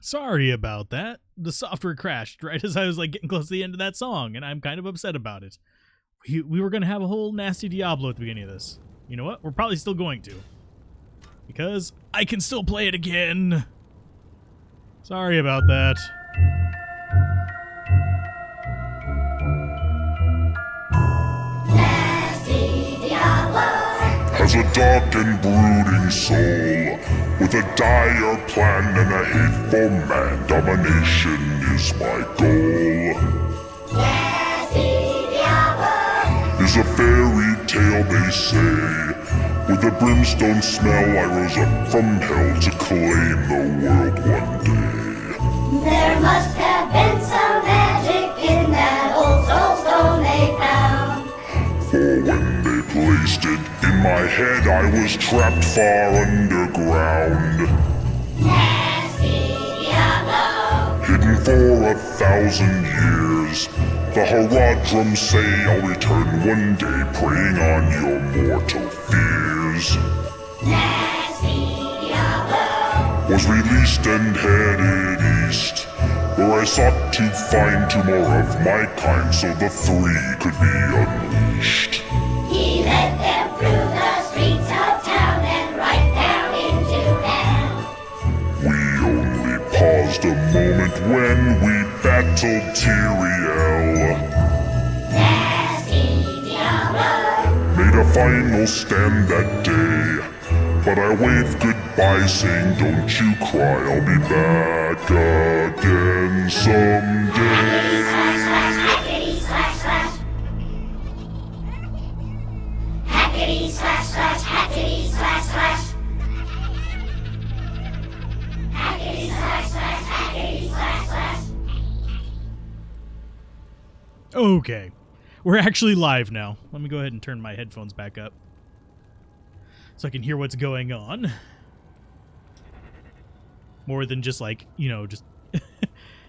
Sorry about that. The software crashed right as I was like getting close to the end of that song, and I'm kind of upset about it. We were gonna have a whole nasty Diablo at the beginning of this. You know what? We're probably still going to. Because I can still play it again. Sorry about that. Has a dark and brooding soul, with a dire plan and a hateful man. Domination is my goal. Is a fairy tale, they say. With a brimstone smell, I rose up from hell to claim the world one day. There must have been some magic in that old soulstone they found. For when they placed it in my head, I was trapped far underground. Nasty Diablo. Hidden for 1,000 years. The Haradrim say I'll return one day, preying on your mortal fears. Nasty Diablo. Was released and headed east, where I sought to find two more of my kind, so the three could be unleashed. He led them through the streets of town and right down into hell. We only paused a moment when we battled Tyrael. Nasty Diablo. Made a final stand that day, but I waved goodbye saying don't you cry, I'll be back again someday. Hackety slash slash. Hackety slash slash. Hackety slash slash. Hackety slash slash. Hackety slash slash. Okay. We're actually live now. Let me go ahead and turn my headphones back up so I can hear what's going on. More than just like, just...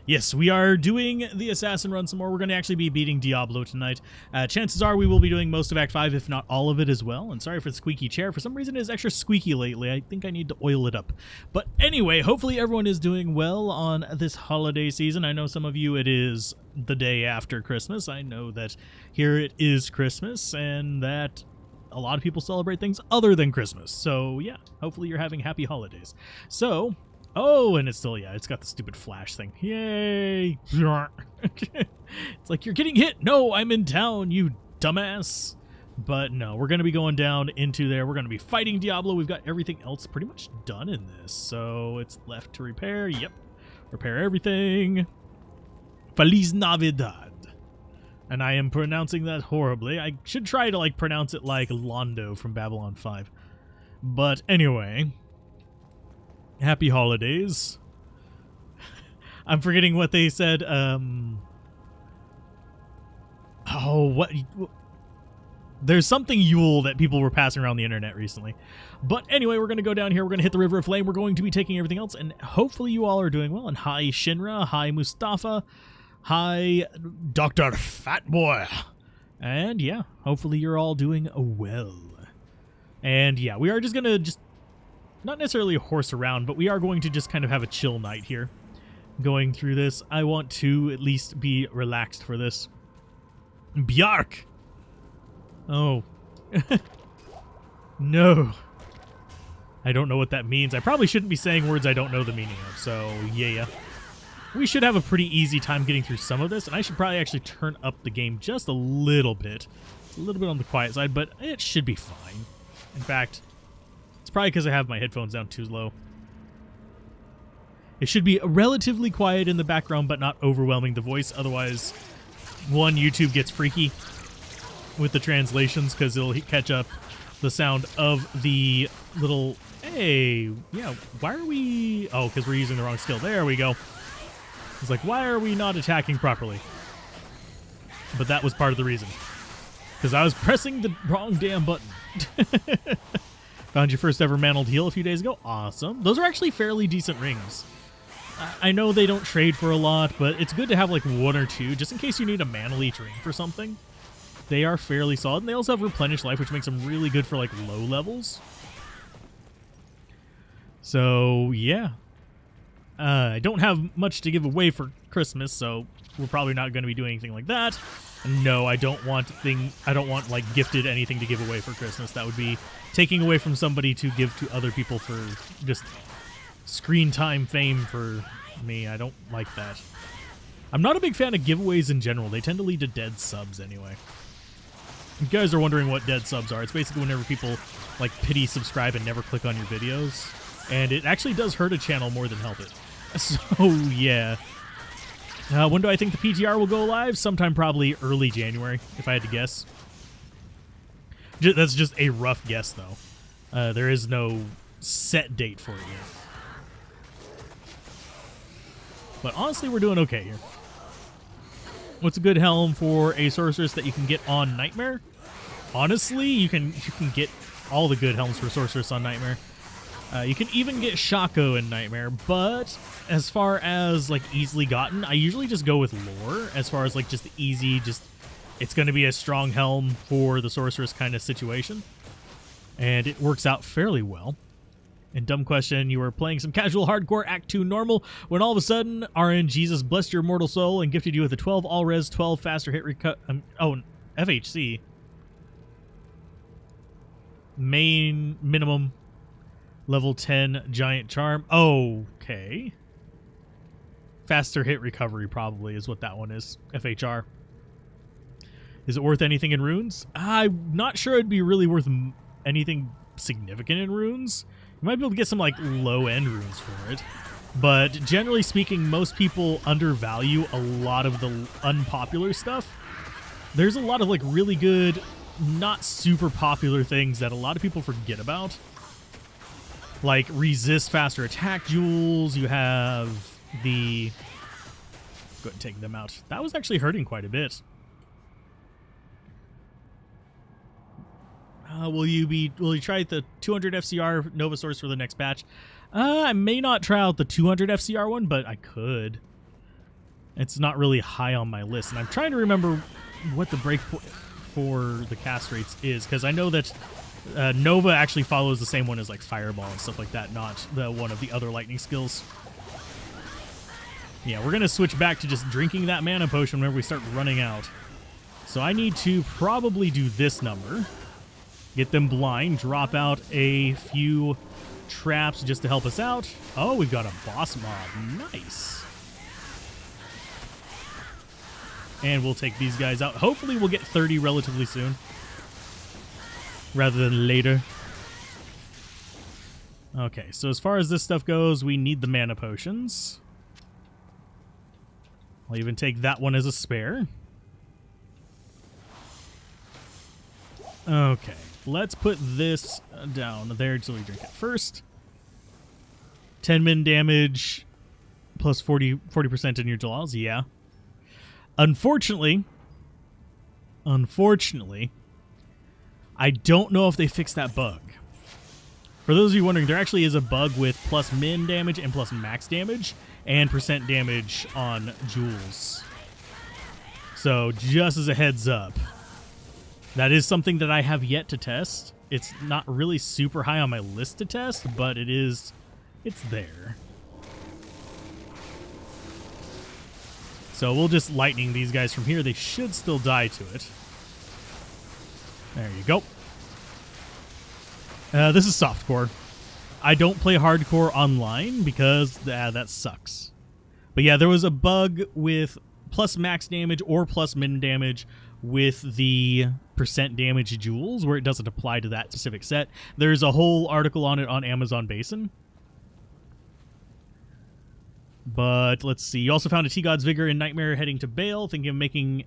Yes, we are doing the Assassin Run some more. We're going to actually be beating Diablo tonight. Chances are we will be doing most of Act 5, if not all of it as well. And sorry for the squeaky chair. For some reason, it is extra squeaky lately. I think I need to oil it up. But anyway, hopefully everyone is doing well on this holiday season. I know some of you, it is the day after Christmas. I know that here it is Christmas, and that a lot of people celebrate things other than Christmas. So yeah, hopefully you're having happy holidays. So... Oh, and it's still, yeah, it's got the stupid flash thing. Yay! It's like, you're getting hit! No, I'm in town, you dumbass! But no, we're going to be going down into there. We're going to be fighting Diablo. We've got everything else pretty much done in this. So it's left to repair. Yep. Repair everything. Feliz Navidad. And I am pronouncing that horribly. I should try to, like, pronounce it like Londo from Babylon 5. But anyway... Happy holidays. I'm forgetting what they said. Oh, what? There's something Yule that people were passing around the internet recently. But anyway, we're going to go down here. We're going to hit the River of Flame. We're going to be taking everything else. And hopefully you all are doing well. And hi, Shinra. Hi, Mustafa. Hi, Dr. Fatboy. And yeah, hopefully you're all doing well. And yeah, we are just going to not necessarily horse around, but we are going to just kind of have a chill night here. Going through this, I want to at least be relaxed for this. Bjark! Oh. No. I don't know what that means. I probably shouldn't be saying words I don't know the meaning of, so yeah. We should have a pretty easy time getting through some of this, and I should probably actually turn up the game just a little bit. It's a little bit on the quiet side, but it should be fine. In fact... It's probably because I have my headphones down too low. It should be relatively quiet in the background, but not overwhelming the voice. Otherwise, one, YouTube gets freaky with the translations because it'll catch up the sound of the little... Hey, yeah, why are we... Oh, because we're using the wrong skill. There we go. It's like, why are we not attacking properly? But that was part of the reason. Because I was pressing the wrong damn button. Found your first ever mantled heal a few days ago. Awesome. Those are actually fairly decent rings. I know they don't trade for a lot, but it's good to have like one or two, just in case you need a mantle each ring for something. They are fairly solid, and they also have replenish life, which makes them really good for like low levels. So, yeah. I don't have much to give away for Christmas, so we're probably not going to be doing anything like that. No, I don't want like gifted anything to give away for Christmas. That would be taking away from somebody to give to other people for just screen time fame for me. I don't like that. I'm not a big fan of giveaways in general. They tend to lead to dead subs anyway. You guys are wondering what dead subs are. It's basically whenever people like pity subscribe and never click on your videos. And it actually does hurt a channel more than help it. So, yeah. When do I think the PTR will go live? Sometime probably early January, if I had to guess. That's just a rough guess, though. There is no set date for it yet. But honestly, we're doing okay here. What's a good helm for a sorceress that you can get on Nightmare? Honestly, you can get all the good helms for sorceress on Nightmare. You can even get Shaco in Nightmare, but as far as like easily gotten, I usually just go with lore. As far as like just easy, it's going to be a strong helm for the sorceress kind of situation, and it works out fairly well. And dumb question, you were playing some casual hardcore Act 2 normal when all of a sudden RN Jesus blessed your mortal soul and gifted you with a 12 all res 12 faster hit FHC main minimum level 10 giant charm. Okay. Faster hit recovery probably is what that one is. FHR. Is it worth anything in runes? I'm not sure it'd be really worth anything significant in runes. You might be able to get some like low-end runes for it. But generally speaking, most people undervalue a lot of the unpopular stuff. There's a lot of like really good, not super popular things that a lot of people forget about. Like resist faster attack jewels. You have the... Go ahead and take them out. That was actually hurting quite a bit. Will you try the 200 FCR Nova Source for the next patch? I may not try out the 200 FCR one, but I could. It's not really high on my list, and I'm trying to remember what the breakpoint for the cast rates is, because I know that Nova actually follows the same one as like Fireball and stuff like that, not the one of the other lightning skills. Yeah, we're going to switch back to just drinking that mana potion whenever we start running out. So I need to probably do this number. Get them blind, drop out a few traps just to help us out. Oh, we've got a boss mob. Nice. And we'll take these guys out. Hopefully we'll get 30 relatively soon, rather than later. Okay, so as far as this stuff goes, we need the mana potions. I'll even take that one as a spare. Okay, let's put this down there so we drink it first. 10 min damage plus 40% in your jaws, yeah. Unfortunately, I don't know if they fixed that bug. For those of you wondering, there actually is a bug with plus min damage and plus max damage and percent damage on jewels. So just as a heads up, that is something that I have yet to test. It's not really super high on my list to test, but it's there. So we'll just lightning these guys from here. They should still die to it. There you go. This is softcore. I don't play hardcore online because that sucks. But yeah, there was a bug with plus max damage or plus min damage with the percent damage jewels where it doesn't apply to that specific set. There's a whole article on it on Amazon Basin. But let's see. You also found a T-God's Vigor in Nightmare heading to Bale, thinking of making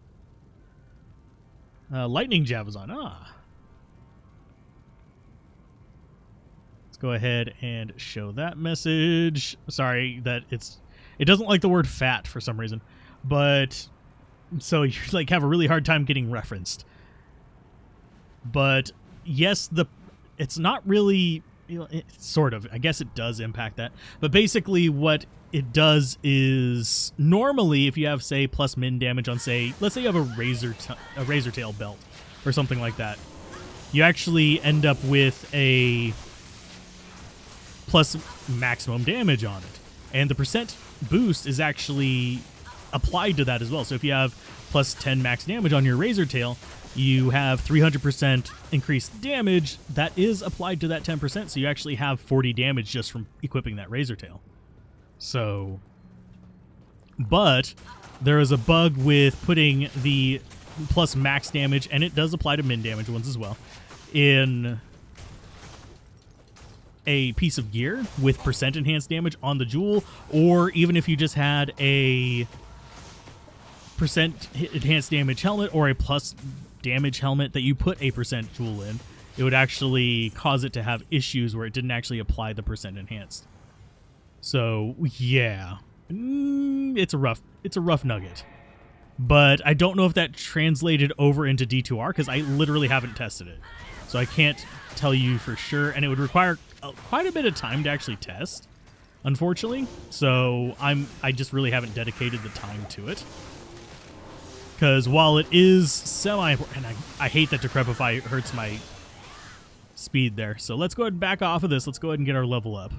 Lightning Javazon. Let's go ahead and show that message. Sorry that it doesn't like the word fat for some reason. But so you like have a really hard time getting referenced. But yes, it's not really, sort of. I guess it does impact that. But basically what it does is normally if you have, say, plus min damage on, say, let's say you have a razor tail belt or something like that, you actually end up with a plus maximum damage on it. And the percent boost is actually applied to that as well. So if you have plus 10 max damage on your Razor Tail, you have 300% increased damage that is applied to that 10%. So you actually have 40 damage just from equipping that Razor Tail. So, but there is a bug with putting the plus max damage, and it does apply to min damage ones as well, in a piece of gear with percent enhanced damage on the jewel, or even if you just had a percent enhanced damage helmet or a plus damage helmet that you put a percent jewel in, it would actually cause it to have issues where it didn't actually apply the percent enhanced. So yeah, it's a rough nugget. But I don't know if that translated over into D2R because I literally haven't tested it. So I can't tell you for sure, and it would require quite a bit of time to actually test, unfortunately. So I just really haven't dedicated the time to it. Because while it is semi-important, and I hate that Decrepify hurts my speed there. So let's go ahead and back off of this. Let's go ahead and get our level up.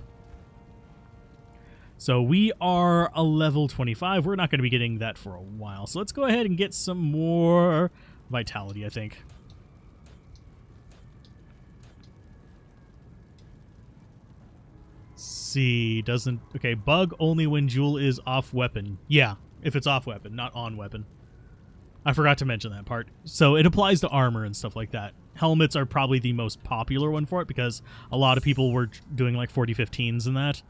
So we are a level 25. We're not going to be getting that for a while. So let's go ahead and get some more vitality, I think. Let's see, doesn't... Okay, bug only when Jewel is off weapon. Yeah, if it's off weapon, not on weapon. I forgot to mention that part. So it applies to armor and stuff like that. Helmets are probably the most popular one for it because a lot of people were doing like 40-15s in that.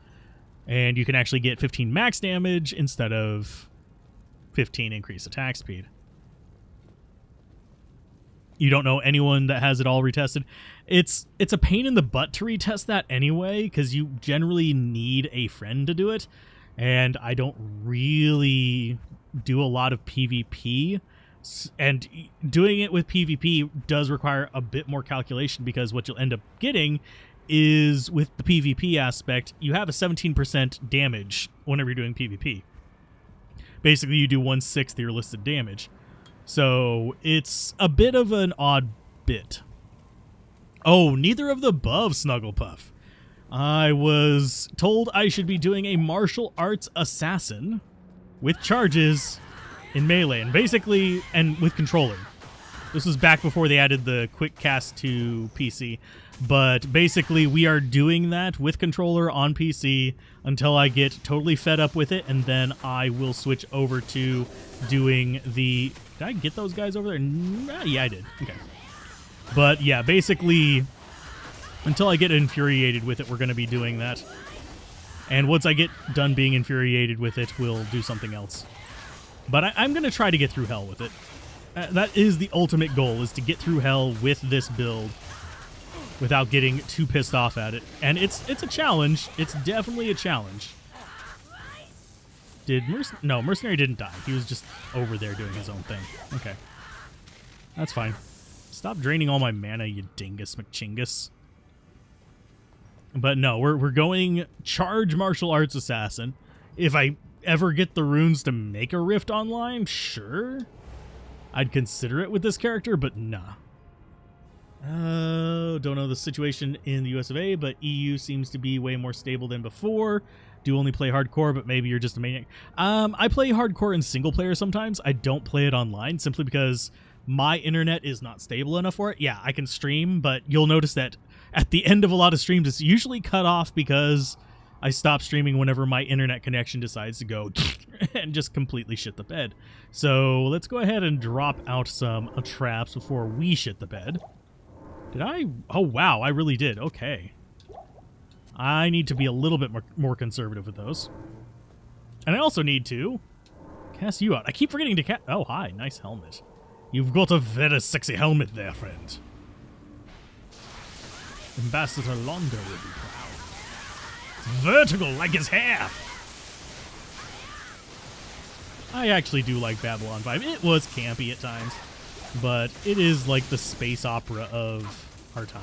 And you can actually get 15 max damage instead of 15 increased attack speed. You don't know anyone that has it all retested. It's a pain in the butt to retest that anyway, because you generally need a friend to do it. And I don't really do a lot of PvP. And doing it with PvP does require a bit more calculation, because what you'll end up getting is, with the PvP aspect, you have a 17% damage whenever you're doing PvP. Basically, you do 1/6 of your listed damage. So it's a bit of an odd bit. Oh, neither of the above, Snugglepuff. I was told I should be doing a martial arts assassin with charges in melee, and basically, and with controller. This was back before they added the quick cast to PC. But basically, we are doing that with controller on PC until I get totally fed up with it, and then I will switch over to doing the... Did I get those guys over there? Yeah, I did. Okay. But yeah, basically, until I get infuriated with it, we're going to be doing that. And once I get done being infuriated with it, we'll do something else. But I'm going to try to get through hell with it. That is the ultimate goal, is to get through hell with this build without getting too pissed off at it. And it's a challenge. It's definitely a challenge. Did No, Mercenary didn't die. He was just over there doing his own thing. Okay. That's fine. Stop draining all my mana, you dingus McChingus. But no, we're going charge martial arts assassin. If I ever get the runes to make a rift online, sure. I'd consider it with this character, but nah. Don't know the situation in the US of A, but EU seems to be way more stable than before. Do only play hardcore, but maybe you're just a maniac. I play hardcore in single player sometimes. I don't play it online simply because my internet is not stable enough for it. Yeah, I can stream, but you'll notice that at the end of a lot of streams, it's usually cut off because I stop streaming whenever my internet connection decides to go and just completely shit the bed. So let's go ahead and drop out some traps before we shit the bed. Did I? Oh, wow, I really did. Okay. I need to be a little bit more conservative with those. And I also need to cast you out. I keep forgetting to cast... Oh, hi. Nice helmet. You've got a very sexy helmet there, friend. Ambassador Londo will be proud. It's vertical like his hair. I actually do like Babylon 5. It was campy at times, but it is like the space opera of our time.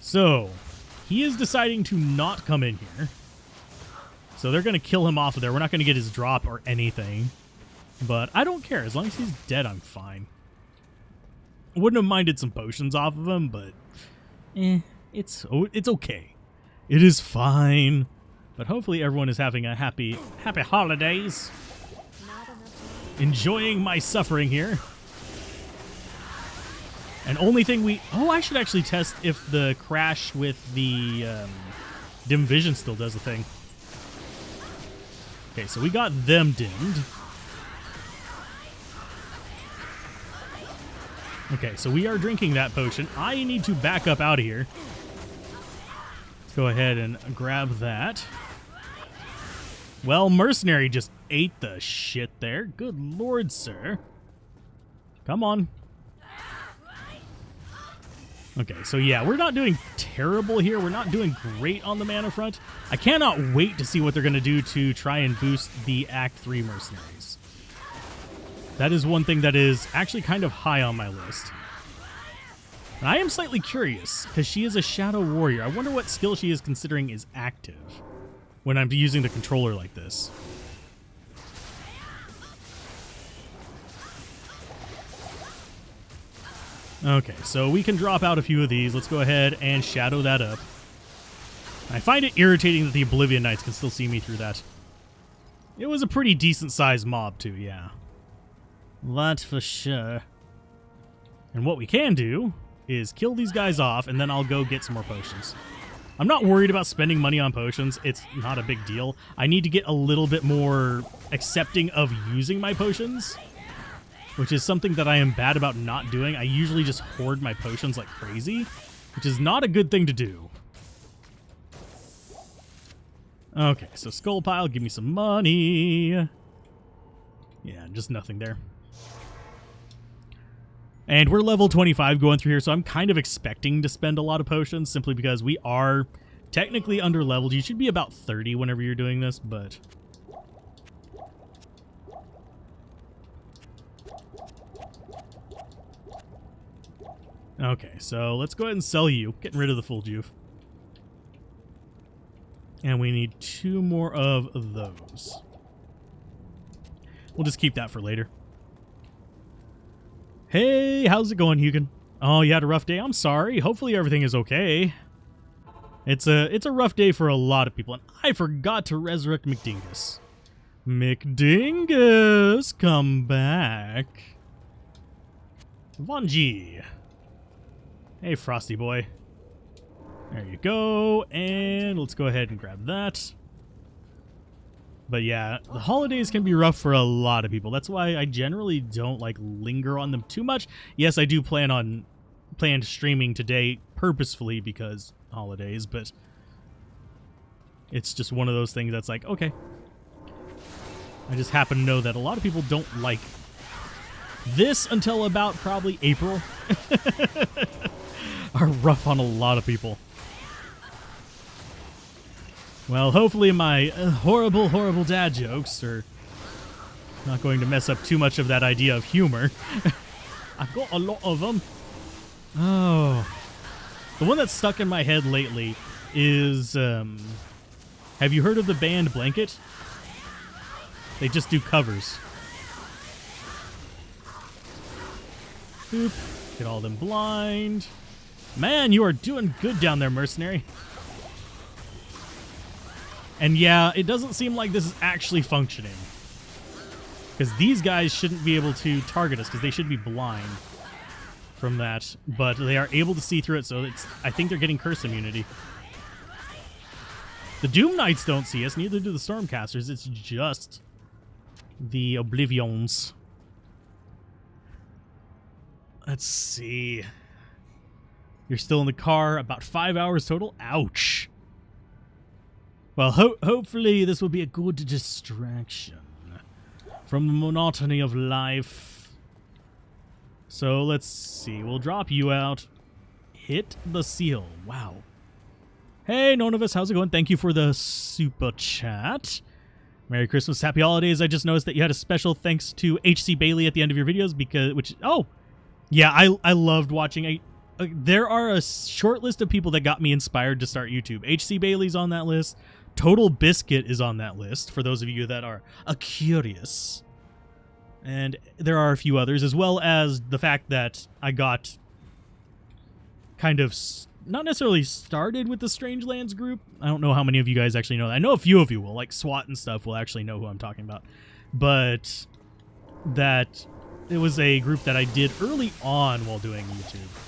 So, he is deciding to not come in here. So they're going to kill him off of there. We're not going to get his drop or anything. But I don't care. As long as he's dead, I'm fine. I wouldn't have minded some potions off of him, but it's okay. It is fine. But hopefully everyone is having a happy holidays. Enjoying my suffering here. And only thing I should actually test if the crash with the dim vision still does the thing. Okay, so we got them dimmed. Okay, so we are drinking that potion. I need to back up out of here. Let's go ahead and grab that. Well, Mercenary just ate the shit there. Good lord, sir. Come on. Okay, so yeah, we're not doing terrible here. We're not doing great on the mana front. I cannot wait to see what they're going to do to try and boost the Act 3 Mercenaries. That is one thing that is actually kind of high on my list. And I am slightly curious, because she is a Shadow Warrior. I wonder what skill she is considering is active when I'm using the controller like this. Okay, so we can drop out a few of these. Let's go ahead and shadow that up. I find it irritating that the Oblivion Knights can still see me through that. It was a pretty decent-sized mob, too, yeah. That's for sure. And what we can do is kill these guys off, and then I'll go get some more potions. I'm not worried about spending money on potions. It's not a big deal. I need to get a little bit more accepting of using my potions, which is something that I am bad about not doing. I usually just hoard my potions like crazy, which is not a good thing to do. Okay, so Skull Pile, give me some money. Yeah, just nothing there. And we're level 25 going through here, so I'm kind of expecting to spend a lot of potions simply because we are technically under leveled. You should be about 30 whenever you're doing this, but... Okay, so let's go ahead and sell you. Getting rid of the full juve. And we need 2 more of those. We'll just keep that for later. Hey, how's it going, Hugin? Oh, you had a rough day? I'm sorry. Hopefully everything is okay. It's a rough day for a lot of people, and I forgot to resurrect McDingus. McDingus, come back. Vanji. Hey, Frosty boy. There you go, and let's go ahead and grab that. But yeah, the holidays can be rough for a lot of people. That's why I generally don't like linger on them too much. Yes, I do plan streaming today purposefully because holidays, but it's just one of those things that's like, okay. I just happen to know that a lot of people don't like this until about probably April. Are rough on a lot of people. Well, hopefully my horrible, horrible dad jokes are not going to mess up too much of that idea of humor. I've got a lot of them. Oh. The one that's stuck in my head lately is, have you heard of the band Blanket? They just do covers. Boop. Get all them blind. Man, you are doing good down there, Mercenary. And yeah, it doesn't seem like this is actually functioning. Because these guys shouldn't be able to target us, because they should be blind from that. But they are able to see through it, so I think they're getting curse immunity. The Doom Knights don't see us, neither do the Stormcasters. It's just the Oblivions. Let's see. You're still in the car, about 5 hours total. Ouch. Well, hopefully this will be a good distraction from the monotony of life. So let's see. We'll drop you out. Hit the seal. Wow. Hey, Nonavus, how's it going? Thank you for the super chat. Merry Christmas, Happy Holidays. I just noticed that you had a special thanks to HC Bailey at the end of your videos yeah, I loved watching. There are a short list of people that got me inspired to start YouTube. HC Bailey's on that list. Total Biscuit is on that list, for those of you that are curious. And there are a few others, as well as the fact that I got kind of not necessarily started with the Strangelands group. I don't know how many of you guys actually know that. I know a few of you will, like SWAT and stuff, will actually know who I'm talking about. But that it was a group that I did early on while doing YouTube.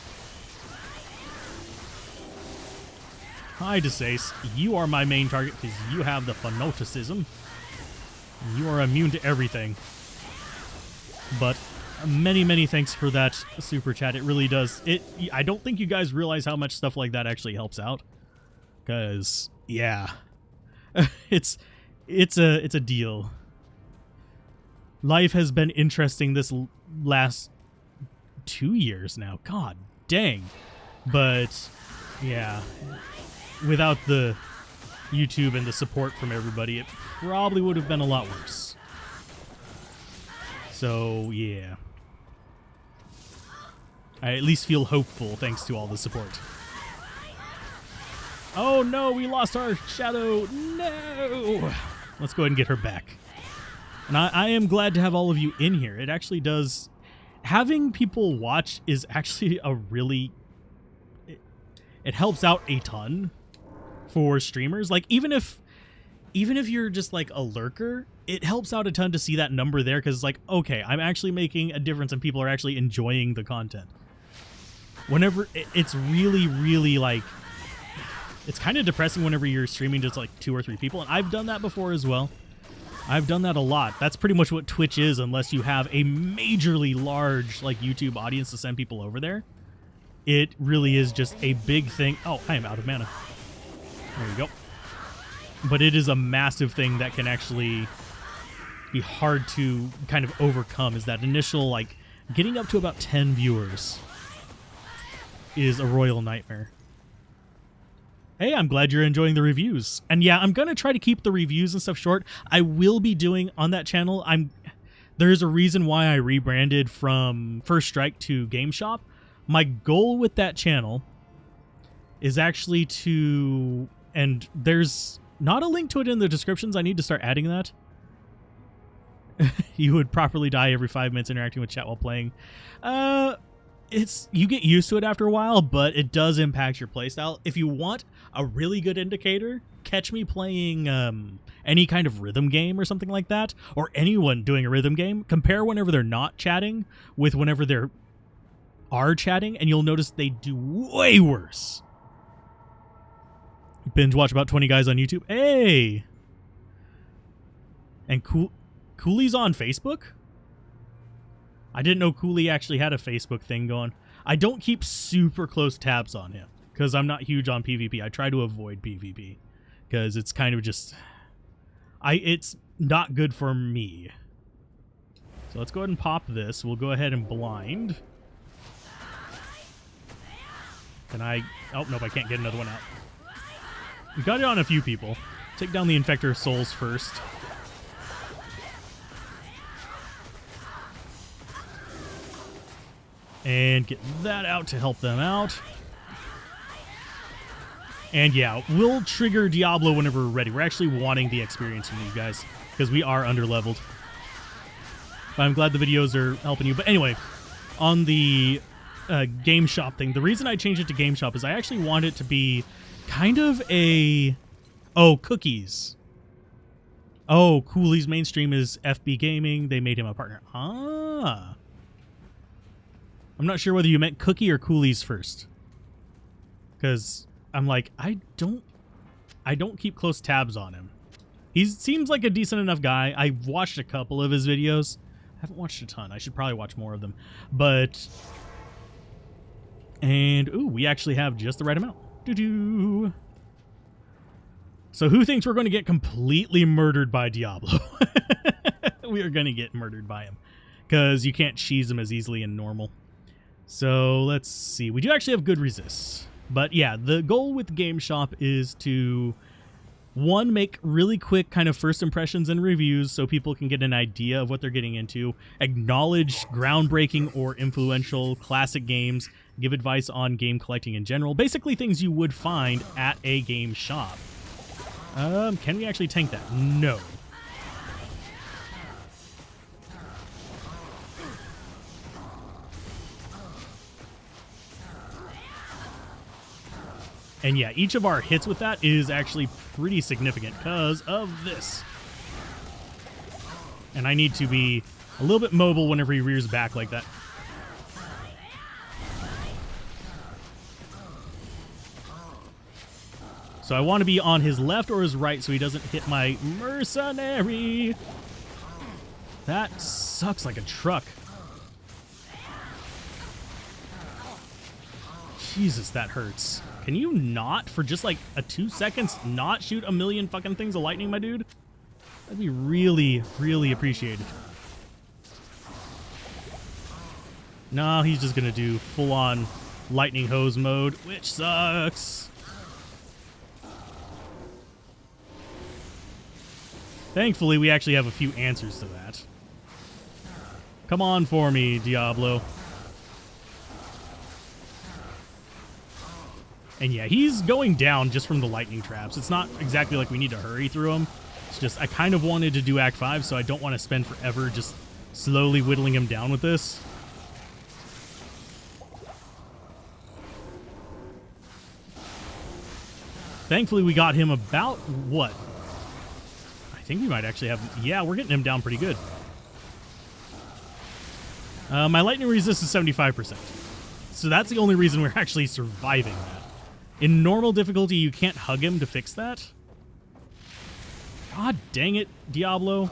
Hi, DeSace. You are my main target because you have the fanaticism. You are immune to everything. But many, many thanks for that super chat. It really does. I don't think you guys realize how much stuff like that actually helps out. Because, yeah. it's a deal. Life has been interesting this last 2 years now. God dang. But, yeah. Without the YouTube and the support from everybody, it probably would have been a lot worse. So, yeah. I at least feel hopeful thanks to all the support. Oh no, we lost our shadow. No! Let's go ahead and get her back. And I am glad to have all of you in here. It actually does... Having people watch is actually a really... It helps out a ton for streamers. Like, even if you're just like a lurker, it helps out a ton to see that number there, because it's like, okay, I'm actually making a difference and people are actually enjoying the content. Whenever it's really, really like, it's kind of depressing whenever you're streaming just like 2 or 3 people, and I've done that before as well. I've done that a lot. That's pretty much what Twitch is, unless you have a majorly large like YouTube audience to send people over there. It really is just a big thing. Oh, I am out of mana. There we go. But it is a massive thing that can actually be hard to kind of overcome, is that initial, like, getting up to about 10 viewers is a royal nightmare. Hey, I'm glad you're enjoying the reviews. And yeah, I'm going to try to keep the reviews and stuff short. I will be doing on that channel. There's a reason why I rebranded from First Strike to Game Shop. My goal with that channel is actually to... And there's not a link to it in the descriptions. I need to start adding that. You would properly die every 5 minutes interacting with chat while playing. You get used to it after a while, but it does impact your playstyle. If you want a really good indicator, catch me playing any kind of rhythm game or something like that, or anyone doing a rhythm game. Compare whenever they're not chatting with whenever they are chatting, and you'll notice they do way worse. Binge watch about 20 guys on YouTube. Hey! And Cooley's on Facebook? I didn't know Cooley actually had a Facebook thing going. I don't keep super close tabs on him because I'm not huge on PvP. I try to avoid PvP because it's kind of just... it's not good for me. So let's go ahead and pop this. We'll go ahead and blind. Can I... Oh, nope, I can't get another one out. We got it on a few people. Take down the Infector Souls first. And get that out to help them out. And yeah, we'll trigger Diablo whenever we're ready. We're actually wanting the experience from these guys because we are underleveled. But I'm glad the videos are helping you. But anyway, on the Game Shop thing, the reason I changed it to Game Shop is I actually want it to be kind of a... Oh, cookies. Oh, Cooley's mainstream is FB Gaming. They made him a partner. Ah. I'm not sure whether you meant Cookie or Cooley's first. Because I'm like, I don't keep close tabs on him. He seems like a decent enough guy. I've watched a couple of his videos. I haven't watched a ton. I should probably watch more of them. But... And, ooh, we actually have just the right amount. Doo-doo. So who thinks we're going to get completely murdered by Diablo? We are going to get murdered by him. Because you can't cheese him as easily in normal. So let's see. We do actually have good resists. But yeah, the goal with Game Shop is to, one, make really quick kind of first impressions and reviews so people can get an idea of what they're getting into, acknowledge groundbreaking or influential classic games, give advice on game collecting in general, basically things you would find at a game shop. Can we actually tank that? No. And yeah, each of our hits with that is actually pretty significant because of this. And I need to be a little bit mobile whenever he rears back like that. So I want to be on his left or his right so he doesn't hit my mercenary. That sucks like a truck. Jesus, that hurts. Can you not, for just like a 2 seconds, not shoot a million fucking things of lightning, my dude? That'd be really, really appreciated. No, he's just gonna do full-on lightning hose mode, which sucks. Thankfully, we actually have a few answers to that. Come on for me, Diablo. And yeah, he's going down just from the lightning traps. It's not exactly like we need to hurry through them. It's just I kind of wanted to do Act 5, so I don't want to spend forever just slowly whittling him down with this. Thankfully, we got him about, what? I think we might actually have... Yeah, we're getting him down pretty good. My lightning resist is 75%. So that's the only reason we're actually surviving that. In normal difficulty, you can't hug him to fix that. God dang it, Diablo.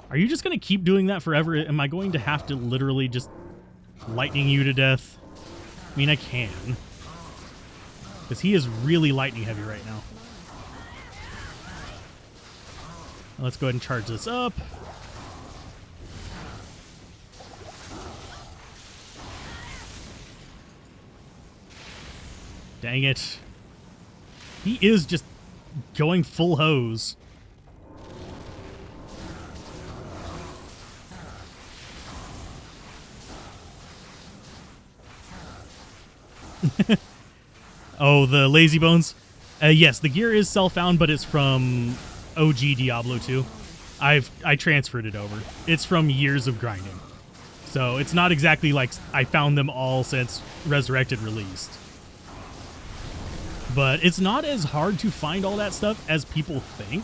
Are you just going to keep doing that forever? Am I going to have to literally just lightning you to death? I mean, I can. Because he is really lightning heavy right now. Let's go ahead and charge this up. Dang it. He is just going full hose. Oh, the lazy bones? Yes, the gear is self-found, but it's from OG Diablo 2. I transferred it over. It's from years of grinding. So it's not exactly like I found them all since Resurrected released. But it's not as hard to find all that stuff as people think.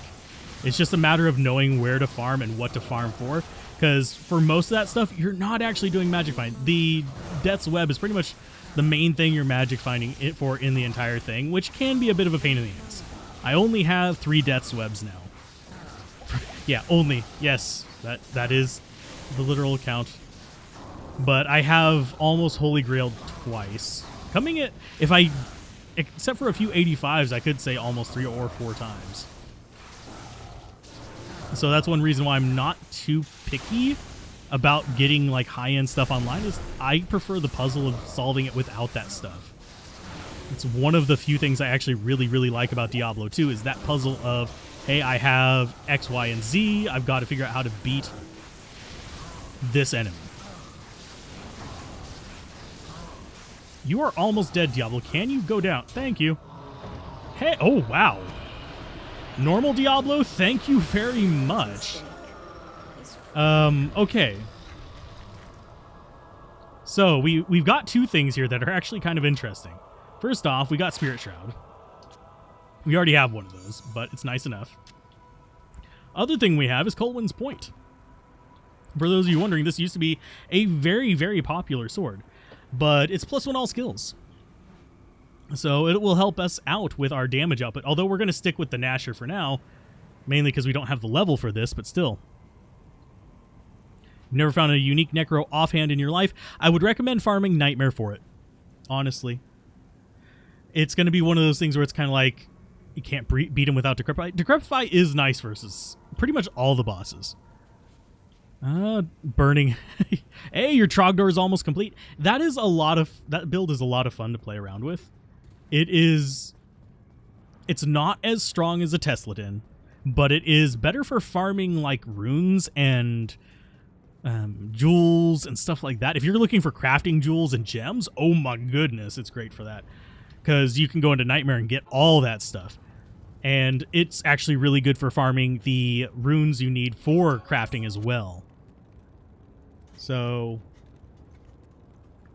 It's just a matter of knowing where to farm and what to farm for. Because for most of that stuff, you're not actually doing magic find. The Death's Web is pretty much the main thing you're magic finding it for in the entire thing, which can be a bit of a pain in the ass. I only have 3 Death's Webs now. Yeah, only. Yes, that is the literal count. But I have almost Holy Grailed twice. Coming at, if I, except for a few 85s, I could say almost 3 or 4 times. So that's one reason why I'm not too picky about getting like high-end stuff online, is I prefer the puzzle of solving it without that stuff. It's one of the few things I actually really, really like about Diablo 2 is that puzzle of, hey, I have X, Y, and Z. I've got to figure out how to beat this enemy. You are almost dead, Diablo. Can you go down? Thank you. Hey, oh, wow. Normal Diablo, thank you very much. Okay. So, we've got 2 things here that are actually kind of interesting. First off, we got Spirit Shroud. We already have one of those, but it's nice enough. Other thing we have is Colwyn's Point. For those of you wondering, this used to be a very, very popular sword, but it's +1 all skills. So it will help us out with our damage output, although we're going to stick with the Gnasher for now, mainly because we don't have the level for this, but still. Never found a unique Necro offhand in your life? I would recommend farming Nightmare for it, honestly. It's going to be one of those things where it's kind of like, you can't beat him without Decrepify. Decrepify is nice versus pretty much all the bosses. Burning. Hey, your Trogdor is almost complete. That build is a lot of fun to play around with. It's not as strong as a Tesladin, but it is better for farming like runes and jewels and stuff like that. If you're looking for crafting jewels and gems, oh my goodness, it's great for that. Because you can go into Nightmare and get all that stuff. And it's actually really good for farming the runes you need for crafting as well. So,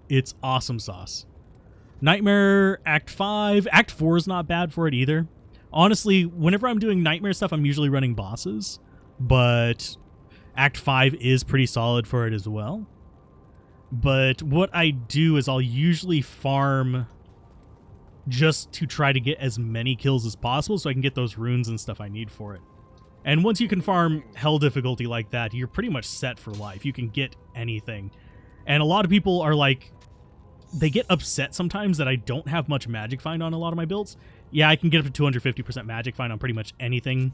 it's awesome sauce. Nightmare Act 5. Act 4 is not bad for it either. Honestly, whenever I'm doing Nightmare stuff, I'm usually running bosses. But Act 5 is pretty solid for it as well. But what I do is I'll usually farm just to try to get as many kills as possible so I can get those runes and stuff I need for it. And once you can farm hell difficulty like that, you're pretty much set for life. You can get anything. And a lot of people are like, they get upset sometimes that I don't have much magic find on a lot of my builds. Yeah, I can get up to 250% magic find on pretty much anything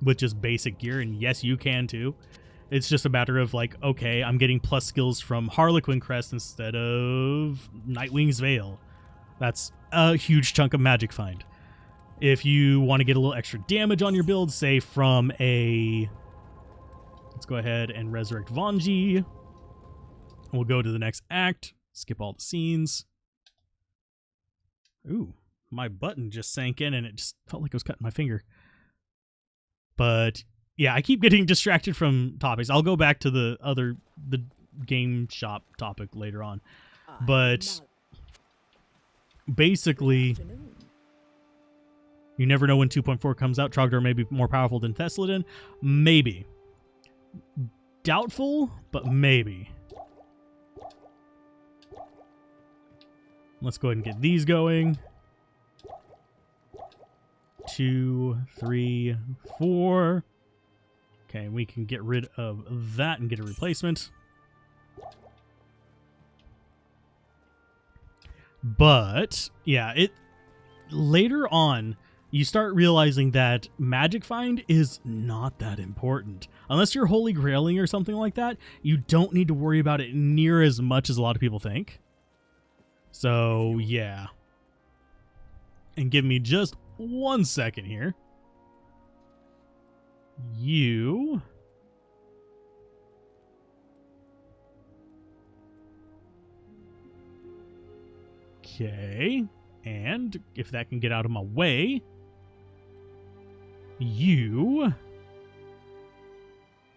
with just basic gear, and yes, you can too. It's just a matter of like, okay, I'm getting plus skills from Harlequin Crest instead of Nightwing's Veil. That's a huge chunk of magic find. If you want to get a little extra damage on your build, say from a... Let's go ahead and resurrect Vanji. We'll go to the next act. Skip all the scenes. Ooh, my button just sank in and it just felt like I was cutting my finger. But yeah, I keep getting distracted from topics. I'll go back to the game shop topic later on. But basically, you never know when 2.4 comes out. Trogdor may be more powerful than Thessalon. Maybe. Doubtful, but maybe. Let's go ahead and get these going. 2, 3, 4. Okay, we can get rid of that and get a replacement. But yeah, later on you start realizing that magic find is not that important. Unless you're holy grailing or something like that, you don't need to worry about it near as much as a lot of people think. So, yeah. And give me just 1 second here. You... Okay. And if that can get out of my way... You...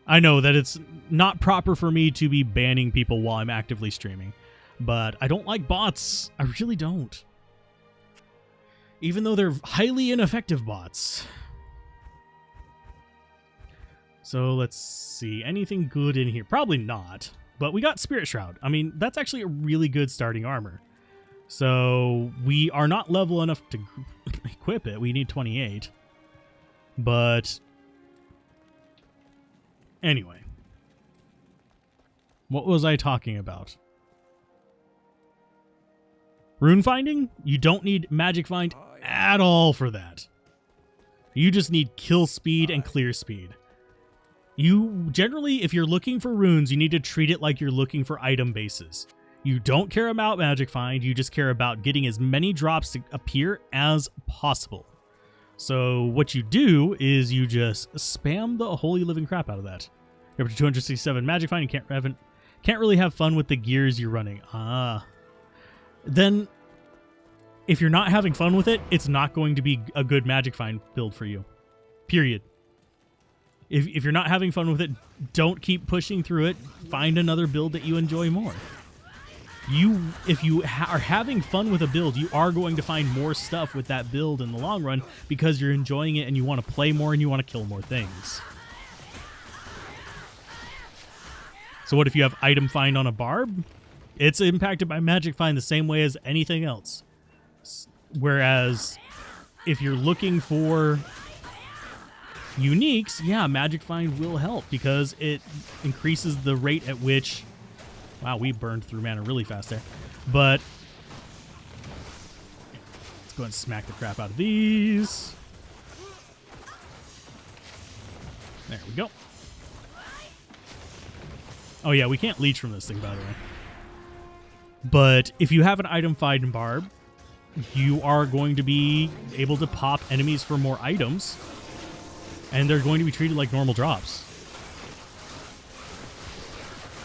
I know that it's not proper for me to be banning people while I'm actively streaming. But I don't like bots. I really don't. Even though they're highly ineffective bots. So let's see. Anything good in here? Probably not. But we got Spirit Shroud. I mean, that's actually a really good starting armor. So we are not level enough to equip it. We need 28. But anyway. What was I talking about? Rune finding? You don't need magic find at all for that. You just need kill speed and clear speed. You generally, if you're looking for runes, you need to treat it like you're looking for item bases. You don't care about magic find, you just care about getting as many drops to appear as possible. So what you do is you just spam the holy living crap out of that. You're up to 267 magic find, you can't really have fun with the gears you're running. Then if you're not having fun with it, it's not going to be a good magic find build for you. Period. If you're not having fun with it, don't keep pushing through it. Find another build that you enjoy more. If you are having fun with a build, you are going to find more stuff with that build in the long run because you're enjoying it and you want to play more and you want to kill more things. So what if you have item find on a barb? It's impacted by magic find the same way as anything else. Whereas if you're looking for uniques, yeah, magic find will help because it increases the rate at which... Wow, we burned through mana really fast there. But let's go ahead and smack the crap out of these. There we go. Oh yeah, we can't leech from this thing, by the way. But if you have an item find barb, you are going to be able to pop enemies for more items, and they're going to be treated like normal drops.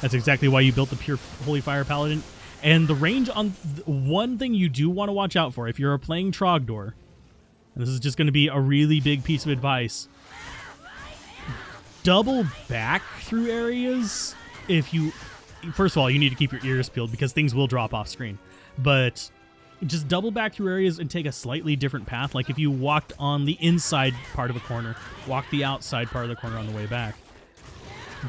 That's exactly why you built the pure Holy Fire Paladin. And the range on... One thing you do want to watch out for, if you're playing Trogdor, and this is just going to be a really big piece of advice, double back through areas if you... First of all, you need to keep your ears peeled because things will drop off screen. But just double back through areas and take a slightly different path. Like if you walked on the inside part of a corner, walk the outside part of the corner on the way back.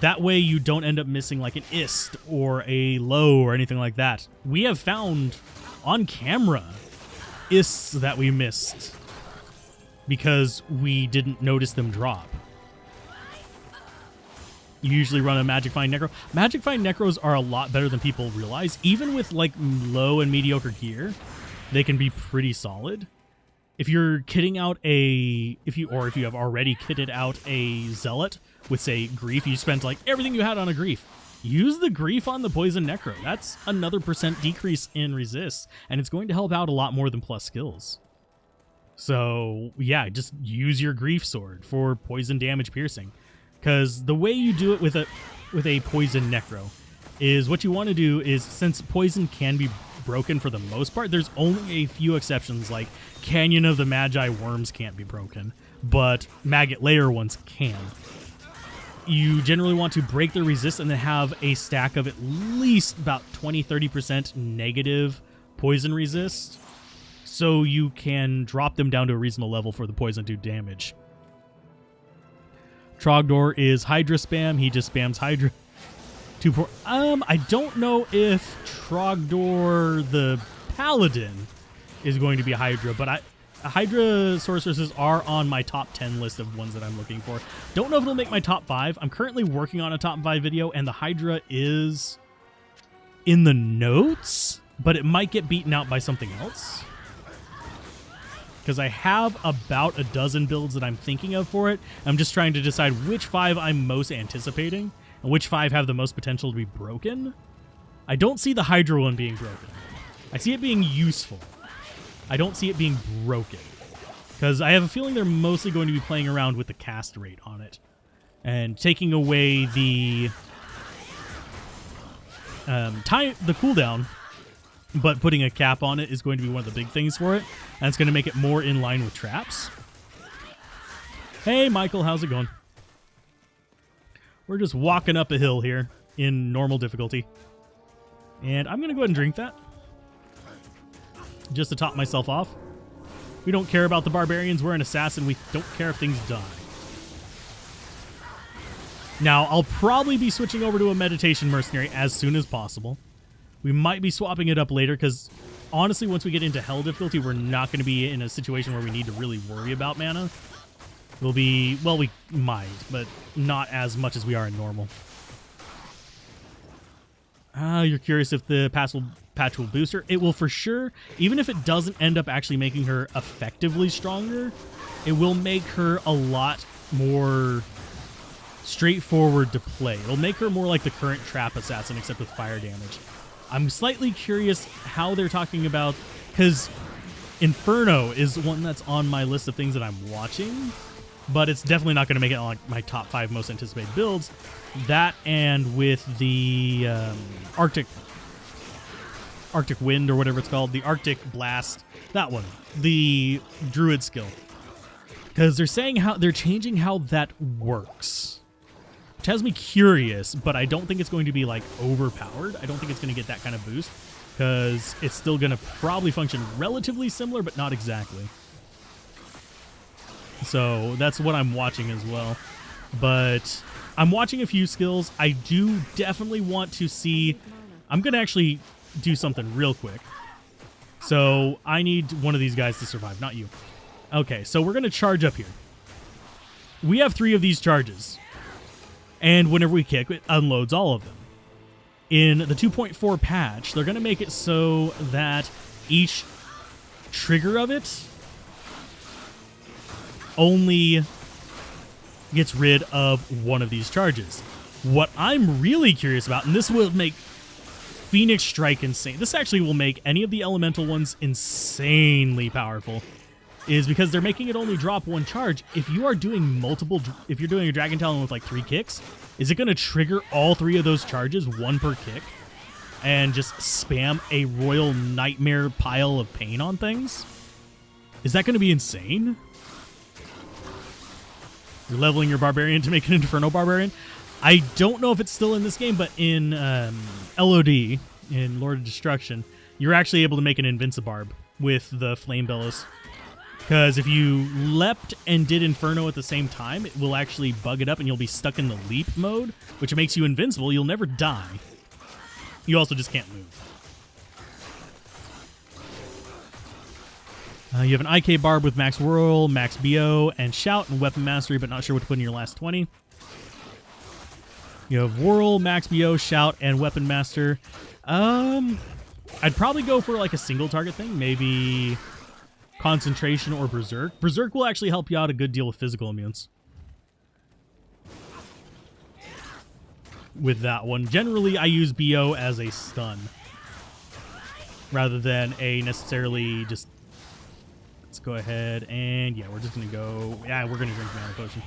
That way you don't end up missing like an ist or a low or anything like that. We have found on camera ists that we missed because we didn't notice them drop. You usually run a Magic Find Necro. Magic Find Necros are a lot better than people realize. Even with like low and mediocre gear, they can be pretty solid. If you're kitting out if you have already kitted out a Zealot with, say, Grief, you spent like everything you had on a Grief. Use the Grief on the Poison Necro. That's another % decrease in resist, and it's going to help out a lot more than plus skills. So yeah, just use your Grief Sword for poison damage piercing. Because the way you do it with a Poison Necro is what you want to do is, since poison can be broken for the most part, there's only a few exceptions, like Canyon of the Magi worms can't be broken, but Maggot Layer ones can. You generally want to break the resist and then have a stack of at least about 20-30% negative poison resist, so you can drop them down to a reasonable level for the poison to do damage. Trogdor is Hydra spam. He just spams Hydra. I don't know if Trogdor the Paladin is going to be Hydra, but Hydra sorceresses are on my top 10 list of ones that I'm looking for. Don't know if it'll make my top 5. I'm currently working on a top 5 video, and the Hydra is in the notes, but it might get beaten out by something else. Because I have about a dozen builds that I'm thinking of for it. I'm just trying to decide which 5 I'm most anticipating and which 5 have the most potential to be broken. I don't see the Hydra one being broken. I see it being useful. I don't see it being broken. Because I have a feeling they're mostly going to be playing around with the cast rate on it. And taking away the cooldown, but putting a cap on it is going to be one of the big things for it. And it's going to make it more in line with traps. Hey, Michael, how's it going? We're just walking up a hill here in normal difficulty. And I'm going to go ahead and drink that, just to top myself off. We don't care about the barbarians. We're an assassin. We don't care if things die. Now, I'll probably be switching over to a meditation mercenary as soon as possible. We might be swapping it up later because, honestly, once we get into hell difficulty, we're not going to be in a situation where we need to really worry about mana. We'll be, well, we might, but not as much as we are in normal. You're curious if the patch will boost her? It will for sure. Even if it doesn't end up actually making her effectively stronger, it will make her a lot more straightforward to play. It'll make her more like the current trap assassin, except with fire damage. I'm slightly curious how they're talking about, because Inferno is one that's on my list of things that I'm watching, but it's definitely not going to make it on like my top 5 most anticipated builds. That, and with the Arctic Wind, or whatever it's called, the Arctic Blast, that one, the Druid skill, because they're saying how they're changing how that works, which has me curious, but I don't think it's going to be like overpowered. I don't think it's going to get that kind of boost, because it's still going to probably function relatively similar, but not exactly. So that's what I'm watching as well. But I'm watching a few skills. I do definitely want to see... I'm going to actually do something real quick. So I need one of these guys to survive, not you. Okay, so we're going to charge up here. We have 3 of these charges. And whenever we kick, it unloads all of them. In the 2.4 patch, they're going to make it so that each trigger of it only gets rid of one of these charges. What I'm really curious about, and this will make Phoenix Strike insane, this actually will make any of the elemental ones insanely powerful, is because they're making it only drop 1 charge. If you are doing if you're doing a Dragon Talon with like 3 kicks, is it going to trigger all 3 of those charges, 1 per kick, and just spam a Royal Nightmare pile of pain on things? Is that going to be insane? You're leveling your Barbarian to make an Inferno Barbarian. I don't know if it's still in this game, but in LOD, in Lord of Destruction, you're actually able to make an Invincibarb with the Flame Bellows. Because if you leapt and did Inferno at the same time, it will actually bug it up and you'll be stuck in the leap mode, which makes you invincible. You'll never die. You also just can't move. You have an IK Barb with Max Whirl, Max BO, and Shout and Weapon Mastery, but not sure what to put in your last 20. You have Whirl, Max BO, Shout, and Weapon Master. I'd probably go for like a single target thing, maybe Concentration or Berserk. Berserk will actually help you out a good deal with physical immunes. With that one. Generally, I use BO as a stun rather than a necessarily just... Let's go ahead and... Yeah, we're just going to go... Yeah, we're going to drink Mana Potion.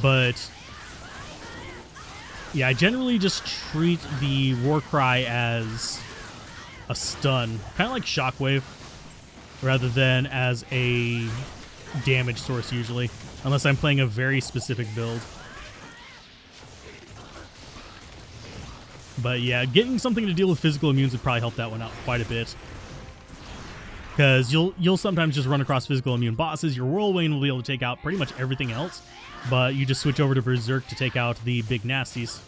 But... Yeah, I generally just treat the Warcry as a stun, kind of like Shockwave, rather than as a damage source usually, unless I'm playing a very specific build. But yeah, getting something to deal with physical immunes would probably help that one out quite a bit. Because you'll sometimes just run across physical immune bosses. Your Whirlwind will be able to take out pretty much everything else, but you just switch over to Berserk to take out the big nasties.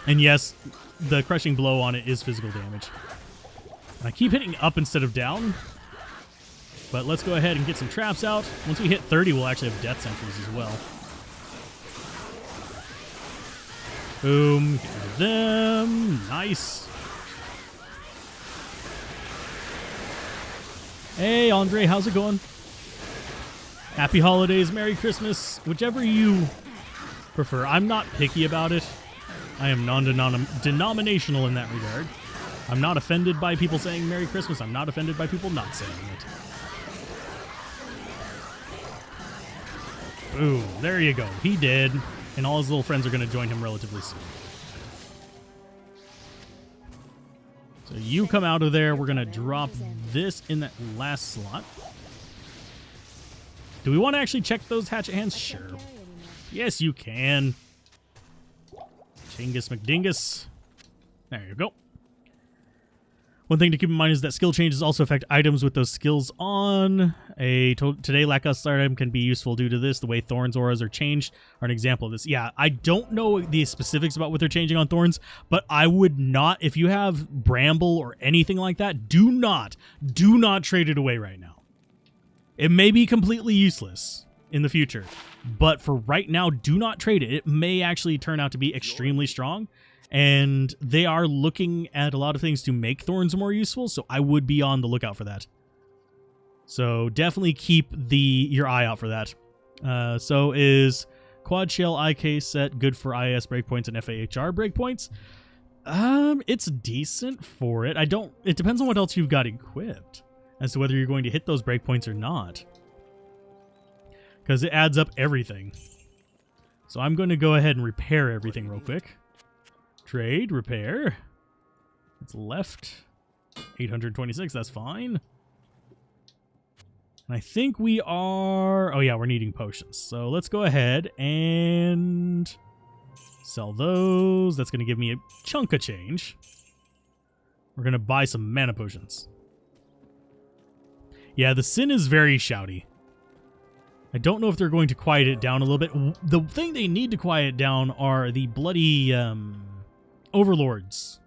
And yes, the crushing blow on it is physical damage. And I keep hitting up instead of down, but let's go ahead and get some traps out. Once we hit 30, we'll actually have death sentries as well. Boom, get rid of them. Nice. Hey, Andre, how's it going? Happy holidays, Merry Christmas, whichever you prefer. I'm not picky about it. I am non-denominational in that regard. I'm not offended by people saying Merry Christmas. I'm not offended by people not saying it. Boom, there you go. He did, and all his little friends are going to join him relatively soon. So you come out of there. We're going to drop this in that last slot. Do we want to actually check those hatchet hands? Sure. Yes, you can. Chingus McDingus. There you go. One thing to keep in mind is that skill changes also affect items with those skills on. A today lackluster item can be useful due to this. The way Thorns auras are changed are an example of this. Yeah, I don't know the specifics about what they're changing on Thorns, but I would not, if you have Bramble or anything like that, do not trade it away right now. It may be completely useless in the future, but for right now, do not trade it. It may actually turn out to be extremely strong. And they are looking at a lot of things to make Thorns more useful, so I would be on the lookout for that. So definitely keep your eye out for that. So is Quad Shell IK set good for IS breakpoints and FAHR breakpoints? It's decent for it. It depends on what else you've got equipped as to whether you're going to hit those breakpoints or not. Because it adds up everything. So I'm going to go ahead and repair everything real quick. Trade, repair. It's left. 826, that's fine. And I think we are... Oh yeah, we're needing potions. So let's go ahead and sell those. That's going to give me a chunk of change. We're going to buy some mana potions. Yeah, the Sin is very shouty. I don't know if they're going to quiet it down a little bit. The thing they need to quiet down are the bloody... Overlords.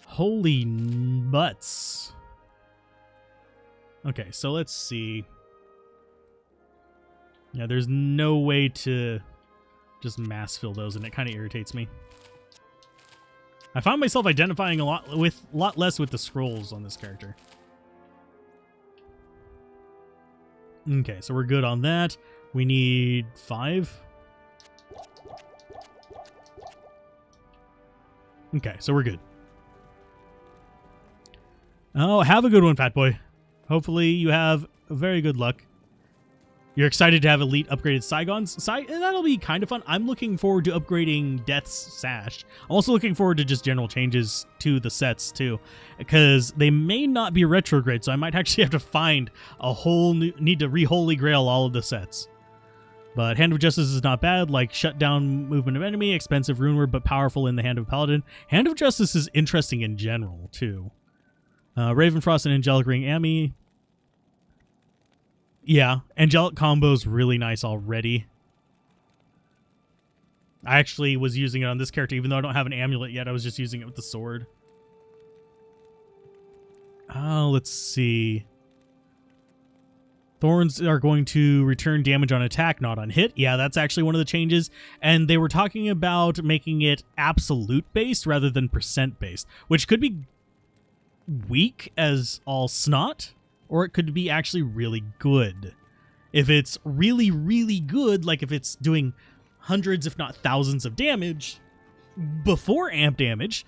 Holy butts. Okay, so let's see. Yeah, there's no way to just mass fill those, and it kind of irritates me. I find myself identifying a lot less with the scrolls on this character. Okay, so we're good on that. We need 5. Okay, so we're good. Oh, have a good one, Fat Boy. Hopefully you have very good luck. You're excited to have elite upgraded Saigons? That'll be kind of fun. I'm looking forward to upgrading Death's Sash. I'm also looking forward to just general changes to the sets, too. Because they may not be retrograde, so I might actually have to find a whole new... Need to re-holy grail all of the sets. But Hand of Justice is not bad, like shut down movement of enemy, expensive rune word, but powerful in the Hand of Paladin. Hand of Justice is interesting in general, too. Ravenfrost and Angelic Ring Ami. Yeah, Angelic combo's really nice already. I actually was using it on this character, even though I don't have an amulet yet. I was just using it with the sword. Let's see. Thorns are going to return damage on attack, not on hit. Yeah, that's actually one of the changes. And they were talking about making it absolute based rather than percent based, which could be weak as all snot, or it could be actually really good. If it's really, really good, like if it's doing hundreds, if not thousands of damage before amp damage,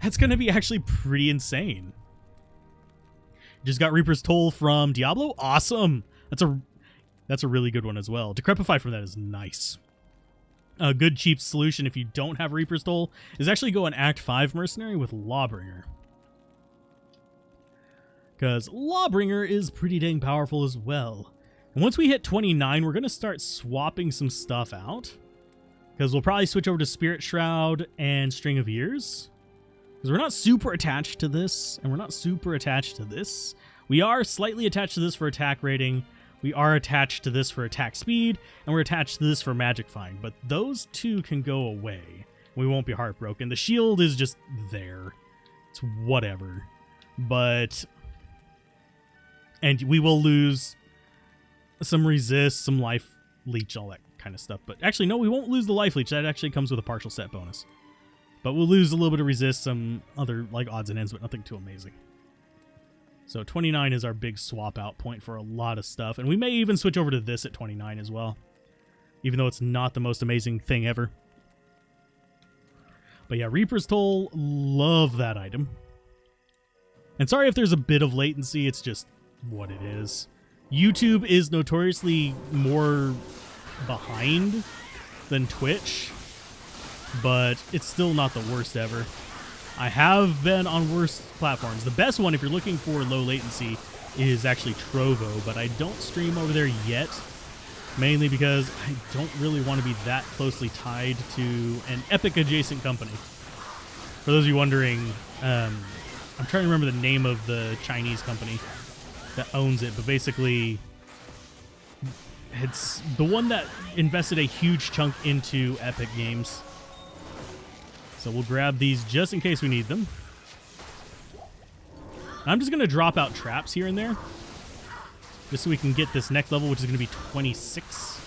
that's going to be actually pretty insane. Just got Reaper's Toll from Diablo. Awesome. That's a really good one as well. Decrepify from that is nice. A good cheap solution if you don't have Reaper's Toll is actually go on Act 5 Mercenary with Lawbringer. Because Lawbringer is pretty dang powerful as well. And once we hit 29, we're going to start swapping some stuff out. Because we'll probably switch over to Spirit Shroud and String of Years. Because we're not super attached to this, and we're not super attached to this. We are slightly attached to this for attack rating. We are attached to this for attack speed, and we're attached to this for magic find. But those two can go away. We won't be heartbroken. The shield is just there. It's whatever. But... and we will lose some resist, some life leech, all that kind of stuff. But actually, no, we won't lose the life leech. That actually comes with a partial set bonus. But we'll lose a little bit of resist, some other like odds and ends, but nothing too amazing. So 29 is our big swap out point for a lot of stuff. And we may even switch over to this at 29 as well. Even though it's not the most amazing thing ever. But yeah, Reaper's Toll, love that item. And sorry if there's a bit of latency, it's just what it is. YouTube is notoriously more behind than Twitch. But it's still not the worst ever. I have been on worse platforms. The best one, if you're looking for low latency, is actually Trovo, but I don't stream over there yet, mainly because I don't really want to be that closely tied to an Epic adjacent company. For those of you wondering, I'm trying to remember the name of the Chinese company that owns it, but basically it's the one that invested a huge chunk into Epic Games. So we'll grab these just in case we need them. I'm just going to drop out traps here and there. Just so we can get this next level, which is going to be 26.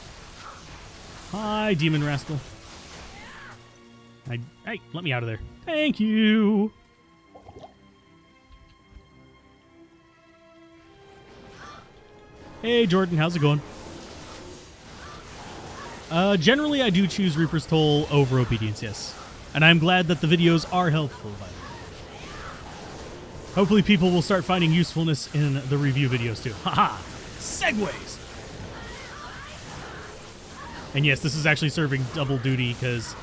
Hi, Demon Rascal. Hey, let me out of there. Thank you. Hey, Jordan, how's it going? Generally, I do choose Reaper's Toll over Obedience, yes. And I'm glad that the videos are helpful, by the way. Hopefully people will start finding usefulness in the review videos, too. Haha! Segways! And yes, this is actually serving double duty, because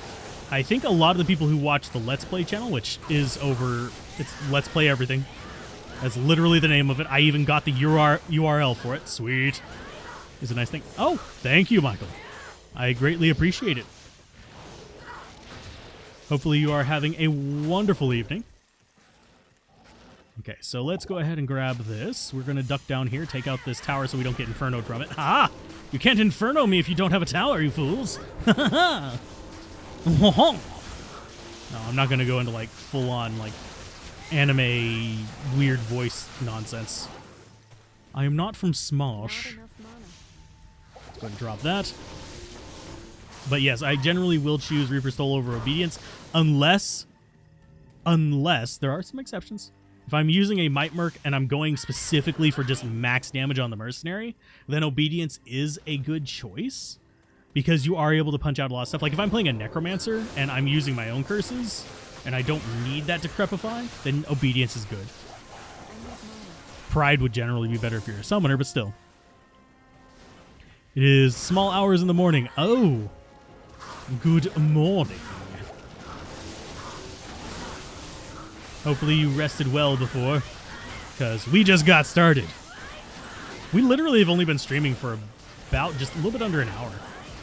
I think a lot of the people who watch the Let's Play channel, which is over... it's Let's Play Everything. That's literally the name of it. I even got the URL for it. Sweet. Is a nice thing. Oh, thank you, Michael. I greatly appreciate it. Hopefully you are having a wonderful evening. Okay, so let's go ahead and grab this. We're going to duck down here, take out this tower so we don't get infernoed from it. Ha! You can't inferno me if you don't have a tower, you fools. No, I'm not going to go into like full-on like anime weird voice nonsense. I am not from Smosh. Let's go ahead and drop that. But yes, I generally will choose Reaper's Toll over Obedience unless there are some exceptions. If I'm using a Might Merc and I'm going specifically for just max damage on the Mercenary, then Obedience is a good choice because you are able to punch out a lot of stuff. Like if I'm playing a Necromancer and I'm using my own curses and I don't need that Decrepify, then Obedience is good. Pride would generally be better if you're a summoner, but still. It is small hours in the morning. Oh, good morning. Hopefully you rested well before, because we just got started. We literally have only been streaming for about just a little bit under an hour.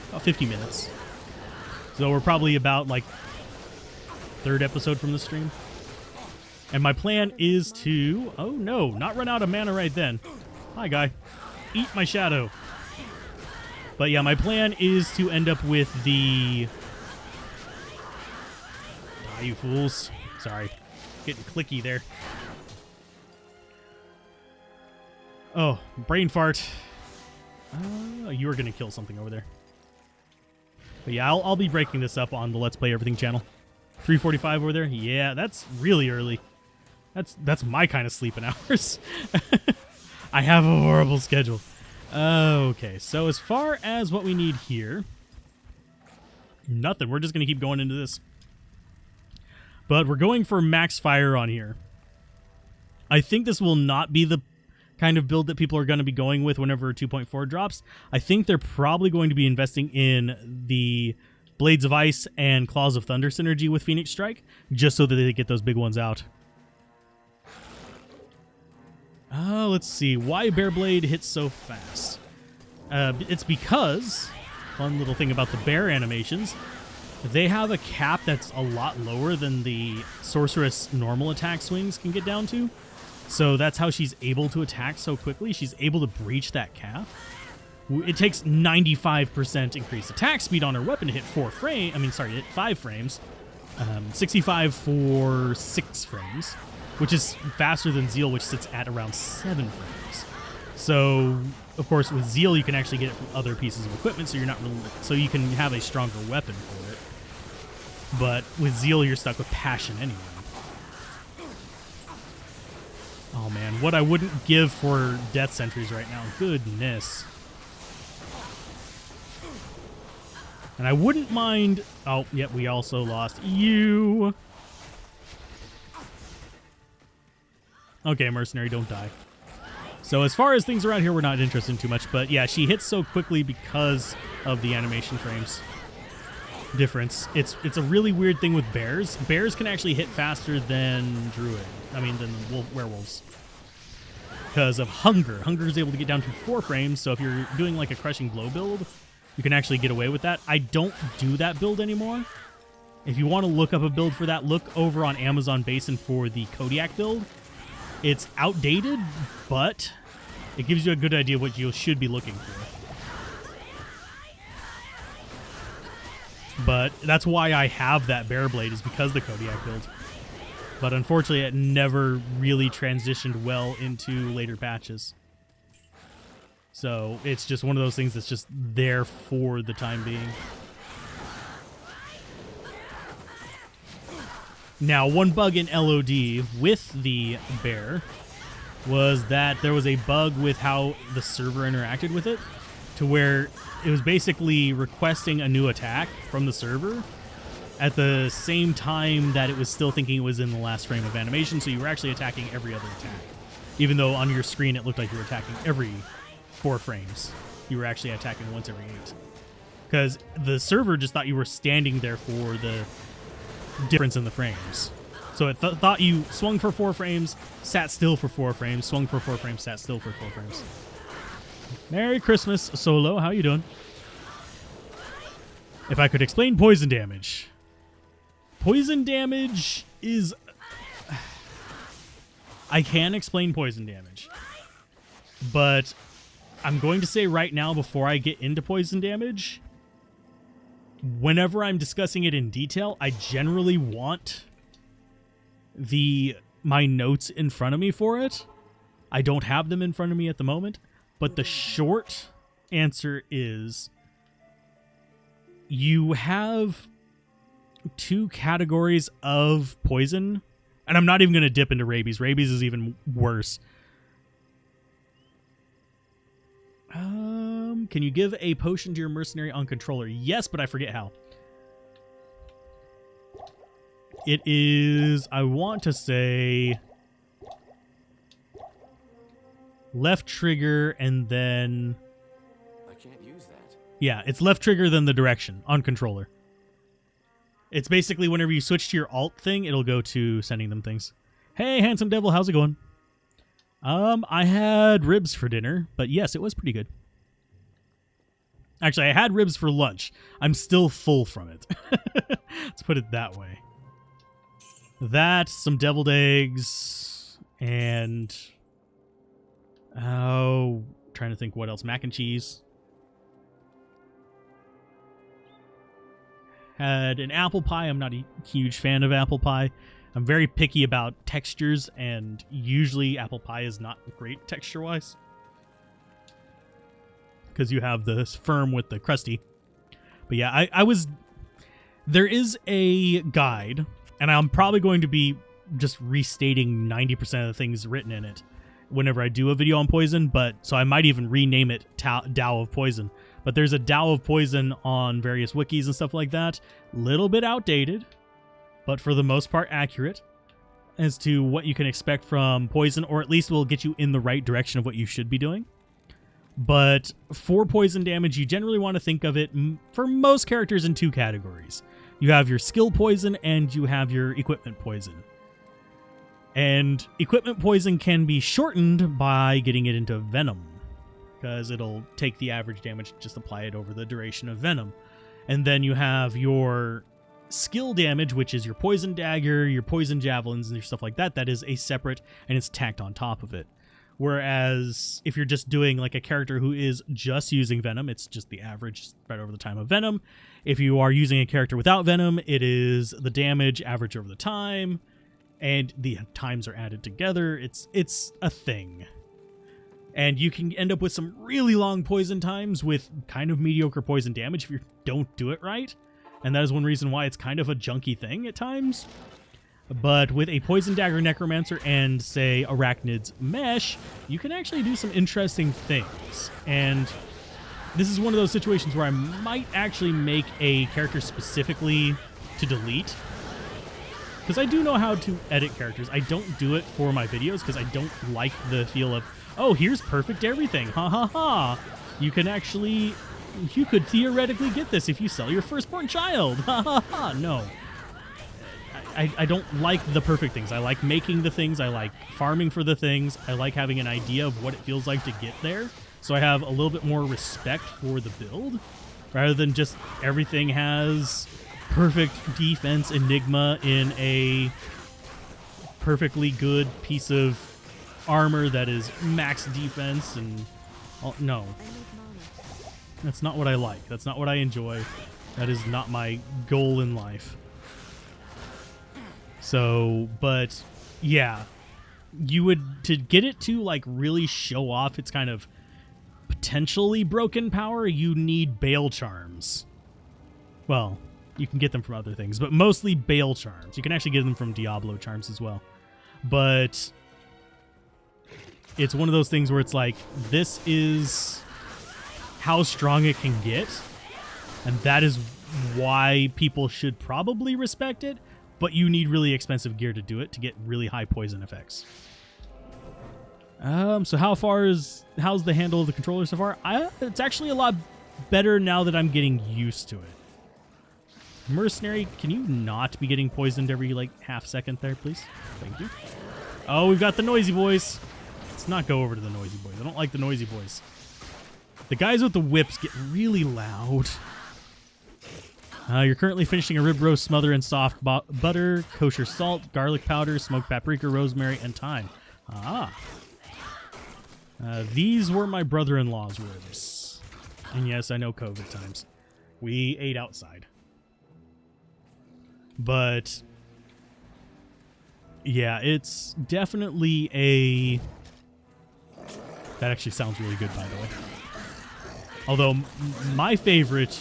about 50 minutes. So we're probably about like third episode from the stream. And my plan is to, oh no, not run out of mana right then. Hi, guy. Eat my shadow. But yeah, my plan is to end up with the... Ah, you fools. Sorry. Getting clicky there. Oh, brain fart. You were going to kill something over there. But yeah, I'll be breaking this up on the Let's Play Everything channel. 3:45 over there? Yeah, that's really early. That's my kind of sleeping hours. I have a horrible schedule. Okay, so as far as what we need here, nothing. We're just going to keep going into this. But we're going for max fire on here. I think this will not be the kind of build that people are going to be going with whenever 2.4 drops. I think they're probably going to be investing in the Blades of Ice and Claws of Thunder synergy with Phoenix Strike, just so that they get those big ones out. Let's see. Why Bearblade hits so fast? It's because, fun little thing about the bear animations, they have a cap that's a lot lower than the Sorceress normal attack swings can get down to. So that's how she's able to attack so quickly. She's able to breach that cap. It takes 95% increased attack speed on her weapon to hit 5 frames. 65 for 6 frames, which is faster than Zeal, which sits at around 7 frames. So, of course, with Zeal, you can actually get it from other pieces of equipment, so you're not really, so you can have a stronger weapon for it. But with Zeal, you're stuck with Passion anyway. Oh man, what I wouldn't give for Death Sentries right now. Goodness. And I wouldn't mind... Oh, yep, we also lost you. Okay, Mercenary, don't die. So as far as things around here, we're not interested in too much. But yeah, she hits so quickly because of the animation frames difference. It's a really weird thing with bears. Bears can actually hit faster than than werewolves. Because of Hunger. Hunger is able to get down to 4 frames, so if you're doing like a Crushing Blow build, you can actually get away with that. I don't do that build anymore. If you want to look up a build for that, look over on Amazon Basin for the Kodiak build. It's outdated, but it gives you a good idea of what you should be looking for. But that's why I have that Bearblade, is because of the Kodiak build. But unfortunately, it never really transitioned well into later patches. So it's just one of those things that's just there for the time being. Now, one bug in LOD with the bear was that there was a bug with how the server interacted with it, to where it was basically requesting a new attack from the server at the same time that it was still thinking it was in the last frame of animation, so you were actually attacking every other attack. Even though on your screen it looked like you were attacking every 4 frames. You were actually attacking once every 8. Because the server just thought you were standing there for the difference in the frames. So it thought you swung for 4 frames, sat still for 4 frames, swung for 4 frames, sat still for 4 frames. Merry Christmas, Solo. How you doing? If I could explain poison damage. Poison damage is... I can explain poison damage. But I'm going to say right now, before I get into poison damage, whenever I'm discussing it in detail, I generally want my notes in front of me for it. I don't have them in front of me at the moment, but the short answer is you have 2 categories of poison, and I'm not even going to dip into rabies. Rabies is even worse. Can you give a potion to your mercenary on controller? Yes, but I forget how. It is, I want to say, left trigger and then... I can't use that. Yeah, it's left trigger then the direction on controller. It's basically whenever you switch to your alt thing, it'll go to sending them things. Hey, Handsome Devil, how's it going? I had ribs for dinner, but yes, it was pretty good. Actually, I had ribs for lunch. I'm still full from it. Let's put it that way. That, some deviled eggs, and... oh, trying to think what else. Mac and cheese. Had an apple pie. I'm not a huge fan of apple pie. I'm very picky about textures, and usually apple pie is not great texture-wise. Because you have the firm with the crusty. But yeah, I was... there is a guide, and I'm probably going to be just restating 90% of the things written in it whenever I do a video on poison, but so I might even rename it Tao of Poison. But there's a Tao of Poison on various wikis and stuff like that. Little bit outdated, but for the most part accurate as to what you can expect from poison, or at least will get you in the right direction of what you should be doing. But for poison damage, you generally want to think of it for most characters in two categories. You have your skill poison and you have your equipment poison. And equipment poison can be shortened by getting it into venom, because it'll take the average damage, just apply it over the duration of venom. And then you have your skill damage, which is your poison dagger, your poison javelins, and your stuff like that. That is a separate, and it's tacked on top of it. Whereas if you're just doing like a character who is just using venom, it's just the average spread over the time of venom. If you are using a character without venom, it is the damage average over the time, and the times are added together. It's a thing. And you can end up with some really long poison times with kind of mediocre poison damage if you don't do it right. And that is one reason why it's kind of a junky thing at times. But with a Poison Dagger Necromancer and, say, Arachnid's Mesh, you can actually do some interesting things. And this is one of those situations where I might actually make a character specifically to delete. Because I do know how to edit characters. I don't do it for my videos because I don't like the feel of, oh, here's perfect everything. Ha ha ha. You could theoretically get this if you sell your firstborn child. Ha ha ha. No. I don't like the perfect things. I like making the things. I like farming for the things. I like having an idea of what it feels like to get there. So I have a little bit more respect for the build rather than just everything has perfect defense enigma in a perfectly good piece of armor that is max defense and no. That's not what I like. That's not what I enjoy. That is not my goal in life. So, but yeah, you would, to get it to like really show off its kind of potentially broken power, you need Bale Charms. Well, you can get them from other things, but mostly Bale Charms. You can actually get them from Diablo Charms as well. But it's one of those things where it's like, this is how strong it can get, and that is why people should probably respect it. But you need really expensive gear to do it to get really high poison effects. So how's the handle of the controller so far? It's actually a lot better now that I'm getting used to it. Mercenary, can you not be getting poisoned every like half second there, please? Thank you. Oh, we've got the noisy boys. Let's not go over to the noisy boys. I don't like the noisy boys. The guys with the whips get really loud. You're currently finishing a rib roast, smother in soft butter, kosher salt, garlic powder, smoked paprika, rosemary, and thyme. These were my brother-in-law's ribs. And yes, I know COVID times. We ate outside. But yeah, it's definitely a... That actually sounds really good, by the way. Although my favorite,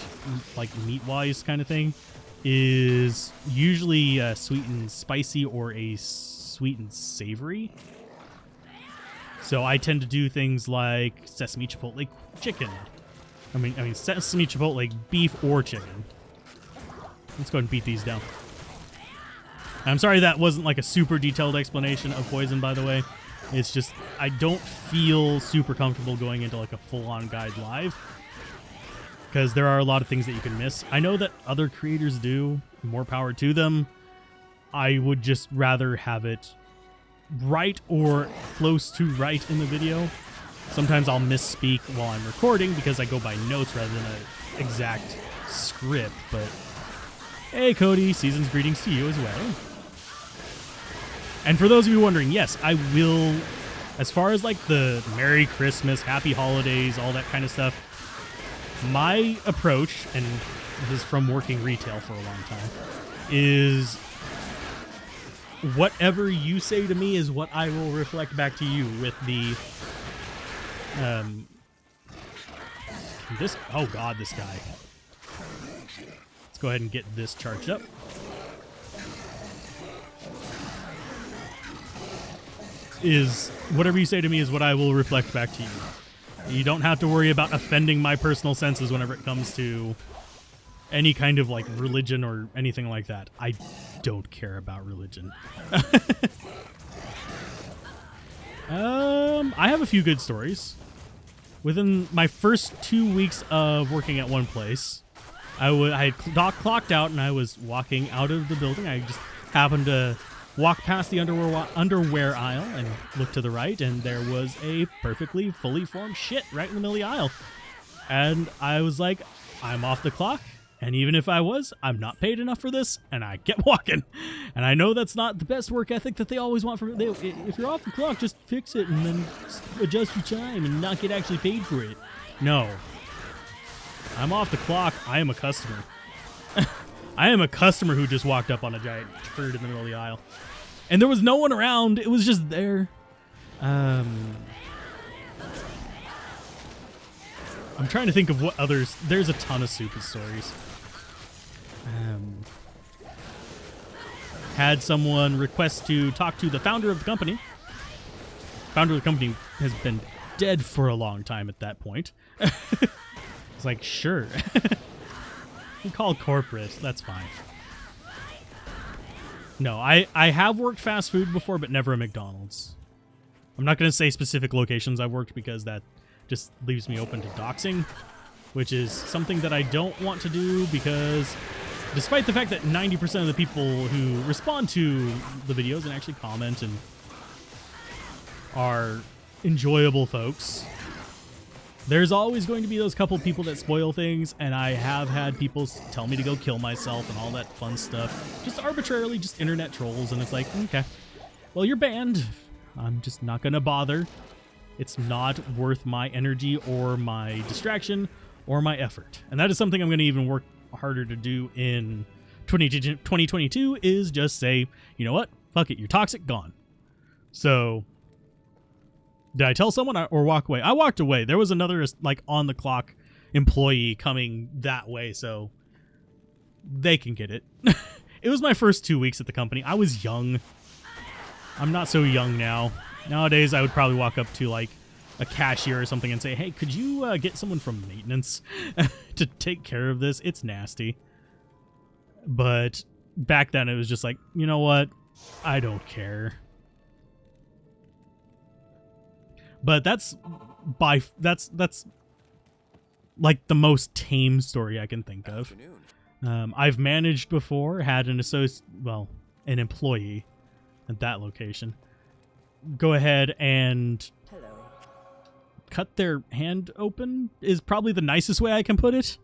like meat-wise kind of thing, is usually sweet and spicy or a sweet and savory. So I tend to do things like sesame chipotle chicken. I mean sesame chipotle beef or chicken. Let's go ahead and beat these down. I'm sorry that wasn't like a super detailed explanation of poison, by the way. It's just I don't feel super comfortable going into like a full-on guide live, because there are a lot of things that you can miss. I know that other creators do. More power to them. I would just rather have it right or close to right in the video, Sometimes I'll misspeak while I'm recording because I go by notes rather than an exact script. But hey, Cody, season's greetings to you as well. And for those of you wondering, yes, I will, as far as like the Merry Christmas, Happy Holidays, all that kind of stuff, my approach, and this is from working retail for a long time, is whatever you say to me is what I will reflect back to you with the this, oh god, this guy. Let's go ahead and get this charged up. Is whatever you say to me is what I will reflect back to you. You don't have to worry about offending my personal senses whenever it comes to any kind of like religion or anything like that. I don't care about religion. I have a few good stories. Within my first 2 weeks of working at one place, I had clocked out and I was walking out of the building. I just happened to walk past the underwear aisle and look to the right, and there was a perfectly fully formed shit right in the middle of the aisle. And I was like, I'm off the clock, and even if I was, I'm not paid enough for this, and I kept walking. And I know that's not the best work ethic that they always want from it. If you're off the clock, just fix it and then adjust your time and not get actually paid for it. No. I'm off the clock. I am a customer. I am a customer who just walked up on a giant turd in the middle of the aisle. And there was no one around. It was just there. I'm trying to think of what others... There's a ton of stupid stories. Had someone request to talk to the founder of the company. Founder of the company has been dead for a long time at that point. It's like, sure. You call corporate. That's fine. No, I have worked fast food before, but never at McDonald's. I'm not going to say specific locations I've worked because that just leaves me open to doxing, which is something that I don't want to do because despite the fact that 90% of the people who respond to the videos and actually comment and are enjoyable folks, there's always going to be those couple people that spoil things, and I have had people tell me to go kill myself and all that fun stuff. Just arbitrarily, just internet trolls, and it's like, okay, well, you're banned. I'm just not going to bother. It's not worth my energy or my distraction or my effort. And that is something I'm going to even work harder to do in 2022 is just say, you know what? Fuck it. You're toxic. Gone. So... did I tell someone or walk away? I walked away. There was another like on the clock employee coming that way, so they can get it. It was my first 2 weeks at the company. I was young. I'm not so young now. Nowadays, I would probably walk up to like a cashier or something and say, hey, could you get someone from maintenance to take care of this? It's nasty. But back then, it was just like, you know what? I don't care. But that's like the most tame story I can think of. I've managed before, had an an employee at that location go ahead and cut their hand open is probably the nicest way I can put it,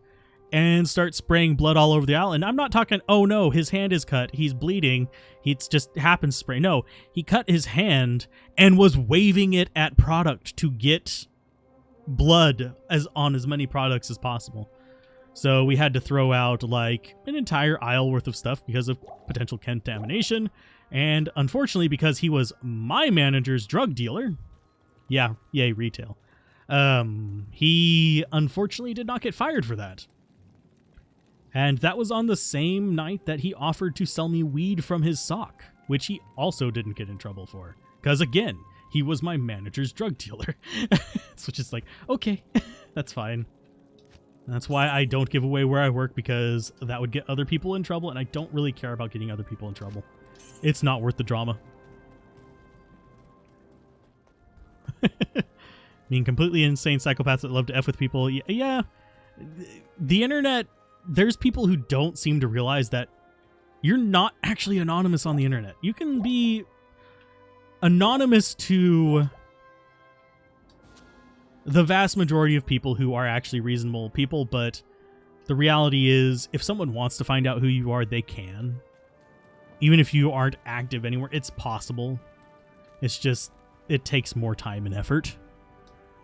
and start spraying blood all over the aisle. And I'm not talking, oh no, his hand is cut, he's bleeding, it's just happens to spray. No, he cut his hand and was waving it at product to get blood on as many products as possible. So we had to throw out like an entire aisle worth of stuff because of potential contamination. And unfortunately, because he was my manager's drug dealer, yeah, yay, retail, he unfortunately did not get fired for that. And that was on the same night that he offered to sell me weed from his sock, which he also didn't get in trouble for. Because again, he was my manager's drug dealer. So just like, okay, that's fine. That's why I don't give away where I work, because that would get other people in trouble, and I don't really care about getting other people in trouble. It's not worth the drama. I mean, completely insane psychopaths that love to F with people. Yeah, the internet, there's people who don't seem to realize that you're not actually anonymous on the internet. You can be anonymous to the vast majority of people who are actually reasonable people, but the reality is if someone wants to find out who you are, they can. Even if you aren't active anywhere, it's possible. It's just, it takes more time and effort.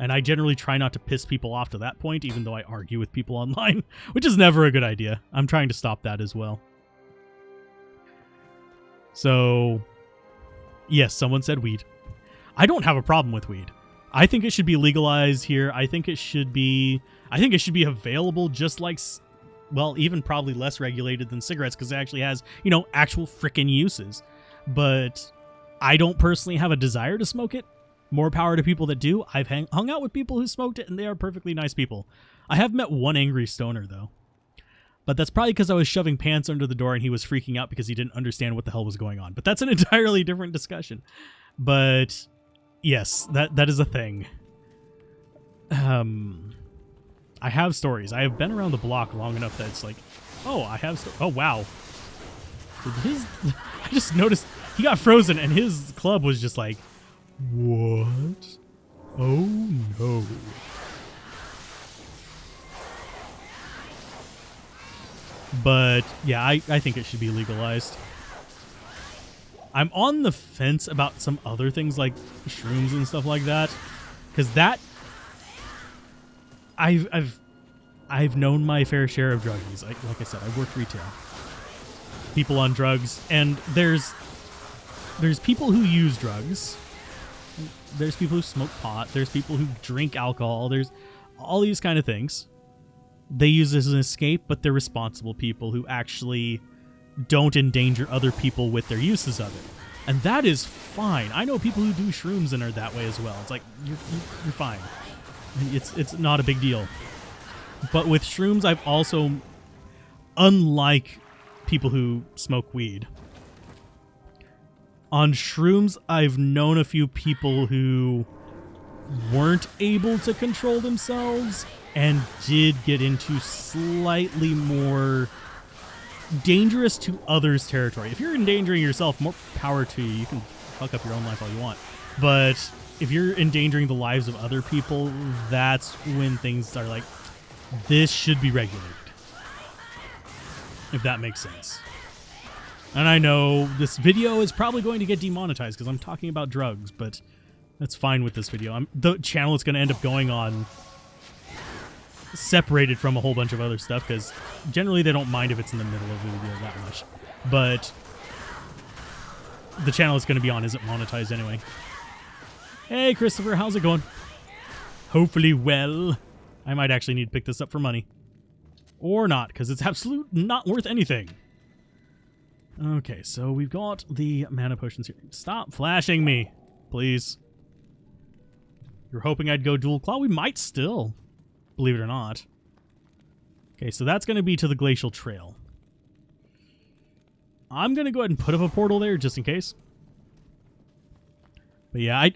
And I generally try not to piss people off to that point, even though I argue with people online, which is never a good idea. I'm trying to stop that as well. So, yes, someone said weed. I don't have a problem with weed. I think it should be legalized here. I think it should be available just like, well, even probably less regulated than cigarettes because it actually has, you know, actual frickin' uses. But I don't personally have a desire to smoke it. More power to people that do. I've hung out with people who smoked it, and they are perfectly nice people. I have met one angry stoner, though. But that's probably because I was shoving pants under the door, and he was freaking out because he didn't understand what the hell was going on. But that's an entirely different discussion. But yes, that is a thing. I have stories. I have been around the block long enough that it's like, oh, I have... Oh, wow. I just noticed he got frozen, and his club was just like... What? Oh no. But yeah, I think it should be legalized. I'm on the fence about some other things like shrooms and stuff like that, because that I've known my fair share of druggies. Like I said, I worked retail. People on drugs, and there's people who use drugs. There's people who smoke pot. There's people who drink alcohol. There's all these kind of things. They use this as an escape, but they're responsible people who actually don't endanger other people with their uses of it. And that is fine. I know people who do shrooms and are that way as well. It's like, you're fine. It's not a big deal. But with shrooms, I've also, unlike people who smoke weed, on shrooms, I've known a few people who weren't able to control themselves and did get into slightly more dangerous to others territory. If you're endangering yourself, more power to you. You can fuck up your own life all you want. But if you're endangering the lives of other people, that's when things are like, this should be regulated. If that makes sense. And I know this video is probably going to get demonetized because I'm talking about drugs, but that's fine with this video. The channel is going to end up going on separated from a whole bunch of other stuff because generally they don't mind if it's in the middle of the video that much. But the channel it's going to be on isn't monetized anyway. Hey, Christopher, how's it going? Hopefully well. I might actually need to pick this up for money. Or not, because it's absolutely not worth anything. Okay, so we've got the mana potions here. Stop flashing me, please. You're hoping I'd go dual claw? We might still, believe it or not. Okay, so that's going to be to the Glacial Trail. I'm going to go ahead and put up a portal there just in case. But yeah,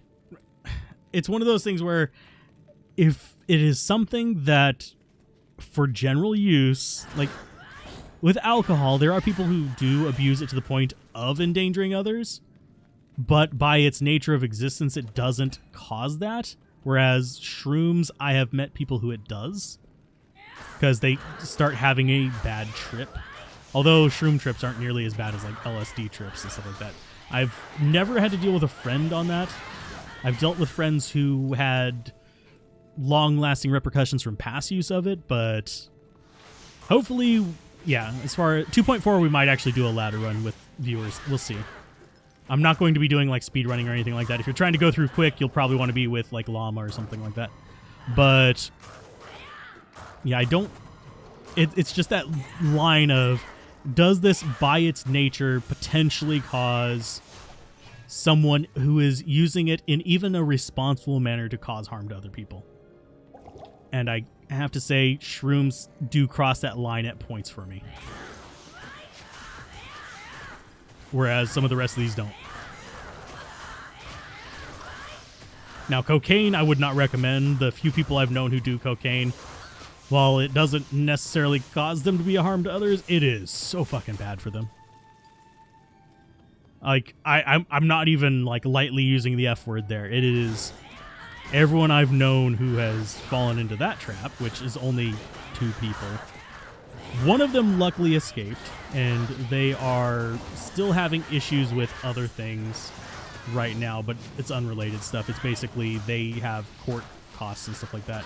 it's one of those things where if it is something that for general use, like with alcohol, there are people who do abuse it to the point of endangering others, but by its nature of existence, it doesn't cause that. Whereas shrooms, I have met people who it does because they start having a bad trip. Although shroom trips aren't nearly as bad as like LSD trips and stuff like that. I've never had to deal with a friend on that. I've dealt with friends who had long-lasting repercussions from past use of it, but hopefully, yeah, as far as 2.4, we might actually do a ladder run with viewers. We'll see. I'm not going to be doing like speed running or anything like that. If you're trying to go through quick, you'll probably want to be with like llama or something like that. But yeah, I don't. It's just that line of, does this by its nature potentially cause someone who is using it in even a responsible manner to cause harm to other people? And I have to say, shrooms do cross that line at points for me. Whereas some of the rest of these don't. Now, cocaine, I would not recommend. The few people I've known who do cocaine, while it doesn't necessarily cause them to be a harm to others, it is so fucking bad for them. Like, I'm not even like lightly using the F word there. It is everyone I've known who has fallen into that trap, which is only 2 people, one of them luckily escaped, and they are still having issues with other things right now, but it's unrelated stuff. It's basically they have court costs and stuff like that,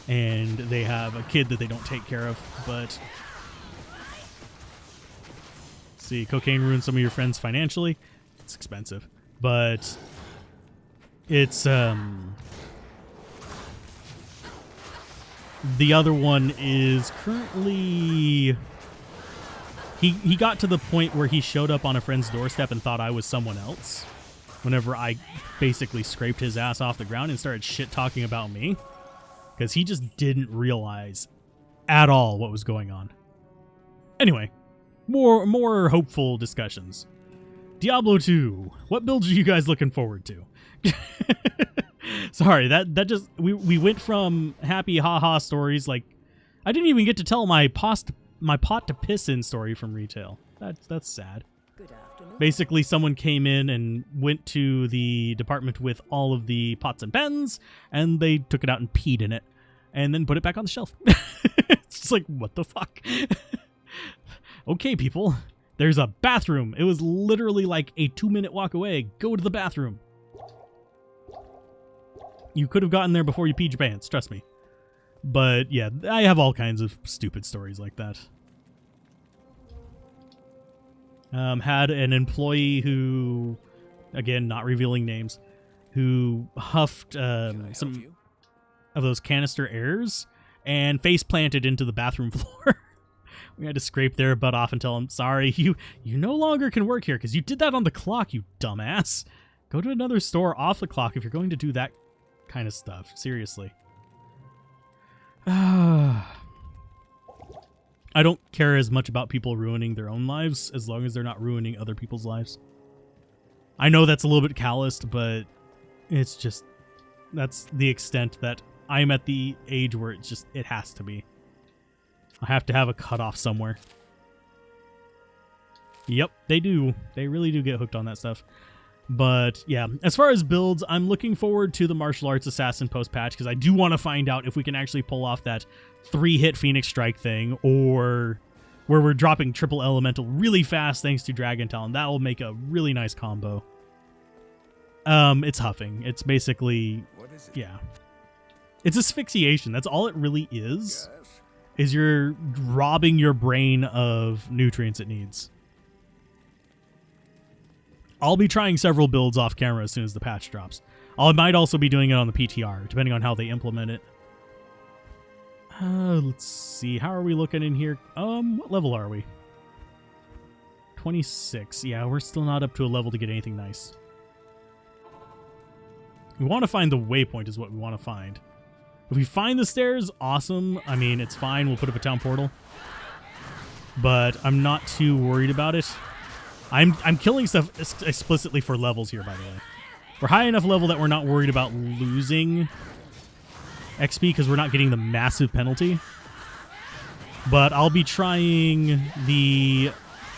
and they have a kid that they don't take care of. But see, cocaine ruins some of your friends financially. It's expensive, but it's the other one is currently he got to the point where he showed up on a friend's doorstep and thought I was someone else whenever I basically scraped his ass off the ground and started shit talking about me, because he just didn't realize at all what was going on. Anyway, more hopeful discussions. Diablo 2. What builds are you guys looking forward to? Sorry, that just we went from happy haha stories, like I didn't even get to tell my pot to piss in story from retail. That's sad. Good afternoon. Basically, someone came in and went to the department with all of the pots and pans, and they took it out and peed in it, and then put it back on the shelf. It's just like, what the fuck? Okay, people, there's a bathroom. It was literally like a 2-minute walk away. Go to the bathroom. You could have gotten there before you peed your pants, trust me. But yeah, I have all kinds of stupid stories like that. Had an employee who, again, not revealing names, who huffed some of those canister airs and face planted into the bathroom floor. We had to scrape their butt off and tell them, sorry, you no longer can work here because you did that on the clock, you dumbass. Go to another store off the clock if you're going to do that kind of stuff. Seriously. I don't care as much about people ruining their own lives as long as they're not ruining other people's lives. I know that's a little bit calloused, but it's just, that's the extent that I'm at the age where it has to be. I have to have a cutoff somewhere. Yep, they do. They really do get hooked on that stuff. But yeah, as far as builds, I'm looking forward to the martial arts assassin post-patch because I do want to find out if we can actually pull off that 3-hit Phoenix Strike thing, or where we're dropping triple elemental really fast thanks to Dragon Talon. That will make a really nice combo. It's huffing. It's basically, What is it? yeah. It's asphyxiation. That's all it really is. Is you're robbing your brain of nutrients it needs. I'll be trying several builds off camera as soon as the patch drops. I might also be doing it on the PTR, depending on how they implement it. Let's see. How are we looking in here? What level are we? 26. Yeah, we're still not up to a level to get anything nice. We want to find the waypoint is what we want to find. If we find the stairs, awesome. I mean, it's fine. We'll put up a town portal. But I'm not too worried about it. I'm killing stuff explicitly for levels here, by the way. We're high enough level that we're not worried about losing XP because we're not getting the massive penalty. But I'll be trying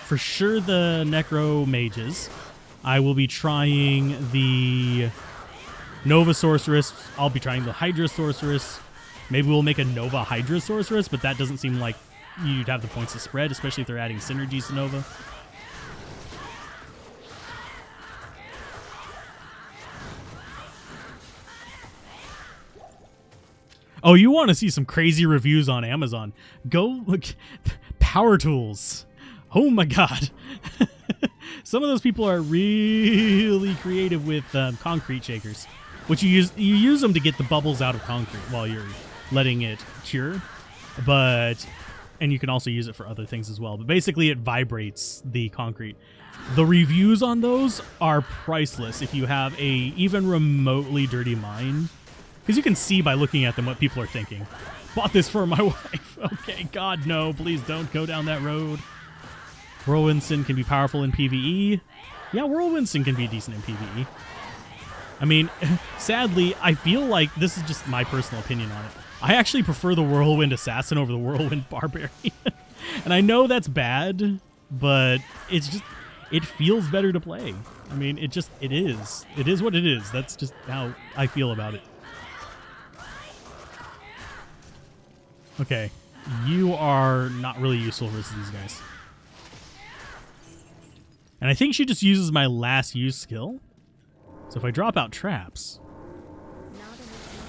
for sure the Necro Mages. I will be trying the Nova Sorceress. I'll be trying the Hydra Sorceress. Maybe we'll make a Nova Hydra Sorceress, but that doesn't seem like you'd have the points to spread, especially if they're adding synergies to Nova. Oh, you want to see some crazy reviews on Amazon? Go look. Power tools. Oh my god. Some of those people are really creative with concrete shakers, which you use them to get the bubbles out of concrete while you're letting it cure. And you can also use it for other things as well. But basically it vibrates the concrete. The reviews on those are priceless if you have a even remotely dirty mind. Because you can see by looking at them what people are thinking. Bought this for my wife. Okay, God, no. Please don't go down that road. Whirlwind Sin can be powerful in PvE. Yeah, Whirlwind Sin can be decent in PvE. I mean, sadly, I feel like this is just my personal opinion on it. I actually prefer the Whirlwind Assassin over the Whirlwind Barbarian. And I know that's bad, but it's just, it feels better to play. I mean, it is. It is what it is. That's just how I feel about it. Okay, you are not really useful versus these guys. And I think she just uses my last use skill. So if I drop out traps...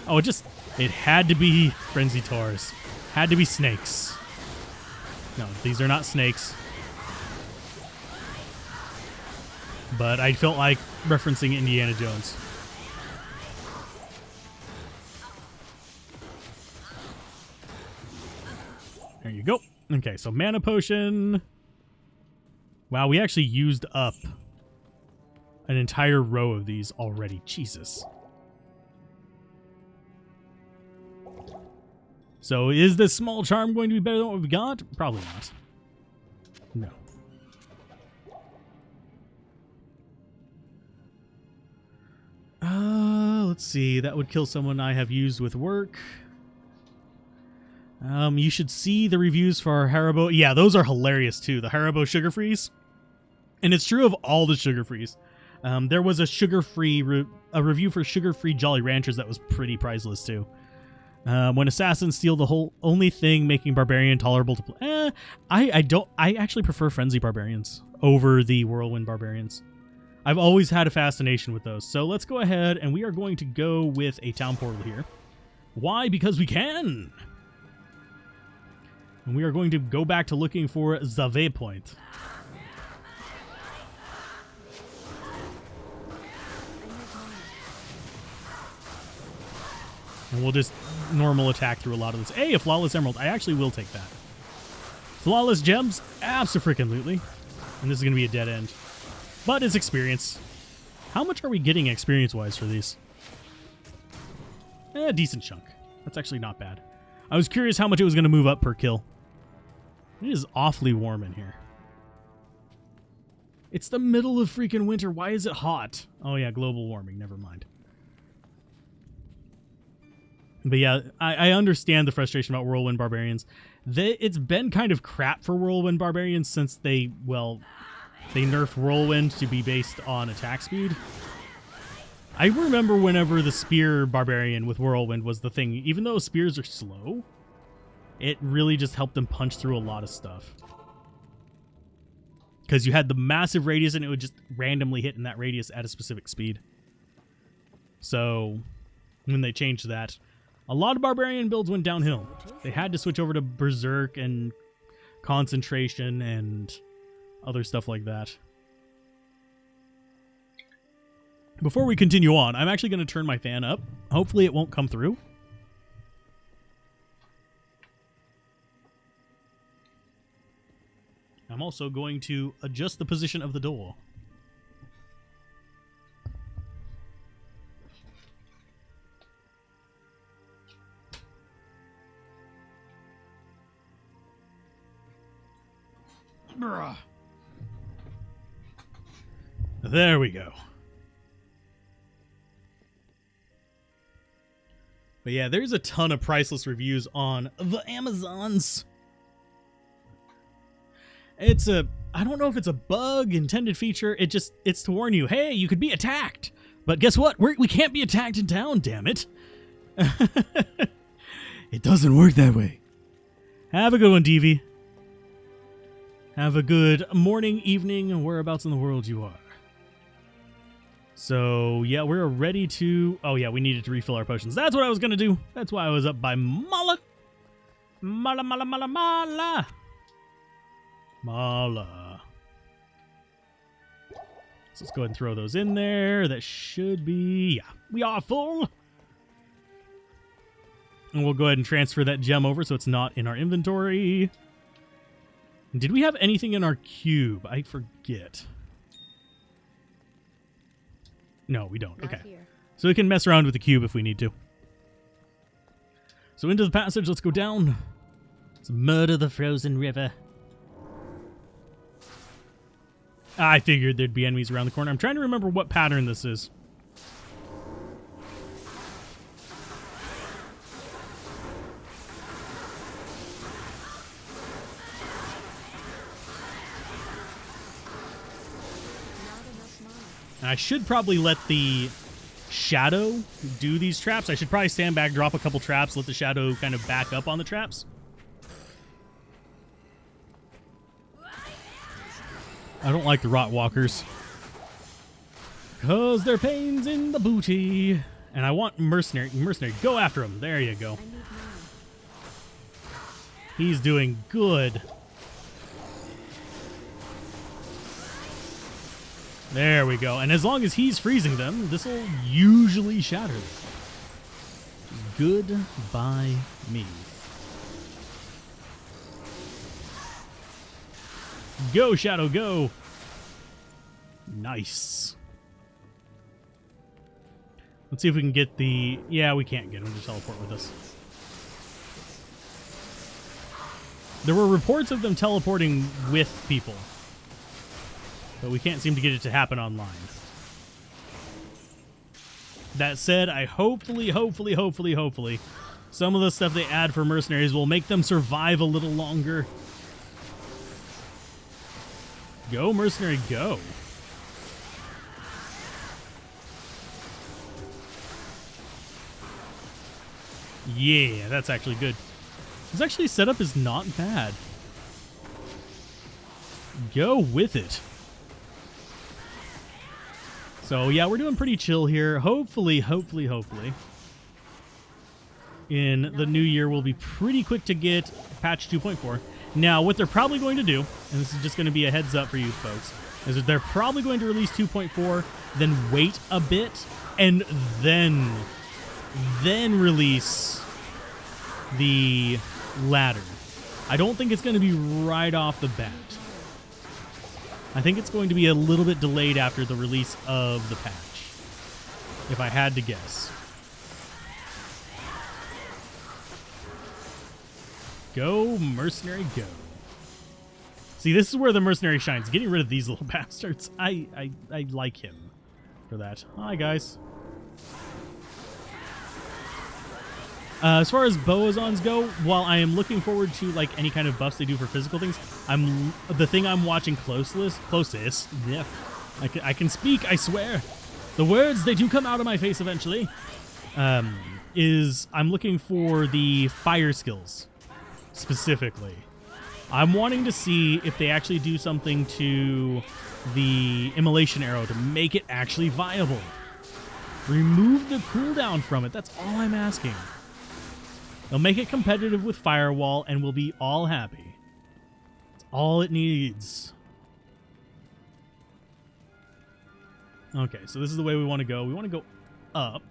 Oh, it had to be Frenzy Taurs. Had to be snakes. No, these are not snakes. But I felt like referencing Indiana Jones. There you go. Okay, so mana potion. Wow, we actually used up an entire row of these already. Jesus. So is this small charm going to be better than what we've got? Probably not. No. Let's see. That would kill someone I have used with work. You should see the reviews for our Haribo. Yeah, those are hilarious too. The Haribo Sugar Freeze. And it's true of all the Sugar Freeze. There was a sugar-free a review for sugar-free Jolly Ranchers that was pretty priceless too. When assassins steal the whole only thing making barbarian tolerable to play. I actually prefer frenzy barbarians over the whirlwind barbarians. I've always had a fascination with those. So let's go ahead and we are going to go with a town portal here. Why? Because we can. And we are going to go back to looking for the waypoint. And we'll just normal attack through a lot of this. Hey, a Flawless Emerald. I actually will take that. Flawless Gems? Abso-freaking-lutely. And this is going to be a dead end. But it's experience. How much are we getting experience-wise for these? A decent chunk. That's actually not bad. I was curious how much it was going to move up per kill. It is awfully warm in here. It's the middle of freaking winter. Why is it hot? Oh yeah, global warming. Never mind. But yeah, I understand the frustration about Whirlwind Barbarians. It's been kind of crap for Whirlwind Barbarians since they nerfed Whirlwind to be based on attack speed. I remember whenever the Spear Barbarian with Whirlwind was the thing, even though spears are slow, it really just helped them punch through a lot of stuff. Because you had the massive radius and it would just randomly hit in that radius at a specific speed. So, when they changed that, a lot of Barbarian builds went downhill. They had to switch over to Berserk and Concentration and other stuff like that. Before we continue on, I'm actually going to turn my fan up. Hopefully it won't come through. I'm also going to adjust the position of the door. There we go. But yeah, there's a ton of priceless reviews on the Amazons. I don't know if it's a bug, intended feature. It's to warn you, hey, you could be attacked. But guess what? We can't be attacked in town, damn it. It doesn't work that way. Have a good one, DV. Have a good morning, evening, whereabouts in the world you are. So, yeah, we're ready to... Oh, yeah, we needed to refill our potions. That's what I was going to do. That's why I was up by Mala. Mala, Mala, Mala, Mala. Mala. So let's go ahead and throw those in there. That should be... Yeah, we are full. And we'll go ahead and transfer that gem over so it's not in our inventory. Did we have anything in our cube? I forget. No, we don't. Okay. So we can mess around with the cube if we need to. So into the passage, let's go down. Let's murder the frozen river. I figured there'd be enemies around the corner. I'm trying to remember what pattern this is. I should probably let the shadow do these traps. I should probably stand back, drop a couple traps, let the shadow kind of back up on the traps. I don't like the rot walkers because they're pains in the booty. And I want mercenary. Mercenary, go after him. There you go. He's doing good. There we go. And as long as he's freezing them, this will usually shatter them. Good by me. Go, Shadow, go. Nice. Let's see if we can get the... Yeah, we can't get him to teleport with us. There were reports of them teleporting with people, but we can't seem to get it to happen online. That said, I hopefully, some of the stuff they add for mercenaries will make them survive a little longer. Go, mercenary, go. Yeah, that's actually good. This actually setup is not bad. Go with it. So yeah, we're doing pretty chill here. Hopefully, in the new year, we'll be pretty quick to get patch 2.4. Now, what they're probably going to do, and this is just going to be a heads up for you folks, is that they're probably going to release 2.4, then wait a bit, and then release the ladder. I don't think it's going to be right off the bat. I think it's going to be a little bit delayed after the release of the patch, if I had to guess. Go, mercenary, go. See, this is where the mercenary shines. Getting rid of these little bastards. I like him for that. Hi, guys. As far as Boazons go, while I am looking forward to like any kind of buffs they do for physical things, the thing I'm watching closest. Yeah, I can speak. I swear, the words they do come out of my face eventually. Is I'm looking for the fire skills specifically. I'm wanting to see if they actually do something to the immolation arrow to make it actually viable. Remove the cooldown from it. That's all I'm asking. They'll make it competitive with Firewall, and we'll be all happy. That's all it needs. Okay, so this is the way we want to go. We want to go up.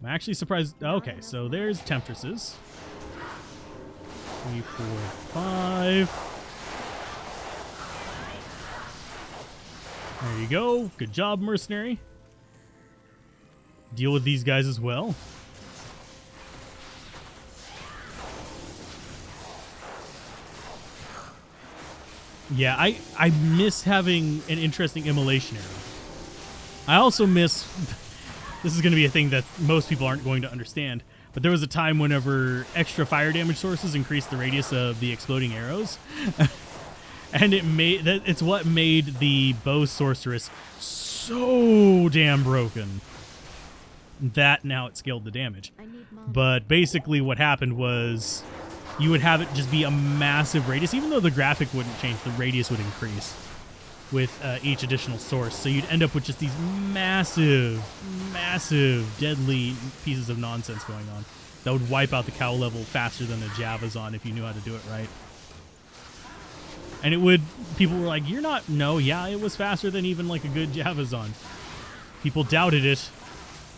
I'm actually surprised. Okay, so there's Temptresses. 3, 4, 5. There you go. Good job, mercenary. Deal with these guys as well. Yeah, I miss having an interesting immolation arrow. I also miss... This is going to be a thing that most people aren't going to understand, but there was a time whenever extra fire damage sources increased the radius of the exploding arrows. And it's what made the bow sorceress so damn broken that now it scaled the damage. But basically what happened was... You would have it just be a massive radius. Even though the graphic wouldn't change, the radius would increase with each additional source. So you'd end up with just these massive, deadly pieces of nonsense going on that would wipe out the cow level faster than a Javazon if you knew how to do it right. And it would... People were like, you're not... No, yeah, it was faster than even like a good Javazon. People doubted it,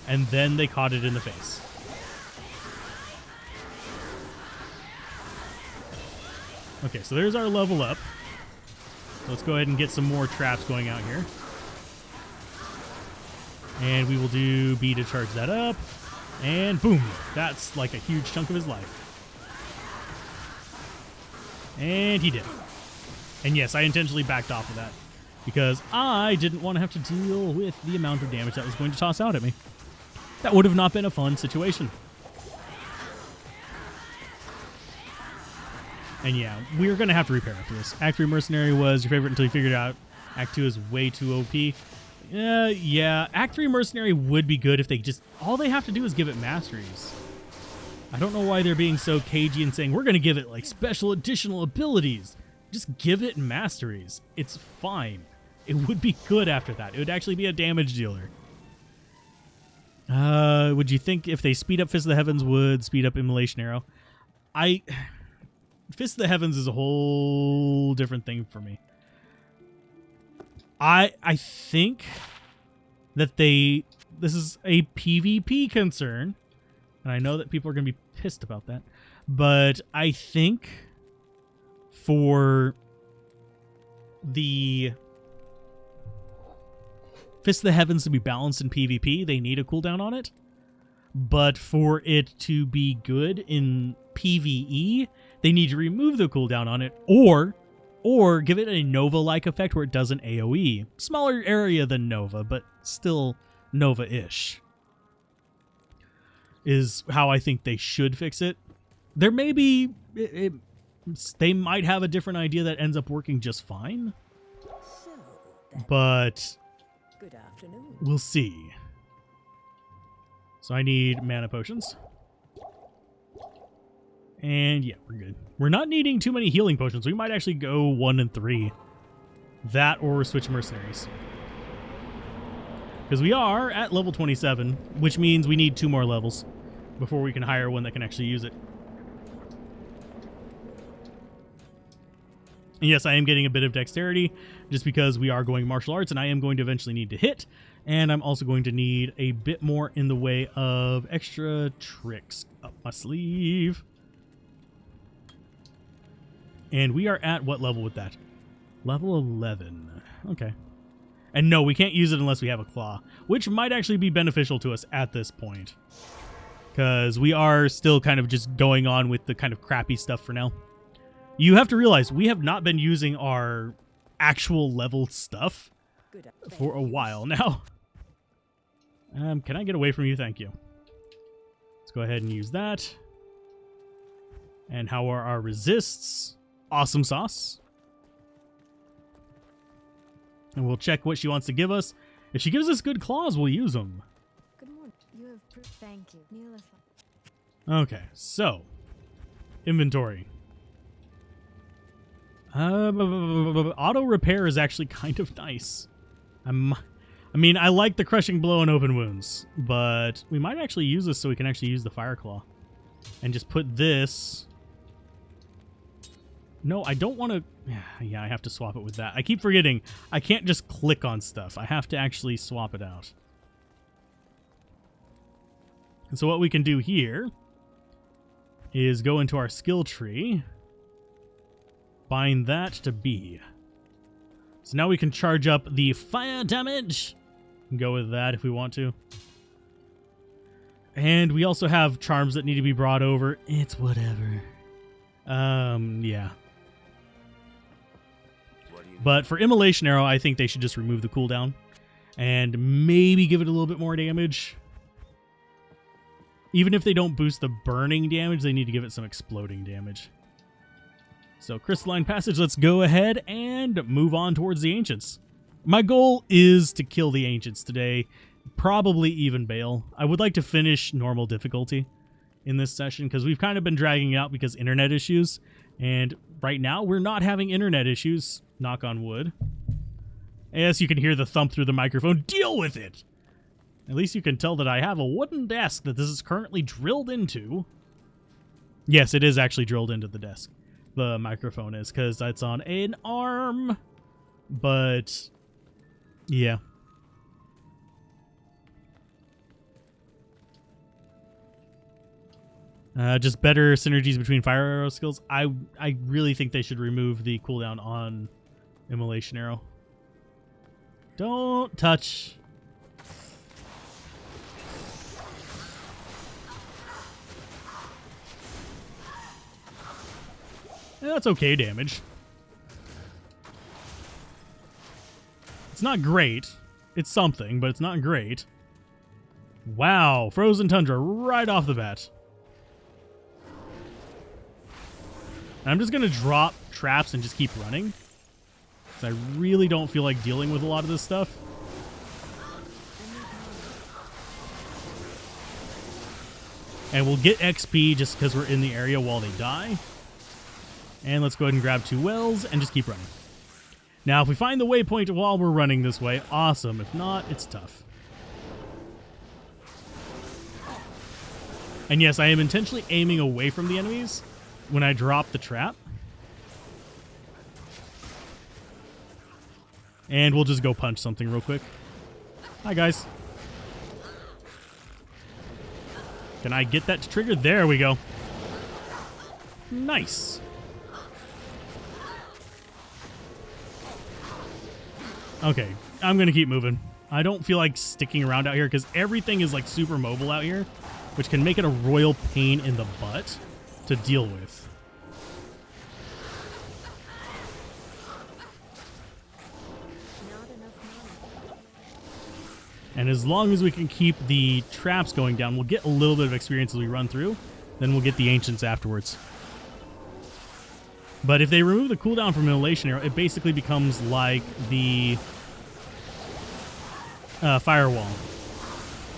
and then they caught it in the face. Okay, so there's our level up. So let's go ahead and get some more traps going out here. And we will do B to charge that up. And boom. That's like a huge chunk of his life. And he did. And yes, I intentionally backed off of that because I didn't want to have to deal with the amount of damage that was going to toss out at me. That would have not been a fun situation. And yeah, we're going to have to repair after this. Act 3 Mercenary was your favorite until you figured out Act 2 is way too OP. Yeah. Act 3 Mercenary would be good if they just... All they have to do is give it masteries. I don't know why they're being so cagey and saying, we're going to give it, like, special additional abilities. Just give it masteries. It's fine. It would be good after that. It would actually be a damage dealer. Would you think if they speed up Fist of the Heavens would speed up Immolation Arrow? Fist of the Heavens is a whole different thing for me. I think that this is a PvP concern, and I know that people are going to be pissed about that, but I think for the Fist of the Heavens to be balanced in PvP, they need a cooldown on it. But for it to be good in PvE, they need to remove the cooldown on it, or give it a Nova-like effect where it does an AoE. Smaller area than Nova, but still Nova-ish. Is how I think they should fix it. There may be... they might have a different idea that ends up working just fine. But... Good afternoon. We'll see. So I need mana potions. And yeah, we're good. We're not needing too many healing potions. We might actually go 1 and 3. That or switch mercenaries. Because we are at level 27, which means we need 2 more levels before we can hire one that can actually use it. And yes, I am getting a bit of dexterity just because we are going martial arts and I am going to eventually need to hit. And I'm also going to need a bit more in the way of extra tricks up my sleeve. And we are at what level with that? Level 11. Okay. And no, we can't use it unless we have a claw, which might actually be beneficial to us at this point. Because we are still kind of just going on with the kind of crappy stuff for now. You have to realize we have not been using our actual level stuff for a while now. Can I get away from you? Thank you. Let's go ahead and use that. And how are our resists? Awesome sauce. And we'll check what she wants to give us. If she gives us good claws, we'll use them. Good morning. You have thank you. Okay, so inventory. Auto repair is actually kind of nice. I mean, I like the crushing blow and open wounds, but we might actually use this so we can actually use the fire claw and just put this. No, I don't want to. Yeah, I have to swap it with that. I keep forgetting. I can't just click on stuff. I have to actually swap it out. And so what we can do here is go into our skill tree, bind that to B. So now we can charge up the fire damage. Go with that if we want to. And we also have charms that need to be brought over. It's whatever. Yeah. But for Immolation Arrow, I think they should just remove the cooldown and maybe give it a little bit more damage. Even if they don't boost the burning damage, they need to give it some exploding damage. So Crystalline Passage, let's go ahead and move on towards the Ancients. My goal is to kill the Ancients today, probably even Bale. I would like to finish normal difficulty in this session because we've kind of been dragging it out because internet issues. And right now, we're not having internet issues, knock on wood. Yes, you can hear the thump through the microphone. Deal with it! At least you can tell that I have a wooden desk that this is currently drilled into. Yes, it is actually drilled into the desk. The microphone is, because it's on an arm. But, yeah. Just better synergies between fire arrow skills. I really think they should remove the cooldown on Immolation Arrow. Don't touch. That's okay damage. It's not great. It's something, but it's not great. Wow, Frozen Tundra right off the bat. I'm just going to drop traps and just keep running. Because I really don't feel like dealing with a lot of this stuff. And we'll get XP just because we're in the area while they die. And let's go ahead and grab 2 wells and just keep running. Now, if we find the waypoint while we're running this way, awesome. If not, it's tough. And yes, I am intentionally aiming away from the enemies when I drop the trap. And we'll just go punch something real quick. Hi, guys. Can I get that to trigger? There we go. Nice. Okay, I'm going to keep moving. I don't feel like sticking around out here because everything is like super mobile out here, which can make it a royal pain in the butt to deal with. Not enough money. And as long as we can keep the traps going down, we'll get a little bit of experience as we run through. Then we'll get the ancients afterwards. But if they remove the cooldown from Immolation Arrow, it basically becomes like the Firewall.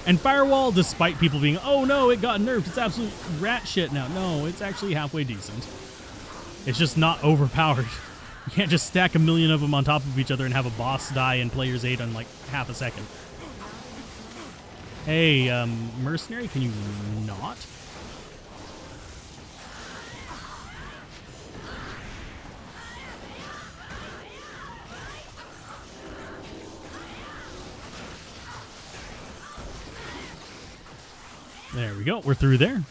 And Firewall, despite people being, oh no, it got nerfed, it's absolute rat shit now. No, it's actually halfway decent. It's just not overpowered. You can't just stack a million of them on top of each other and have a boss die in player's 8 on like half a second. Hey, mercenary, can you not? There we go. We're through there.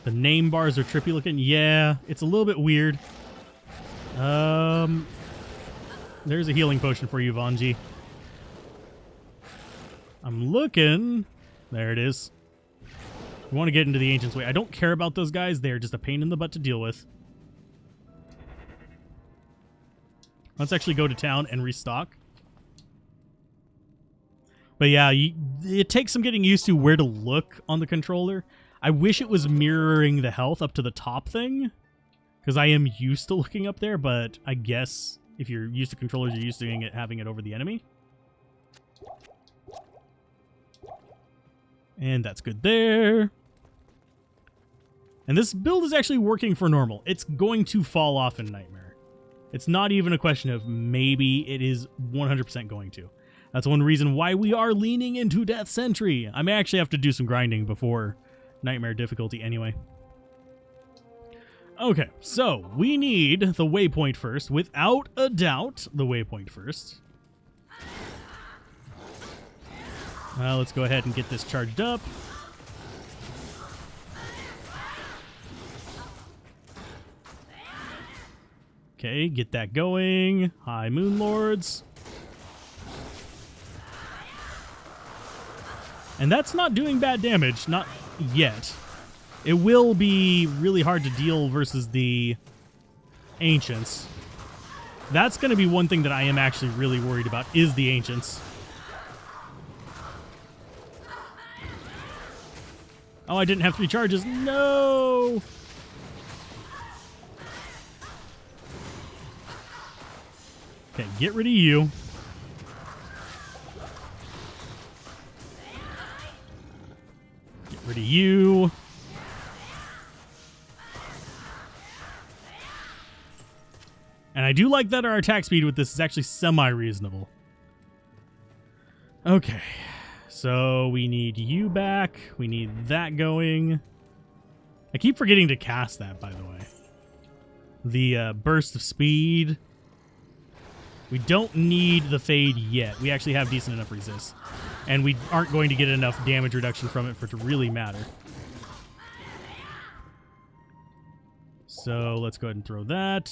The name bars are trippy looking. Yeah, it's a little bit weird. There's a healing potion for you, Vanji. I'm looking. There it is. We want to get into the Ancient's Way. I don't care about those guys. They're just a pain in the butt to deal with. Let's actually go to town and restock. But yeah, it takes some getting used to where to look on the controller. I wish it was mirroring the health up to the top thing, because I am used to looking up there, but I guess if you're used to controllers, you're used to having it over the enemy. And that's good there. And this build is actually working for normal. It's going to fall off in Nightmare. It's not even a question of maybe, it is 100% going to. That's one reason why we are leaning into Death Sentry. I may actually have to do some grinding before Nightmare difficulty anyway. Okay, so we need the waypoint first. Without a doubt, the waypoint first. Let's go ahead and get this charged up. Okay, get that going. Hi, Moon Lords. And that's not doing bad damage, not yet. It will be really hard to deal versus the Ancients. That's going to be one thing that I am actually really worried about, is the Ancients. Oh, I didn't have 3 charges. No! Okay, get rid of you. Get rid of you. And I do like that our attack speed with this is actually semi-reasonable. Okay. So we need you back. We need that going. I keep forgetting to cast that, by the way. The burst of speed. We don't need the fade yet. We actually have decent enough resist. And we aren't going to get enough damage reduction from it for it to really matter. So let's go ahead and throw that.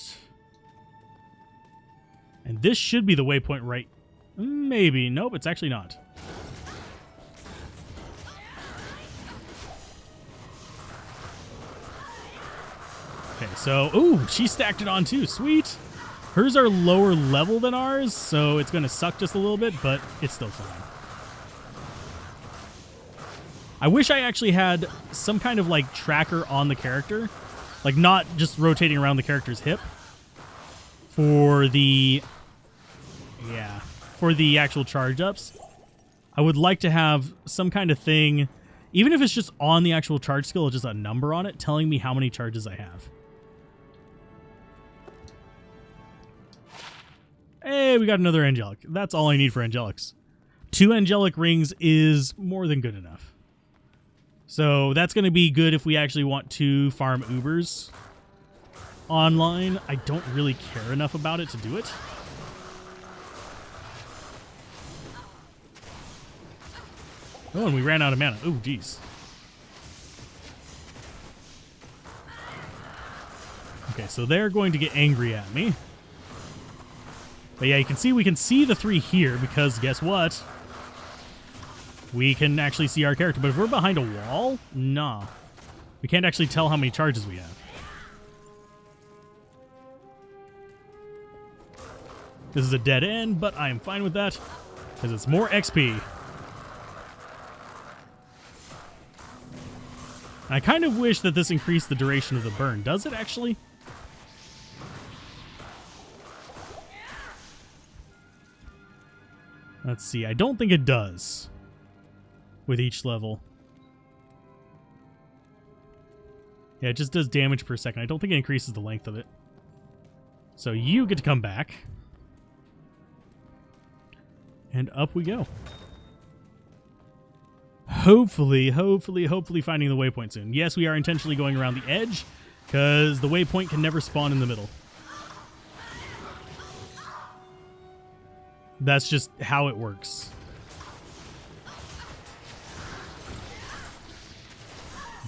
And this should be the waypoint, right? Maybe. Nope, it's actually not. Okay, so... Ooh, she stacked it on too. Sweet. Hers are lower level than ours, so it's going to suck just a little bit, but it's still fine. I wish I actually had some kind of, like, tracker on the character. Like, not just rotating around the character's hip. For the... Yeah. For the actual charge-ups. I would like to have some kind of thing Even if it's just on the actual charge skill, it's just a number on it telling me how many charges I have. Hey, we got another angelic. That's all I need for angelics. 2 angelic rings is more than good enough. So that's going to be good if we actually want to farm Ubers online. I don't really care enough about it to do it. Oh, and we ran out of mana. Oh, geez. Okay, so they're going to get angry at me. But yeah, you can see we can see the 3 here because guess what? We can actually see our character. But if we're behind a wall, nah. We can't actually tell how many charges we have. This is a dead end, but I am fine with that because it's more XP. I kind of wish that this increased the duration of the burn. Does it actually? Let's see. I don't think it does with each level. Yeah, it just does damage per second. I don't think it increases the length of it. So you get to come back. And up we go. Hopefully finding the waypoint soon. Yes, we are intentionally going around the edge because the waypoint can never spawn in the middle. That's just how it works.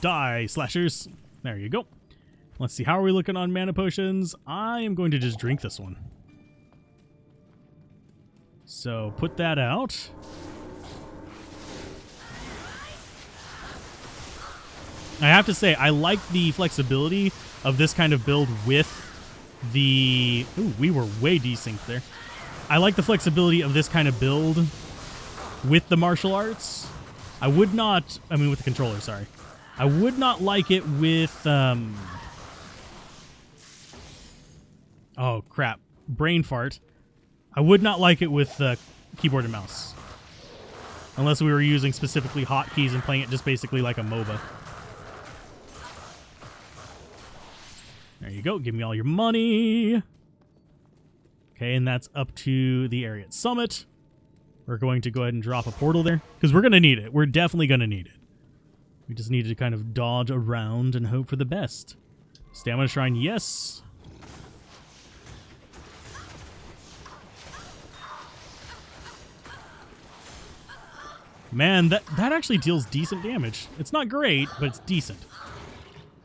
Die, slashers. There you go. Let's see. How are we looking on mana potions? I am going to just drink this one. So put that out. I have to say, I like the flexibility of this kind of build with the... Ooh, we were way desynced there. I like the flexibility of this kind of build with the martial arts. I would not... I mean, with the controller, sorry. I would not like it with... Oh, crap. Brain fart. I would not like it with keyboard and mouse. Unless we were using specifically hotkeys and playing it just basically like a MOBA. There you go. Give me all your money. Okay, and that's up to the area at Summit. We're going to go ahead and drop a portal there because we're going to need it. We're definitely going to need it. We just need to kind of dodge around and hope for the best. Stamina Shrine, yes. Man, that actually deals decent damage. It's not great, but it's decent.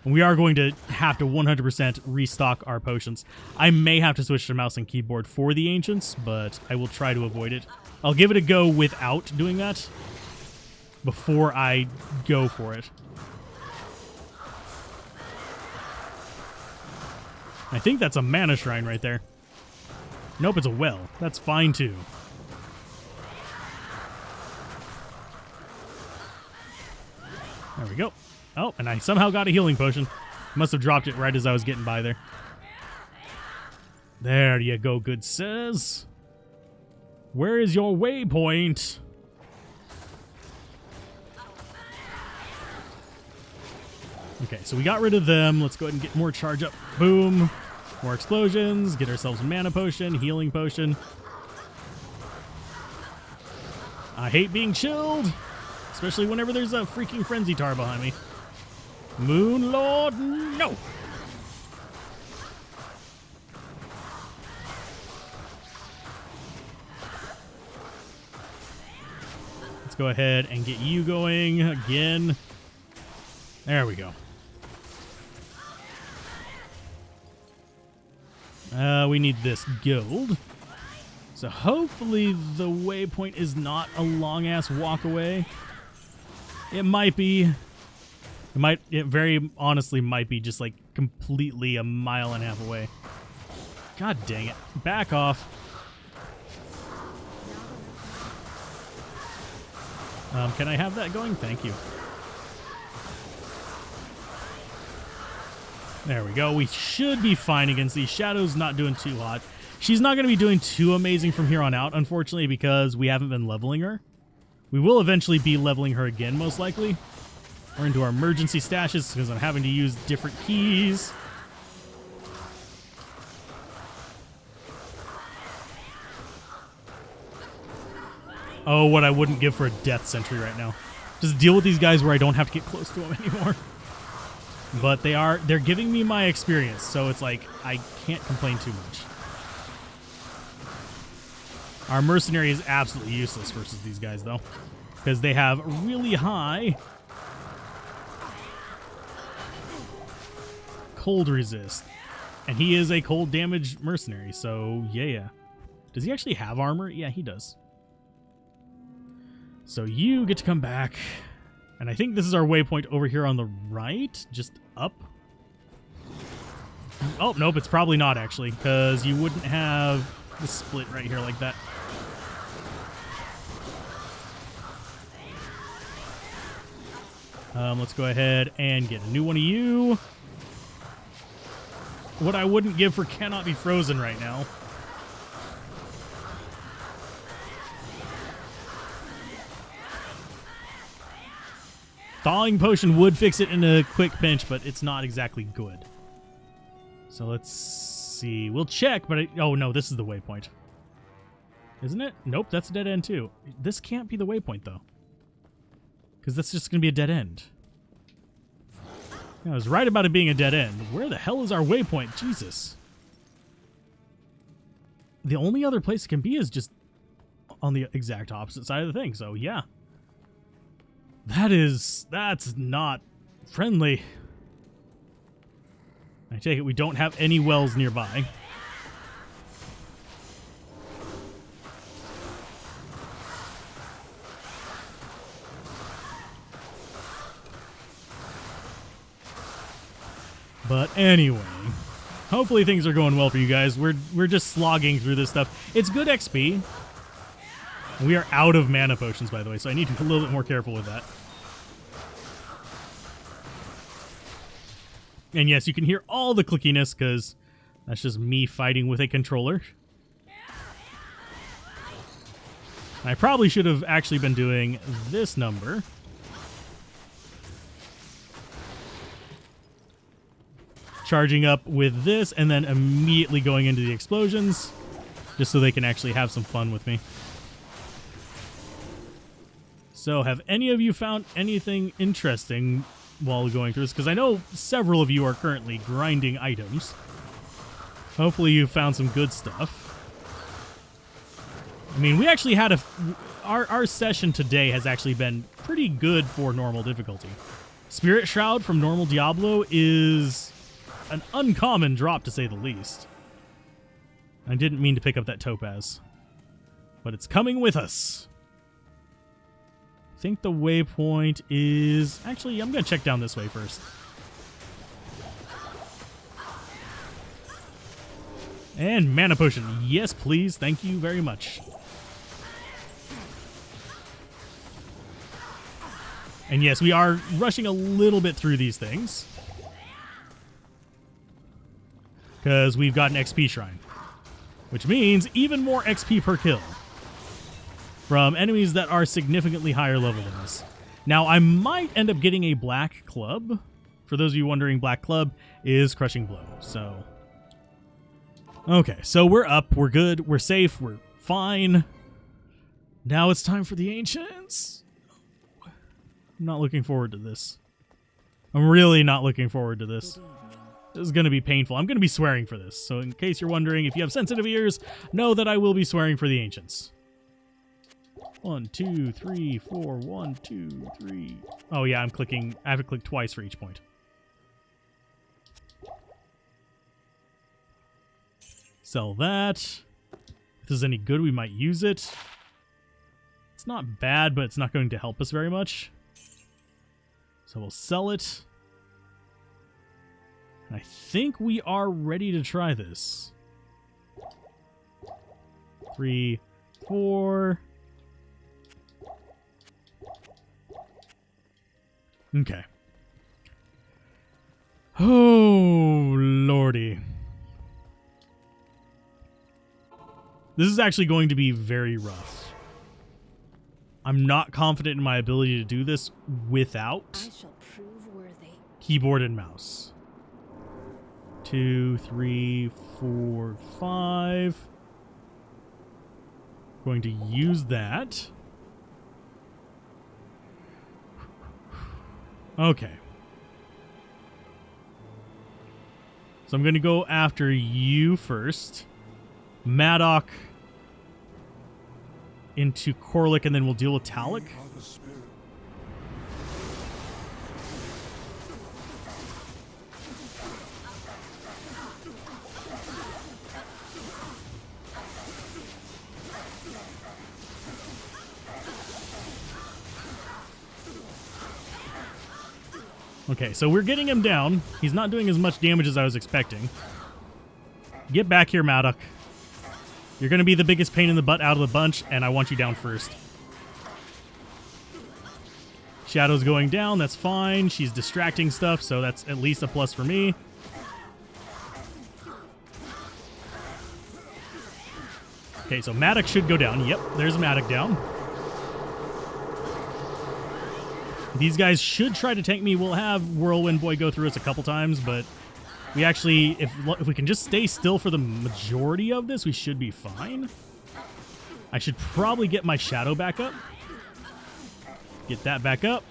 And we are going to have to 100% restock our potions. I may have to switch to mouse and keyboard for the Ancients, but I will try to avoid it. I'll give it a go without doing that before I go for it. I think that's a mana shrine right there. Nope, it's a well. That's fine too. There we go. Oh, and I somehow got a healing potion. Must have dropped it right as I was getting by there. There you go, good sis. Where is your waypoint? Okay, so we got rid of them. Let's go ahead and get more charge up. Boom. More explosions. Get ourselves a mana potion, healing potion. I hate being chilled. Especially whenever there's a freaking frenzy tar behind me. Moon Lord, no! Let's go ahead and get you going again. There we go. We need this gold. So hopefully the waypoint is not a long-ass walk away. It might be. It very honestly might be just like completely a mile and a half away. God dang it. Back off. Can I have that going? Thank you. There we go. We should be fine against these. Shadow's not doing too hot. She's not going to be doing too amazing from here on out, unfortunately, because we haven't been leveling her. We will eventually be leveling her again, most likely. We're into our emergency stashes because I'm having to use different keys. Oh, what I wouldn't give for a death sentry right now. Just deal with these guys where I don't have to get close to them anymore. But they're giving me my experience, so it's like I can't complain too much. Our mercenary is absolutely useless versus these guys, though, because they have really high cold resist. And he is a cold damage mercenary, so yeah. Does he actually have armor? Yeah, he does. So you get to come back. And I think this is our waypoint over here on the right, just up. Oh, nope, it's probably not actually, because you wouldn't have the split right here like that. Let's go ahead and get a new one of you. What I wouldn't give for cannot be frozen right now. Thawing potion would fix it in a quick pinch, but it's not exactly good. So let's see. We'll check, but oh no, this is the waypoint. Isn't it? Nope, that's a dead end too. This can't be the waypoint though, because that's just going to be a dead end. I was right about it being a dead end. Where the hell is our waypoint? Jesus. The only other place it can be is just on the exact opposite side of the thing. So yeah. That's not friendly. I take it we don't have any wells nearby. But anyway, hopefully things are going well for you guys. We're just slogging through this stuff. It's good XP. We are out of mana potions, by the way, so I need to be a little bit more careful with that. And yes, you can hear all the clickiness because that's just me fighting with a controller. I probably should have actually been doing this number. Charging up with this and then immediately going into the explosions just so they can actually have some fun with me. So have any of you found anything interesting while going through this? Because I know several of you are currently grinding items. Hopefully you found some good stuff. I mean, we actually had our session today has actually been pretty good for normal difficulty. Spirit Shroud from normal Diablo is an uncommon drop, to say the least. I didn't mean to pick up that topaz, but it's coming with us. I think the waypoint is... Actually, I'm going to check down this way first. And mana potion. Yes, please. Thank you very much. And yes, we are rushing a little bit through these things, because we've got an XP shrine, which means even more XP per kill from enemies that are significantly higher level than us. Now, I might end up getting a black club. For those of you wondering, black club is crushing blow. So, okay, so we're up, we're good, we're safe, we're fine. Now it's time for the ancients. I'm not looking forward to this. I'm really not looking forward to this. This is going to be painful. I'm going to be swearing for this. So in case you're wondering, if you have sensitive ears, know that I will be swearing for the ancients. 1, 2, 3, 4, 1, 2, 3. Oh yeah, I'm clicking. I have to click twice for each point. Sell that. If this is any good, we might use it. It's not bad, but it's not going to help us very much. So we'll sell it. And I think we are ready to try this. 3, 4. Okay. Oh, lordy. This is actually going to be very rough. I'm not confident in my ability to do this without I shall keyboard and mouse. 2, 3, 4, 5. Going to use that. Okay. So I'm going to go after you first. Maddock into Korlik, and then we'll deal with Talik. Okay, so we're getting him down. He's not doing as much damage as I was expecting. Get back here, Maddock. You're going to be the biggest pain in the butt out of the bunch, and I want you down first. Shadow's going down. That's fine. She's distracting stuff, so that's at least a plus for me. Okay, so Maddock should go down. Yep, there's Maddock down. These guys should try to tank me. We'll have Whirlwind Boy go through us a couple times, but we actually, if we can just stay still for the majority of this, we should be fine. I should probably get my Shadow back up. Get that back up,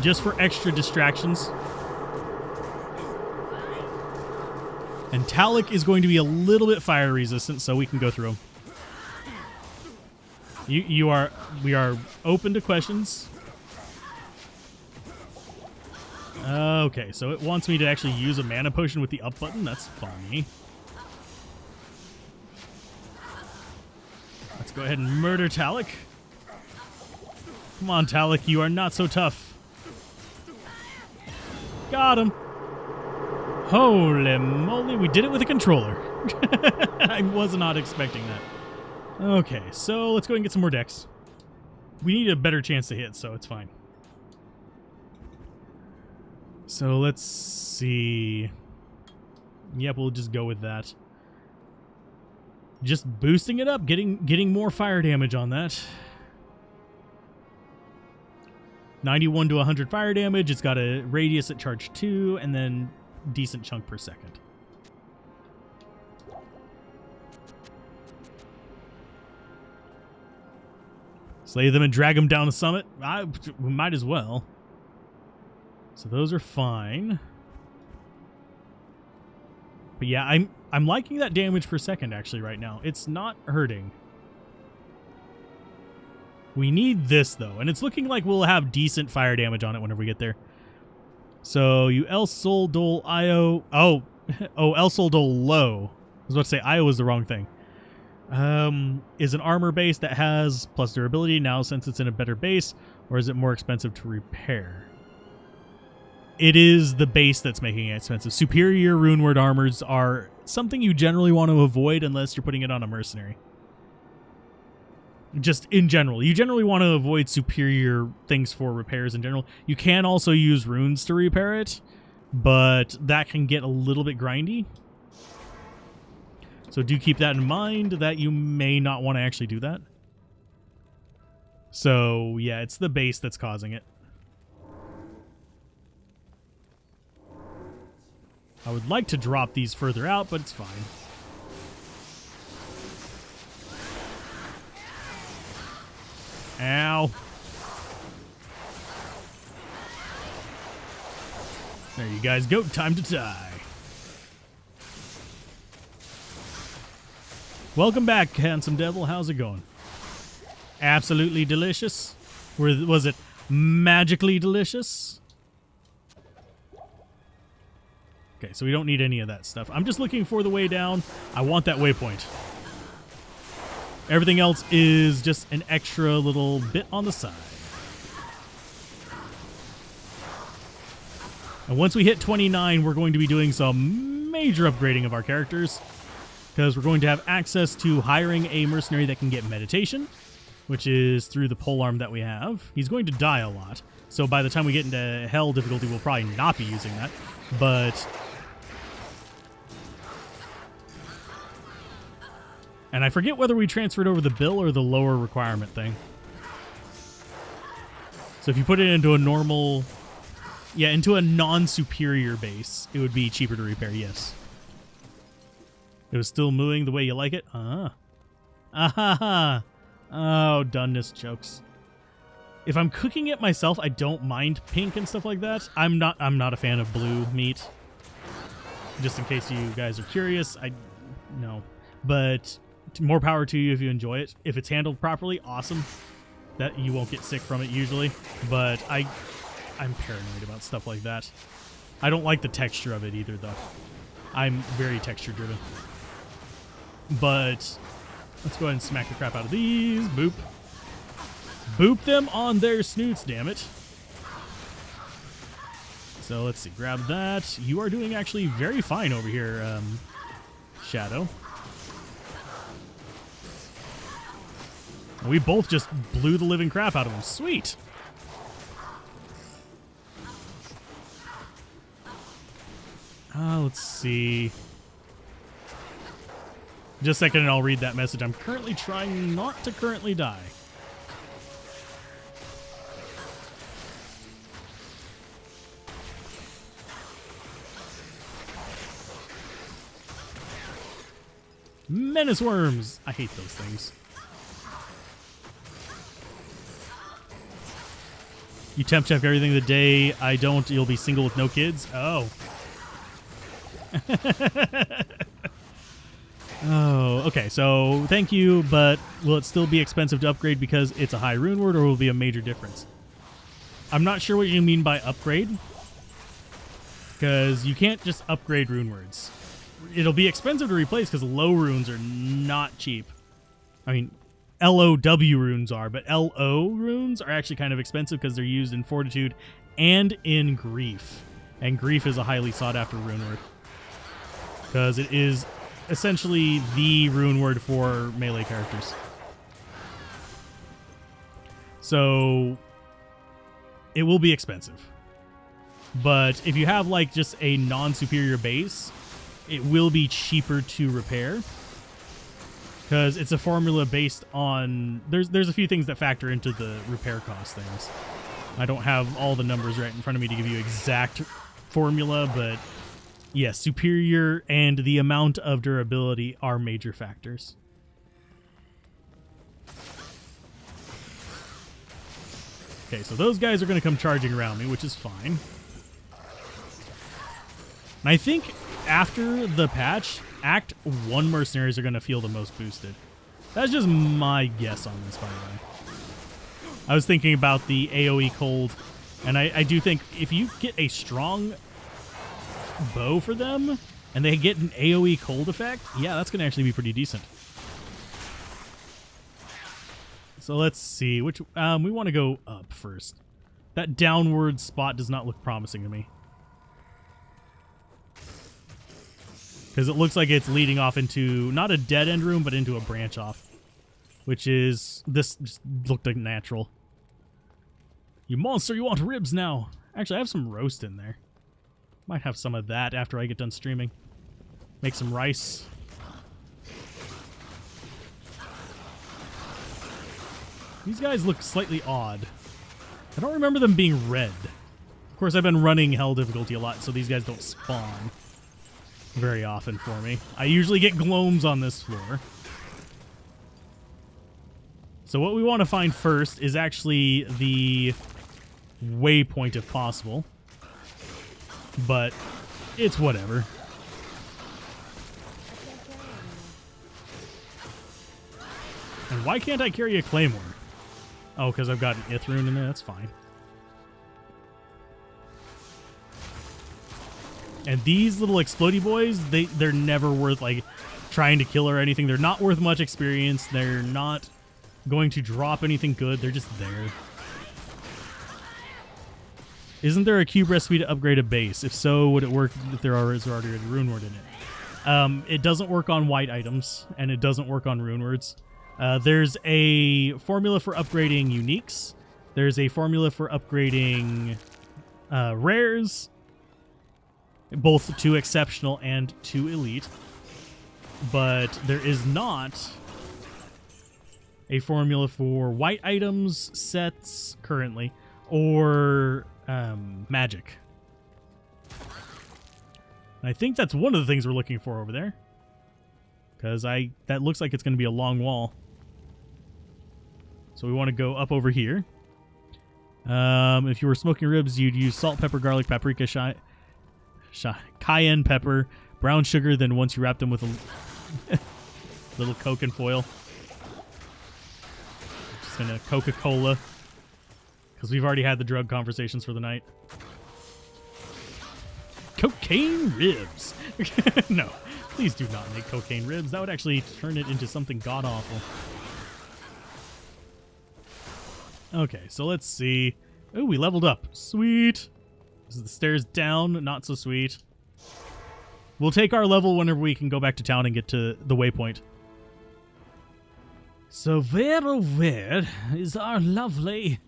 just for extra distractions. And Talik is going to be a little bit fire resistant, so we can go through him. We are open to questions. Okay, so it wants me to actually use a mana potion with the up button. That's funny. Let's go ahead and murder Talik. Come on, Talik, you are not so tough. Got him. Holy moly, we did it with a controller. I was not expecting that. Okay, so let's go and get some more decks. We need a better chance to hit, so it's fine. So let's see. Yep, we'll just go with that. Just boosting it up, getting more fire damage on that. 91 to 100 fire damage. It's got a radius at charge 2, and then decent chunk per second. Slay them and drag them down the summit. We might as well. So those are fine. But yeah, I'm liking that damage per second actually right now. It's not hurting. We need this though, and it's looking like we'll have decent fire damage on it whenever we get there. So you El Sol Dol Io. Oh, El Sol Dol Low. I was about to say Io was the wrong thing. Is an armor base that has plus durability now since it's in a better base, or is it more expensive to repair? It is the base that's making it expensive. Superior runeward armors are something you generally want to avoid unless you're putting it on a mercenary. Just in general. You generally want to avoid superior things for repairs in general. You can also use runes to repair it, but that can get a little bit grindy. So do keep that in mind that you may not want to actually do that. So yeah, it's the base that's causing it. I would like to drop these further out, but it's fine. Ow. There you guys go. Time to die. Welcome back, handsome devil. How's it going? Absolutely delicious. Was it magically delicious? Okay, so we don't need any of that stuff. I'm just looking for the way down. I want that waypoint. Everything else is just an extra little bit on the side. And once we hit 29, we're going to be doing some major upgrading of our characters, because we're going to have access to hiring a mercenary that can get meditation, which is through the polearm that we have. He's going to die a lot, so by the time we get into hell difficulty, we'll probably not be using that. But... and I forget whether we transferred over the bill or the lower requirement thing. So if you put it into a normal Yeah, into a non-superior base, it would be cheaper to repair, yes. It was still mooing the way you like it? Ah. Oh, doneness jokes. If I'm cooking it myself, I don't mind pink and stuff like that. I'm not a fan of blue meat. Just in case you guys are curious, no. But more power to you if you enjoy it. If it's handled properly, awesome. That you won't get sick from it usually. But I'm paranoid about stuff like that. I don't like the texture of it either, though. I'm very texture driven. But let's go ahead and smack the crap out of these. Boop. Boop them on their snoots, damn it. So let's see. Grab that. You are doing actually very fine over here, Shadow. We both just blew the living crap out of them. Sweet. Let's see. Just a second and I'll read that message. I'm currently trying not to currently die. Menace worms! I hate those things. You temp check everything the day I don't, you'll be single with no kids? Oh. Oh, okay, so thank you, but will it still be expensive to upgrade because it's a high rune word, or will it be a major difference? I'm not sure what you mean by upgrade, because you can't just upgrade rune words. It'll be expensive to replace because low runes are not cheap. I mean, LOW runes are, but LO runes are actually kind of expensive because they're used in Fortitude and in Grief. And Grief is a highly sought after rune word, because it is essentially the rune word for melee characters. So it will be expensive. But if you have like just a non-superior base, it will be cheaper to repair, because it's a formula based on there's a few things that factor into the repair cost things. I don't have all the numbers right in front of me to give you exact formula, but yes, superior and the amount of durability are major factors. Okay, so those guys are going to come charging around me, which is fine. And I think after the patch, Act 1 mercenaries are going to feel the most boosted. That's just my guess on this, by the way. I was thinking about the AoE cold, and I do think if you get a strong bow for them, and they get an AoE cold effect, yeah, that's going to actually be pretty decent. So let's see, which we want to go up first. That downward spot does not look promising to me, because it looks like it's leading off into not a dead end room, but into a branch off, which is this just looked like natural. You monster, you want ribs now? Actually, I have some roast in there. Might have some of that after I get done streaming. Make some rice. These guys look slightly odd. I don't remember them being red. Of course, I've been running hell difficulty a lot, so these guys don't spawn very often for me. I usually get gloams on this floor. So what we want to find first is actually the waypoint if possible. But it's whatever. And why can't I carry a claymore? Oh, because I've got an Ith rune in there? That's fine. And these little explodey boys, they're never worth like trying to kill or anything. They're not worth much experience. They're not going to drop anything good. They're just there. Isn't there a cube recipe to upgrade a base? If so, would it work if there is already a rune word in it? It doesn't work on white items, and it doesn't work on rune words. There's a formula for upgrading uniques. There's a formula for upgrading rares, both to exceptional and to elite. But there is not a formula for white items, sets currently, or magic. I think that's one of the things we're looking for over there. Because that looks like it's going to be a long wall. So we want to go up over here. If you were smoking ribs, you'd use salt, pepper, garlic, paprika, cayenne pepper, brown sugar, then once you wrap them with a little Coke and foil. Just in a Coca-Cola. Because we've already had the drug conversations for the night. Cocaine ribs. No, please do not make cocaine ribs. That would actually turn it into something god-awful. Okay, so let's see. Oh, we leveled up. Sweet. This is the stairs down. Not so sweet. We'll take our level whenever we can go back to town and get to the waypoint. So where, oh where is our lovely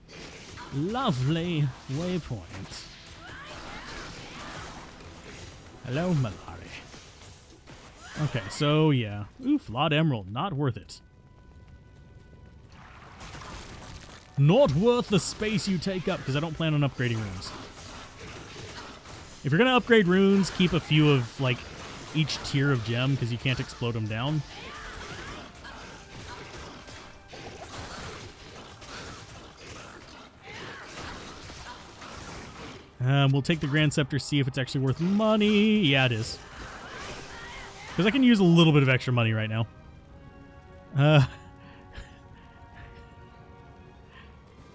waypoint? Hello, Malari. Okay, so yeah. Ooh, flawed emerald. Not worth it. Not worth the space you take up, because I don't plan on upgrading runes. If you're going to upgrade runes, keep a few of, like, each tier of gem, because you can't explode them down. We'll take the Grand Scepter, see if it's actually worth money. Yeah, it is. Because I can use a little bit of extra money right now.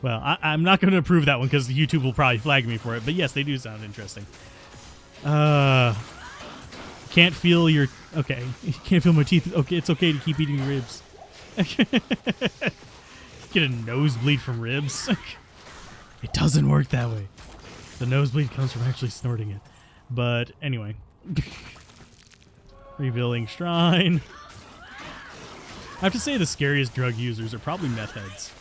Well, I'm not going to approve that one because YouTube will probably flag me for it. But yes, they do sound interesting. Can't feel your... Okay. Can't feel my teeth. Okay, it's okay to keep eating ribs. Get a nosebleed from ribs. It doesn't work that way. The nosebleed comes from actually snorting it. But anyway. Rebuilding shrine. I have to say the scariest drug users are probably meth heads.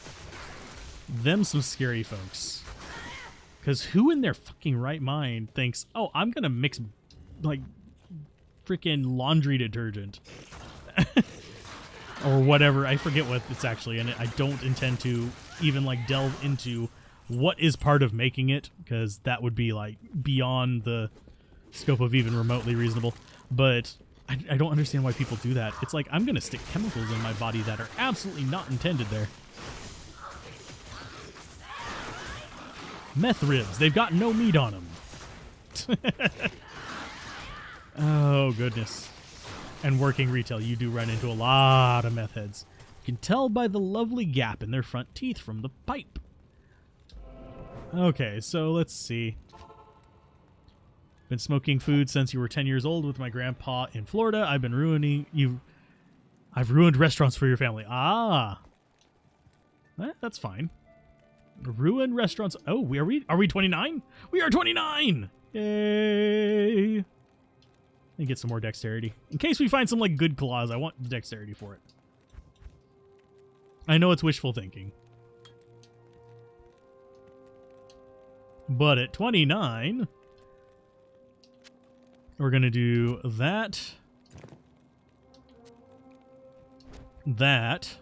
Them some scary folks. Because who in their fucking right mind thinks, oh, I'm going to mix, like, freaking laundry detergent. Or whatever. I forget what it's actually in it. I don't intend to even, like, delve into what is part of making it, because that would be, like, beyond the scope of even remotely reasonable. But I don't understand why people do that. It's like, I'm going to stick chemicals in my body that are absolutely not intended there. Meth ribs. They've got no meat on them. Oh, goodness. And working retail, you do run into a lot of meth heads. You can tell by the lovely gap in their front teeth from the pipe. Okay, so let's see. Been smoking food since you were 10 years old with my grandpa in Florida. I've been ruining you. I've ruined restaurants for your family. Ah. That's fine. Ruin restaurants. Oh, are we 29? We are 29! Yay! And get some more dexterity. In case we find some, like, good claws, I want the dexterity for it. I know it's wishful thinking. But at 29, we're going to do that. That.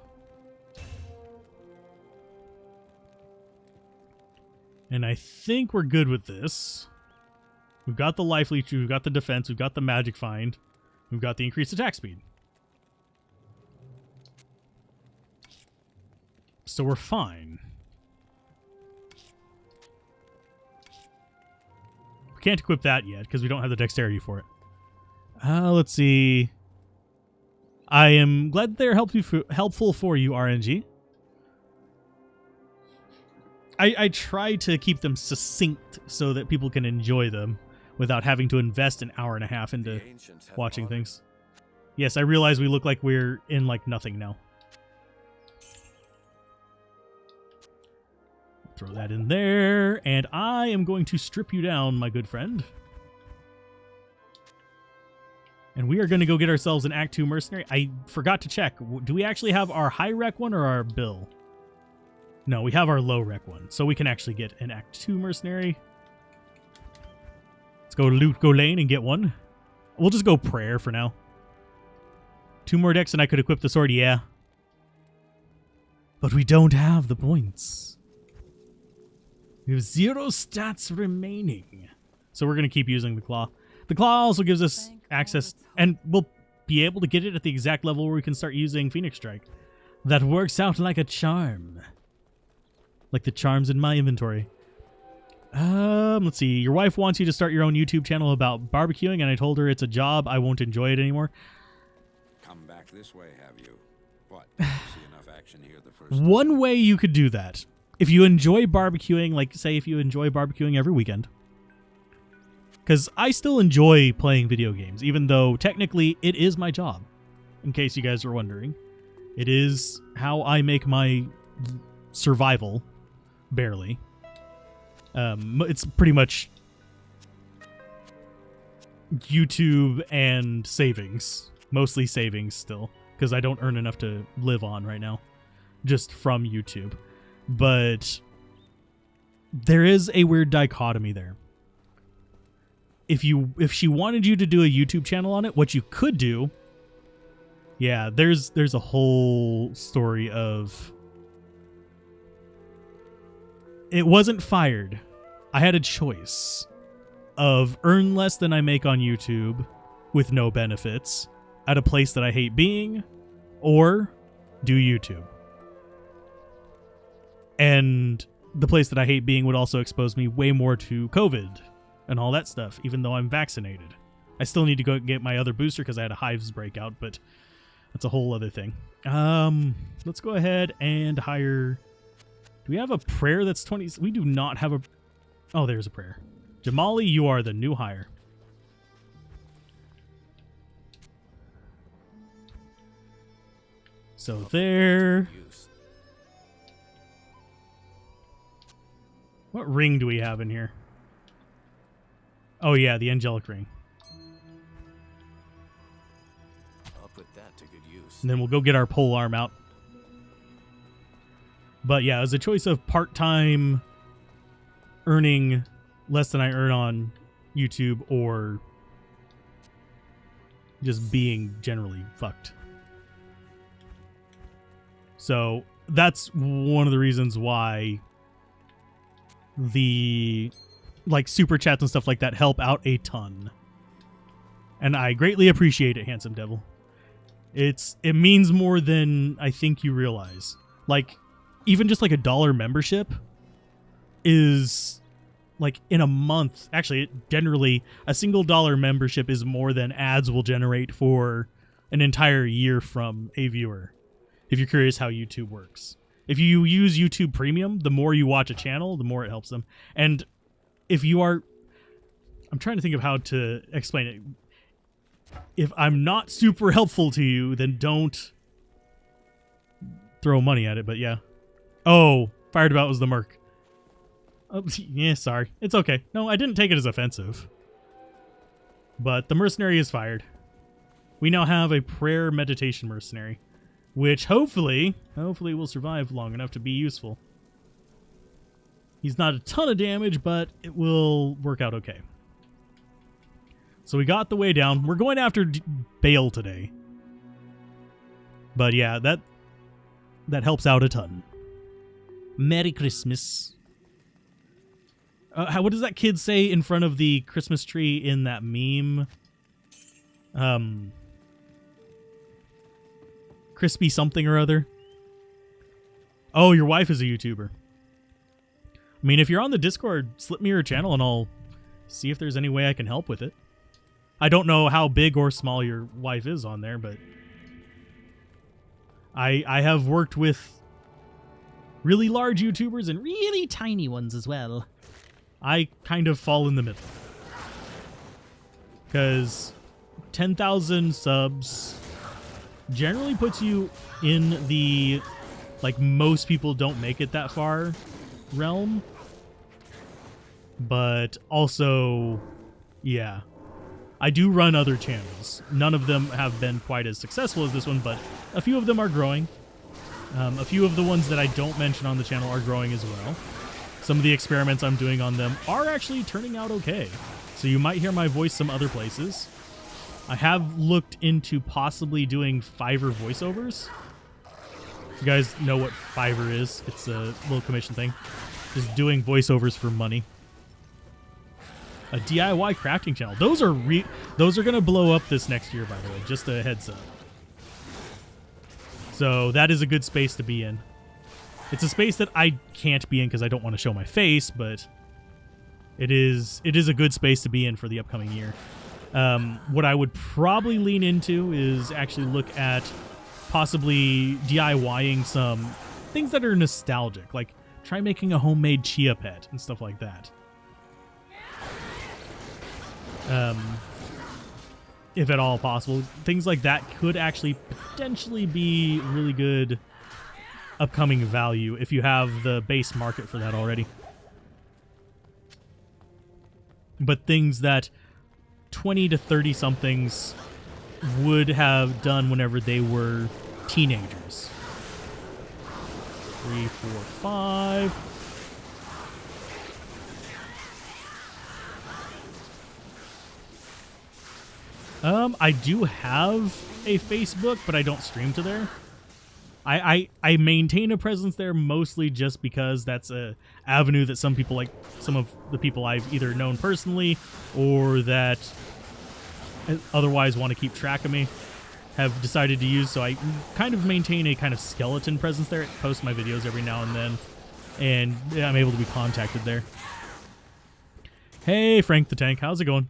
And I think we're good with this. We've got the life leech, we've got the defense, we've got the magic find, we've got the increased attack speed. So we're fine. We can't equip that yet because we don't have the dexterity for it. Let's see. I am glad they're helpful for you, RNG. I try to keep them succinct so that people can enjoy them without having to invest an hour and a half into watching things. Yes, I realize we look like we're in, like, nothing now. Throw that in there, and I am going to strip you down, my good friend. And we are going to go get ourselves an Act 2 mercenary. I forgot to check. Do we actually have our high rec one or our bill? No, we have our low rec one, so we can actually get an Act 2 mercenary. Let's go loot, go lane, and get one. We'll just go prayer for now. 2 more decks and I could equip the sword, yeah. But we don't have the points. We have 0 stats remaining. So we're going to keep using the claw. The claw also gives us access, and we'll be able to get it at the exact level where we can start using Phoenix Strike. That works out like a charm. Like the charms in my inventory. Let's see. Your wife wants you to start your own YouTube channel about barbecuing, and I told her it's a job. I won't enjoy it anymore. Come back this way, have you? What? See enough action here the first time? One way you could do that, if you enjoy barbecuing, like say if you enjoy barbecuing every weekend, because I still enjoy playing video games, even though technically it is my job, in case you guys are wondering. It is how I make my survival, barely. It's pretty much YouTube and savings. Mostly savings still, because I don't earn enough to live on right now, just from YouTube. But there is a weird dichotomy there. If she wanted you to do a YouTube channel on it, what you could do, yeah, there's a whole story of it wasn't fired. I had a choice of earn less than I make on YouTube with no benefits at a place that I hate being, or do YouTube. And the place that I hate being would also expose me way more to COVID and all that stuff, even though I'm vaccinated. I still need to go get my other booster because I had a hives breakout, but that's a whole other thing. Let's go ahead and hire... Do we have a prayer that's 20? We do not have a... Oh, there's a prayer. Jamali, you are the new hire. So there... What ring do we have in here? Oh yeah, the angelic ring. I'll put that to good use. And then we'll go get our pole arm out. But yeah, as a choice of part-time earning less than I earn on YouTube, or just being generally fucked. So that's one of the reasons why the super chats and stuff like that help out a ton. And I greatly appreciate it, Handsome Devil. It means more than I think you realize. Even just like $1 membership is in a month. Actually, generally a single $1 membership is more than ads will generate for an entire year from a viewer. If you're curious how YouTube works. If you use YouTube Premium, the more you watch a channel, the more it helps them. And if you are... I'm trying to think of how to explain it. If I'm not super helpful to you, then don't throw money at it, but yeah. Oh, fired about was the merc. Oh, yeah, sorry. It's okay. No, I didn't take it as offensive. But the mercenary is fired. We now have a prayer meditation mercenary, which hopefully will survive long enough to be useful. He's not a ton of damage, but it will work out okay. So we got the way down. We're going after Bale today. But yeah, that helps out a ton. Merry Christmas. What does that kid say in front of the Christmas tree in that meme? Crispy something or other. Oh, your wife is a YouTuber. I mean, if you're on the Discord, slip me your channel and I'll see if there's any way I can help with it. I don't know how big or small your wife is on there, but I have worked with really large YouTubers and really tiny ones as well. I kind of fall in the middle. Because 10,000 subs generally puts you in the, most people don't make it that far realm. But also, yeah. I do run other channels. None of them have been quite as successful as this one, but a few of them are growing. A few of the ones that I don't mention on the channel are growing as well. Some of the experiments I'm doing on them are actually turning out okay. So you might hear my voice some other places. I have looked into possibly doing Fiverr voiceovers. You guys know what Fiverr is. It's a little commission thing. Just doing voiceovers for money. A DIY crafting channel. Those are gonna blow up this next year, by the way. Just a heads up. So that is a good space to be in. It's a space that I can't be in because I don't want to show my face, but it is a good space to be in for the upcoming year. What I would probably lean into is actually look at possibly DIYing some things that are nostalgic, like try making a homemade chia pet and stuff like that. If at all possible. Things like that could actually potentially be really good upcoming value if you have the base market for that already. But things that 20 to 30 somethings would have done whenever they were teenagers. 3, 4, 5. I do have a Facebook, but I don't stream to there. I maintain a presence there mostly just because that's a avenue that some people, like some of the people I've either known personally or that otherwise want to keep track of me, have decided to use. So I kind of maintain a kind of skeleton presence there. I post my videos every now and then, and yeah, I'm able to be contacted there. Hey, Frank the Tank, how's it going?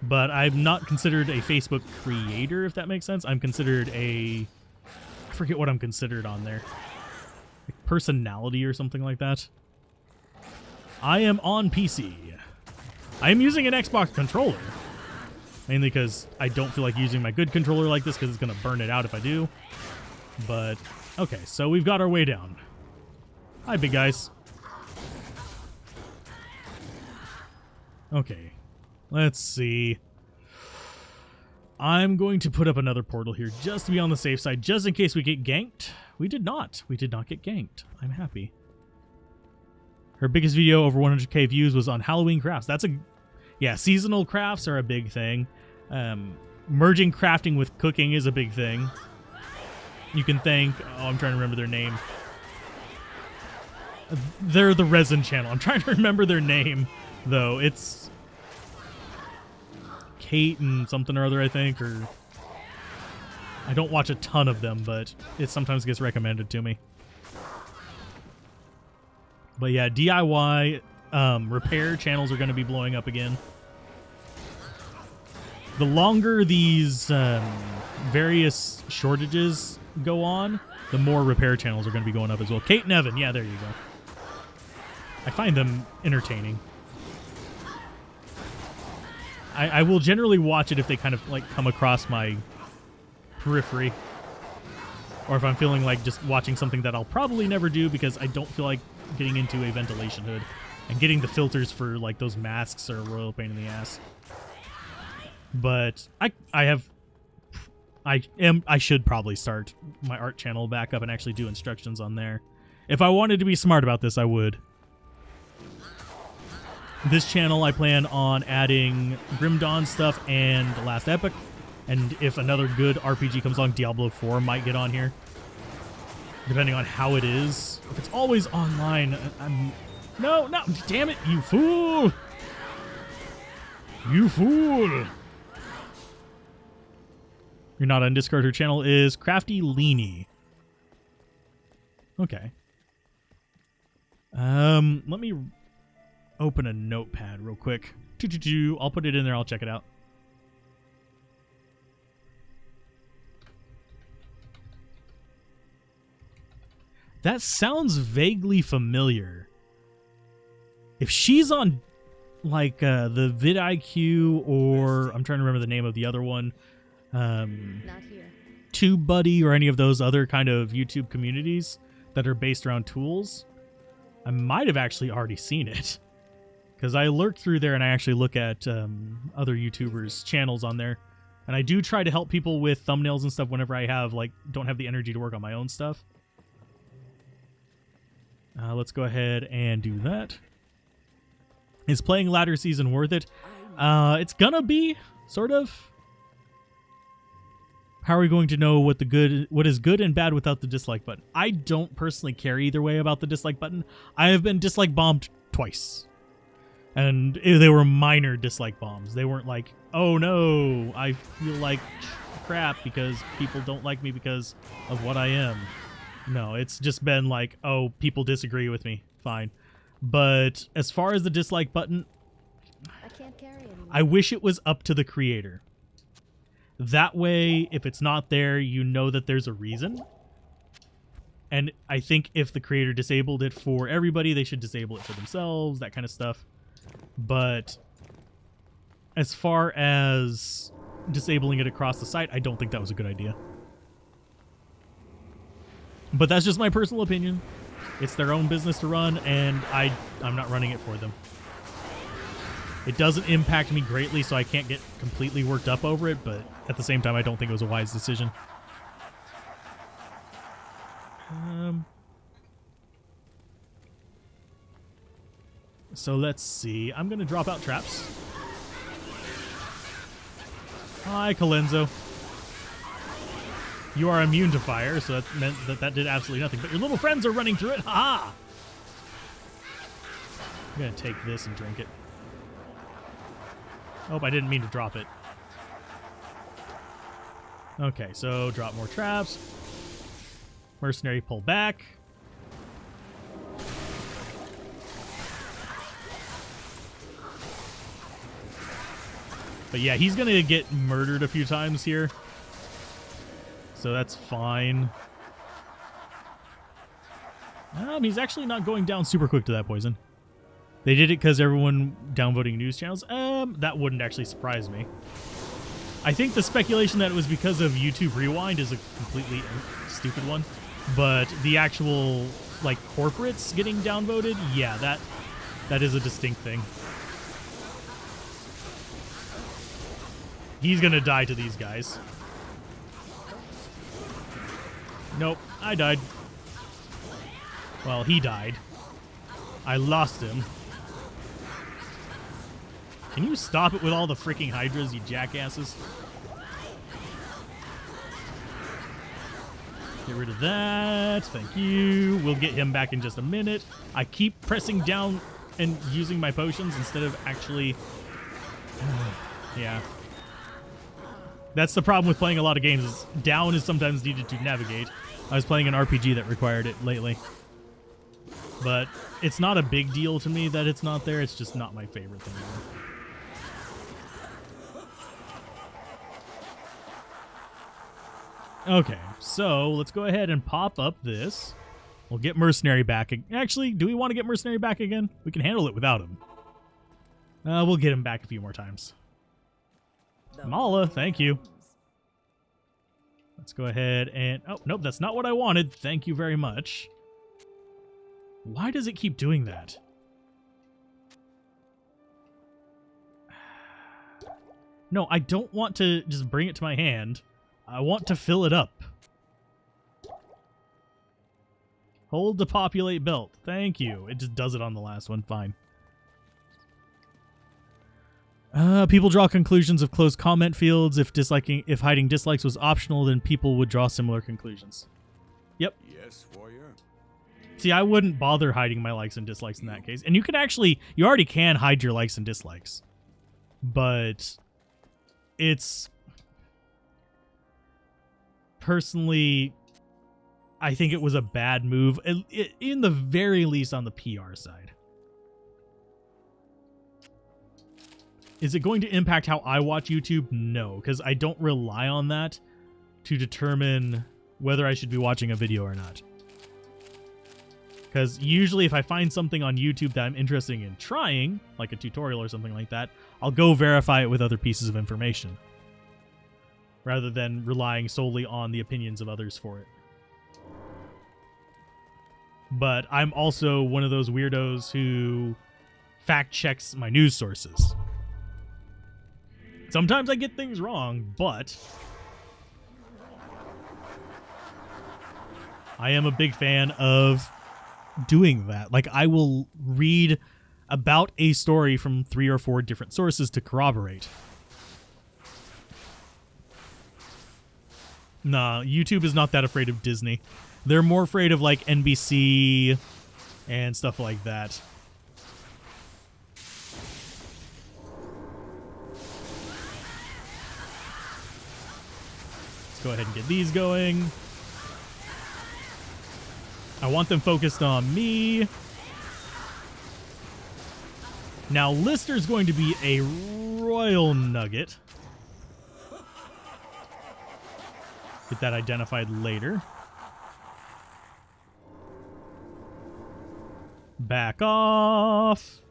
But I'm not considered a Facebook creator, if that makes sense. I'm considered I forget what I'm considered on there. Like personality or something like that. I am on PC. I am using an Xbox controller. Mainly because I don't feel like using my good controller like this because it's going to burn it out if I do. But, okay, so we've got our way down. Hi, big guys. Okay. Let's see. I'm going to put up another portal here just to be on the safe side, just in case we get ganked. We did not. We did not get ganked. I'm happy. Her biggest video over 100k views was on Halloween crafts. Yeah, seasonal crafts are a big thing. Merging crafting with cooking is a big thing. You can thank... Oh, I'm trying to remember their name. They're the Resin channel. I'm trying to remember their name, though. It's... Kate and something or other, I think, or I don't watch a ton of them, but it sometimes gets recommended to me. But yeah, DIY repair channels are going to be blowing up again. The longer these various shortages go on, the more repair channels are going to be going up as well. Kate and Evan, yeah, there you go. I find them entertaining. I will generally watch it if they kind of like come across my periphery, or if I'm feeling like just watching something that I'll probably never do because I don't feel like getting into a ventilation hood and getting the filters for like those masks are a royal pain in the ass. But I should probably start my art channel back up and actually do instructions on there. If I wanted to be smart about this, I would. This channel, I plan on adding Grim Dawn stuff and Last Epic. And if another good RPG comes along, Diablo 4 might get on here. Depending on how it is. If it's always online, No, damn it, you fool! You fool! You're not on Discord. Her channel is Crafty Leany. Okay. Let me... open a notepad real quick. I'll put it in there. I'll check it out. That sounds vaguely familiar. If she's on like the vidIQ, or I'm trying to remember the name of the other one, Not here. TubeBuddy, or any of those other kind of YouTube communities that are based around tools, I might have actually already seen it. Because I lurk through there and I actually look at other YouTubers' channels on there. And I do try to help people with thumbnails and stuff whenever I don't have the energy to work on my own stuff. Let's go ahead and do that. Is playing Ladder Season worth it? It's gonna be, sort of. How are we going to know what is good and bad without the dislike button? I don't personally care either way about the dislike button. I have been dislike bombed twice. And they were minor dislike bombs. They weren't like, oh no, I feel like crap because people don't like me because of what I am. No, it's just been like, oh, people disagree with me. Fine. But as far as the dislike button, I can't carry anymore. I wish it was up to the creator. That way, if it's not there, you know that there's a reason. And I think if the creator disabled it for everybody, they should disable it for themselves, that kind of stuff. But as far as disabling it across the site, I don't think that was a good idea. But that's just my personal opinion. It's their own business to run, and I'm not running it for them. It doesn't impact me greatly, so I can't get completely worked up over it, but at the same time, I don't think it was a wise decision. So let's see. I'm going to drop out traps. Hi, Colenso. You are immune to fire, so that meant that did absolutely nothing. But your little friends are running through it. Ha! I'm going to take this and drink it. Oh, I didn't mean to drop it. Okay, so drop more traps. Mercenary pull back. But yeah, he's going to get murdered a few times here. So that's fine. He's actually not going down super quick to that poison. They did it because everyone downvoting news channels. That wouldn't actually surprise me. I think the speculation that it was because of YouTube Rewind is a completely stupid one. But the actual, like, corporates getting downvoted, yeah, that is a distinct thing. He's gonna die to these guys. Nope, I died. Well, he died. I lost him. Can you stop it with all the freaking hydras, you jackasses? Get rid of that. Thank you. We'll get him back in just a minute. I keep pressing down and using my potions instead of actually... yeah. That's the problem with playing a lot of games. Is down is sometimes needed to navigate. I was playing an RPG that required it lately. But it's not a big deal to me that it's not there. It's just not my favorite thing ever. Okay, so let's go ahead and pop up this. We'll get Mercenary back. Actually, do we want to get Mercenary back again? We can handle it without him. We'll get him back a few more times. Mala, thank you. Let's go ahead and... oh, nope, that's not what I wanted. Thank you very much. Why does it keep doing that? No, I don't want to just bring it to my hand. I want to fill it up. Hold to populate belt. Thank you. It just does it on the last one. Fine. People draw conclusions of closed comment fields. If hiding dislikes was optional, then people would draw similar conclusions. Yep. Yes, warrior. See, I wouldn't bother hiding my likes and dislikes in that case. And you already can hide your likes and dislikes. But it's... personally, I think it was a bad move, in the very least on the PR side. Is it going to impact how I watch YouTube? No, because I don't rely on that to determine whether I should be watching a video or not. Because usually if I find something on YouTube that I'm interested in trying, like a tutorial or something like that, I'll go verify it with other pieces of information, rather than relying solely on the opinions of others for it. But I'm also one of those weirdos who fact checks my news sources. Sometimes I get things wrong, but I am a big fan of doing that. Like, I will read about a story from 3 or 4 different sources to corroborate. Nah, YouTube is not that afraid of Disney. They're more afraid of, like, NBC and stuff like that. go ahead and get these going. I want them focused on me. Now, Lister's going to be a royal nugget. Get that identified later. Back off.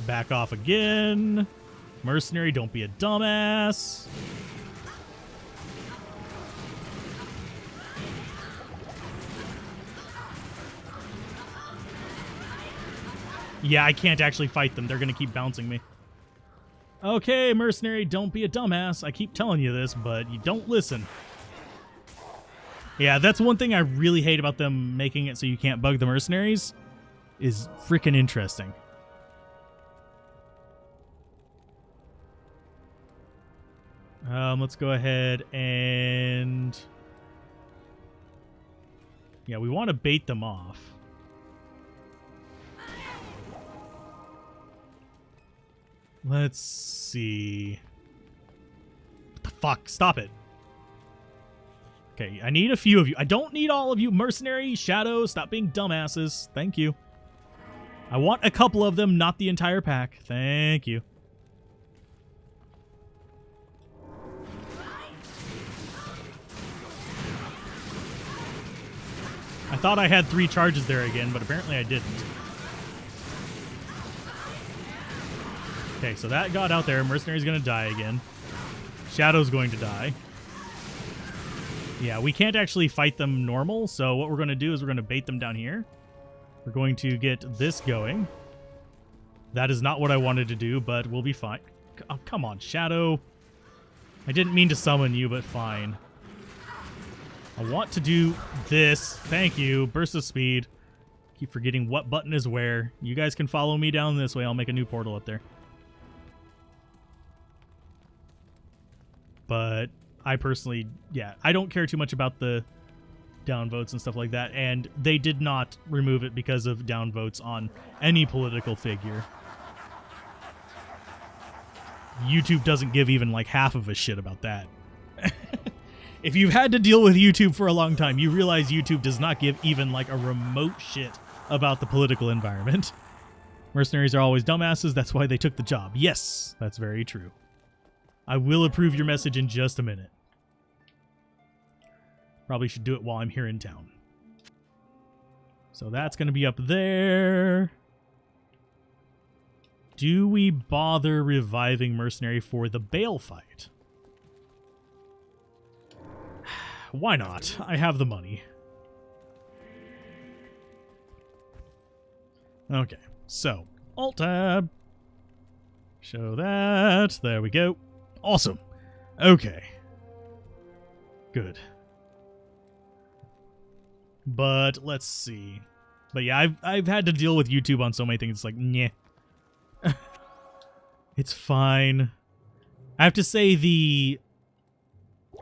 Back off again. Mercenary, don't be a dumbass. Yeah, I can't actually fight them. They're going to keep bouncing me. Okay, mercenary, don't be a dumbass. I keep telling you this, but you don't listen. Yeah, that's one thing I really hate about them making it so you can't bug the mercenaries. Is freaking interesting. Let's go ahead and... Yeah, we want to bait them off. Let's see. What the fuck? Stop it. Okay, I need a few of you. I don't need all of you. Mercenary, Shadow, stop being dumbasses. Thank you. I want a couple of them, not the entire pack. Thank you. I thought I had 3 charges there again, but apparently I didn't. Okay, so that got out there. Mercenary's going to die again. Shadow's going to die. Yeah, we can't actually fight them normal, so what we're going to do is we're going to bait them down here. We're going to get this going. That is not what I wanted to do, but we'll be fine. Oh, come on, Shadow. I didn't mean to summon you, but fine. I want to do this. Thank you. Burst of speed. Keep forgetting what button is where. You guys can follow me down this way. I'll make a new portal up there. But I personally, yeah, I don't care too much about the downvotes and stuff like that. And they did not remove it because of downvotes on any political figure. YouTube doesn't give even like half of a shit about that. If you've had to deal with YouTube for a long time, you realize YouTube does not give even like a remote shit about the political environment. Mercenaries are always dumbasses. That's why they took the job. Yes, that's very true. I will approve your message in just a minute. Probably should do it while I'm here in town. So that's going to be up there. Do we bother reviving Mercenary for the Bale fight? Why not? I have the money. Okay, so Alt-Tab. Show that. There we go. Awesome. Okay. Good. But let's see. But yeah, I've had to deal with YouTube on so many things. It's like, nyeh. It's fine. I have to say the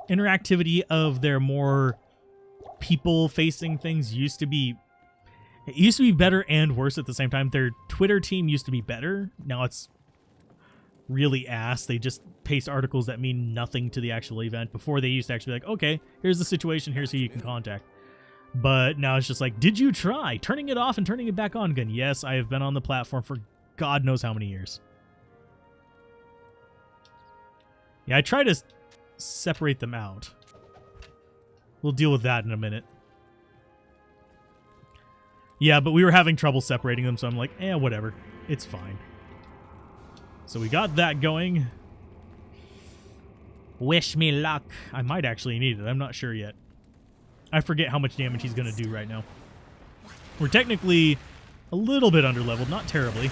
interactivity of their more people-facing things used to be better and worse at the same time. Their Twitter team used to be better. Now it's really ass. They just paste articles that mean nothing to the actual event. Before they used to actually be like, okay, here's the situation, here's who you can contact. But now it's just like, did you try turning it off and turning it back on again? Yes, I have been on the platform for God knows how many years. Yeah, I try to separate them out. We'll deal with that in a minute. Yeah, but we were having trouble separating them, so I'm like, whatever. It's fine. So we got that going. Wish me luck. I might actually need it. I'm not sure yet. I forget how much damage he's going to do right now. We're technically a little bit under-leveled, not terribly.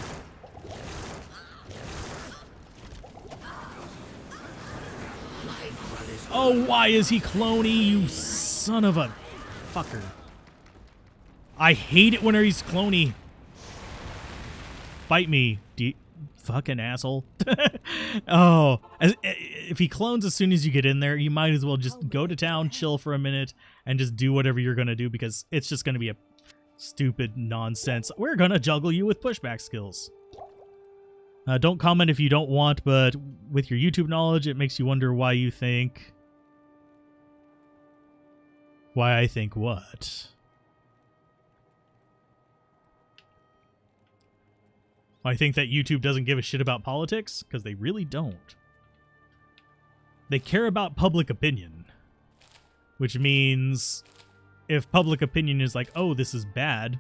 Oh, why is he cloney, you son of a fucker. I hate it when he's cloney. Bite me, fucking asshole. Oh, if he clones as soon as you get in there, you might as well just go to town, chill for a minute, and just do whatever you're going to do, because it's just going to be a stupid nonsense. We're going to juggle you with pushback skills. Don't comment if you don't want, but with your YouTube knowledge, it makes you wonder why you think... Why I think what? I think that YouTube doesn't give a shit about politics? Because they really don't. They care about public opinion. Which means if public opinion is like, oh, this is bad...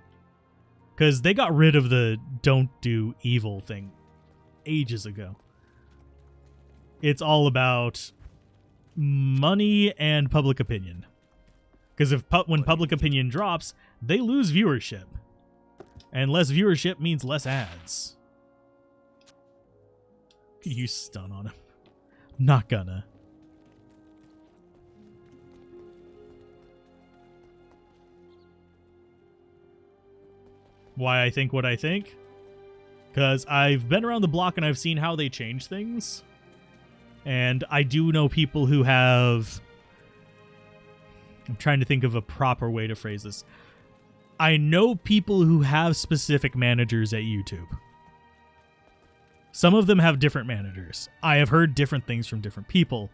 Because they got rid of the don't do evil thing ages ago. It's all about money and public opinion. Because when public opinion drops, they lose viewership. And less viewership means less ads. Could use stun on him. Not gonna. Why I think what I think? Because I've been around the block and I've seen how they change things. And I do know people who have... I'm trying to think of a proper way to phrase this. I know people who have specific managers at YouTube. Some of them have different managers. I have heard different things from different people.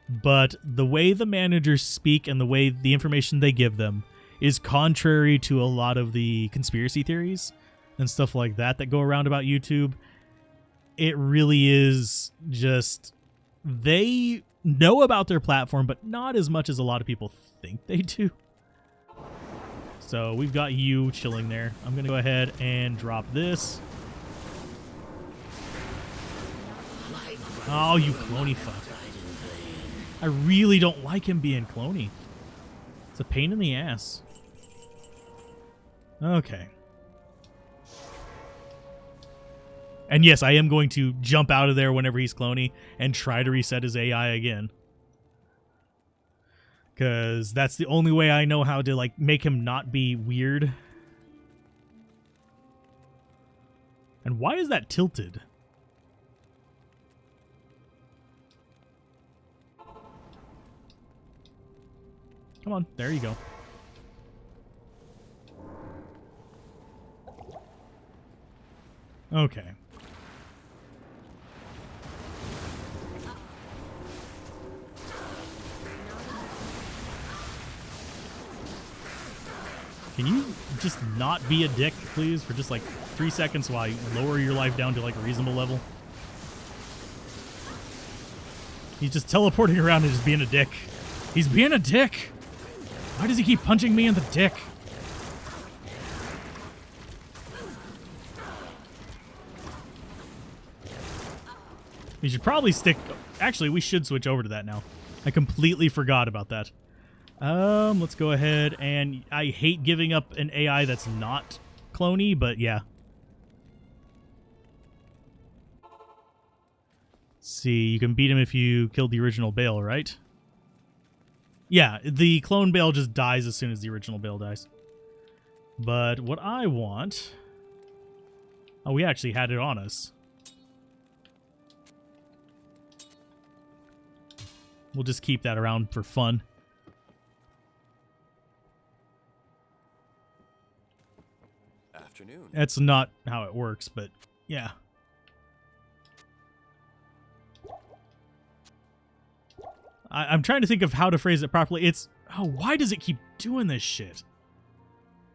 But the way the managers speak and the way the information they give them is contrary to a lot of the conspiracy theories and stuff like that that go around about YouTube. It really is just... They know about their platform, but not as much as a lot of people think they do. So we've got you chilling there. I'm going to go ahead and drop this. Oh, you cloney fuck. I really don't like him being cloney. It's a pain in the ass. Okay. And yes, I am going to jump out of there whenever he's cloney and try to reset his AI again. Because that's the only way I know how to, like, make him not be weird. And why is that tilted? Come on, there you go. Okay. Can you just not be a dick, please, for just like 3 seconds while you lower your life down to like a reasonable level? He's just teleporting around and just being a dick. He's being a dick! Why does he keep punching me in the dick? We should probably stick... Actually, we should switch over to that now. I completely forgot about that. Let's go ahead and... I hate giving up an AI that's not cloney, but yeah. Let's see, you can beat him if you killed the original Bale, right? Yeah, the clone Bale just dies as soon as the original Bale dies. But what I want... Oh, we actually had it on us. We'll just keep that around for fun. Afternoon. That's not how it works, but yeah. I'm trying to think of how to phrase it properly. It's... Oh, why does it keep doing this shit?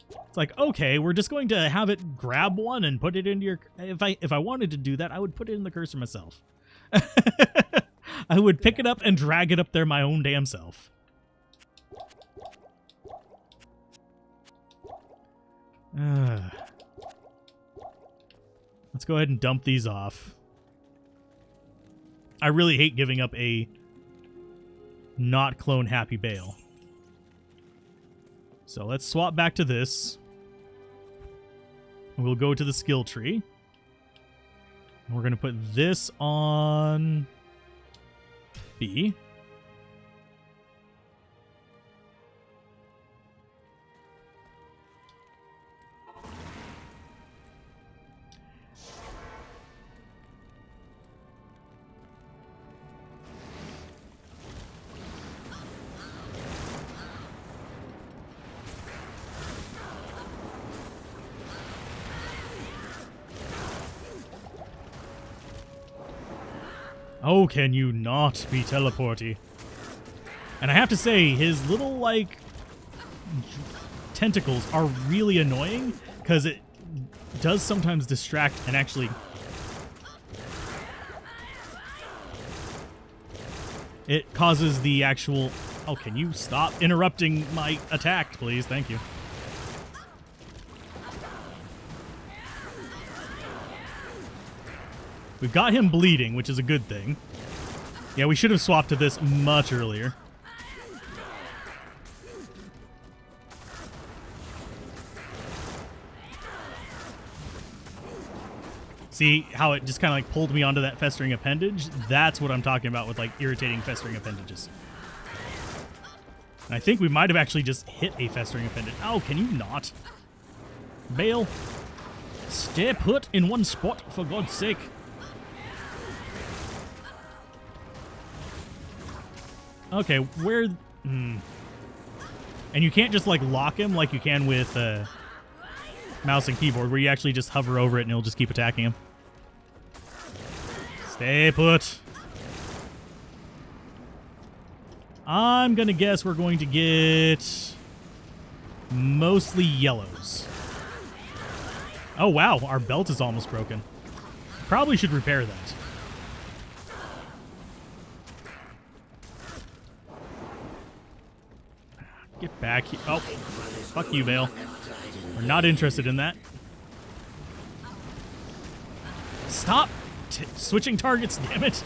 It's like, okay, we're just going to have it grab one and put it into your... If I wanted to do that, I would put it in the cursor myself. I would pick it up and drag it up there my own damn self. Let's go ahead and dump these off. I really hate giving up a not clone happy Bale. So let's swap back to this. We'll go to the skill tree. And we're going to put this on B. Oh, can you not be teleporty? And I have to say, his little, like, tentacles are really annoying because it does sometimes distract and actually... It causes the actual... Oh, can you stop interrupting my attack, please? Thank you. We've got him bleeding, which is a good thing. Yeah, we should have swapped to this much earlier. See how it just kind of like pulled me onto that festering appendage? That's what I'm talking about with like irritating festering appendages. And I think we might have actually just hit a festering appendage. Oh, can you not? Bale, stay put in one spot for God's sake. Okay, where... And you can't just like lock him like you can with mouse and keyboard, where you actually just hover over it and it'll just keep attacking him. Stay put. I'm gonna guess we're going to get mostly yellows. Oh wow, our belt is almost broken. Probably should repair that. Get back here. Oh, fuck you, Vale. We're not interested in that. Stop switching targets, damn it.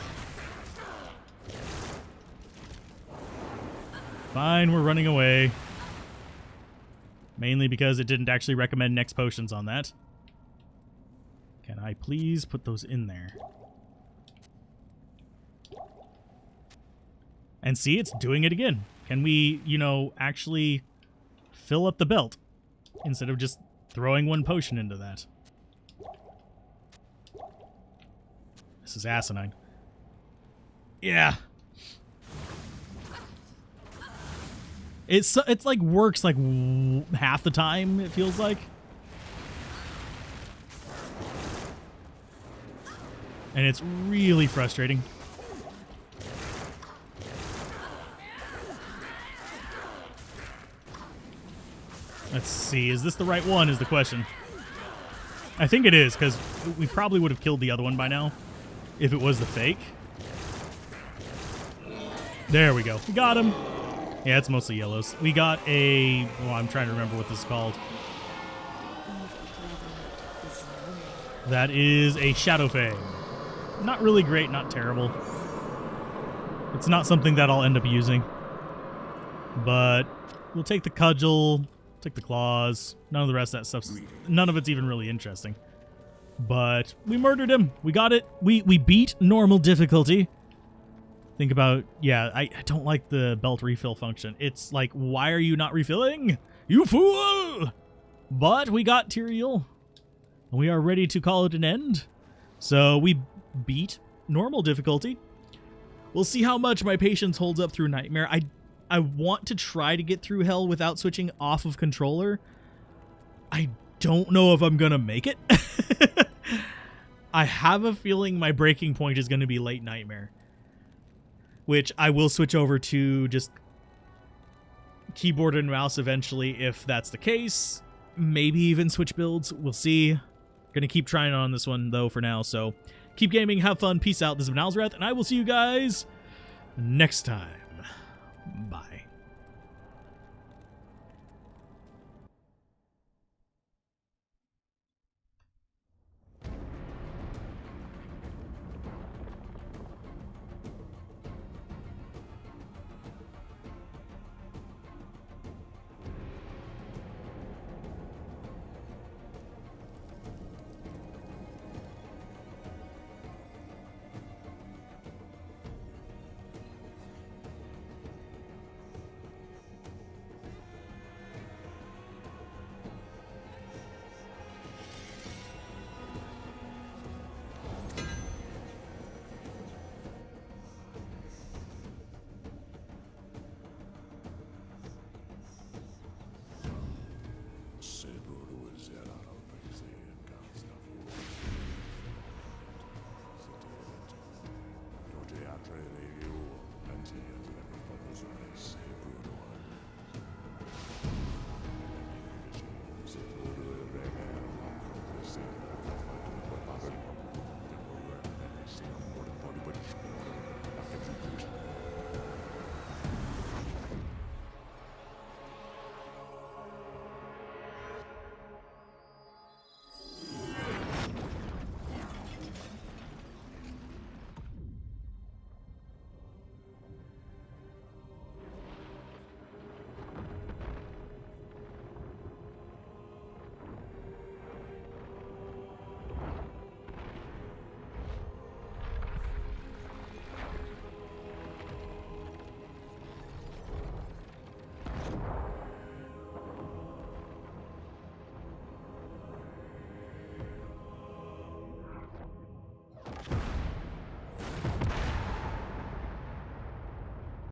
Fine, we're running away. Mainly because it didn't actually recommend next potions on that. Can I please put those in there? And see, it's doing it again. Can we, you know, actually fill up the belt instead of just throwing one potion into that? This is asinine. Yeah. It's like works like half the time, it feels like. And it's really frustrating. Let's see, is this the right one is the question. I think it is, because we probably would have killed the other one by now if it was the fake. There we go. We got him. Yeah, it's mostly yellows. We got a... Well, I'm trying to remember what this is called. That is a Shadow Fang. Not really great, not terrible. It's not something that I'll end up using. But we'll take the Cudgel, take the Claws. None of the rest of that stuff. None of it's even really interesting. But we murdered him. We got it. We beat normal difficulty. Think about, yeah, I don't like the belt refill function. It's like, why are you not refilling? You fool! But we got Tyrael. And we are ready to call it an end. So we beat normal difficulty. We'll see how much my patience holds up through Nightmare. I want to try to get through Hell without switching off of controller. I don't know if I'm going to make it. I have a feeling my breaking point is going to be late Nightmare. Which I will switch over to just keyboard and mouse eventually if that's the case. Maybe even switch builds. We'll see. Gonna keep trying on this one though for now. So keep gaming, have fun, peace out. This has been Alzorath, and I will see you guys next time. Bye.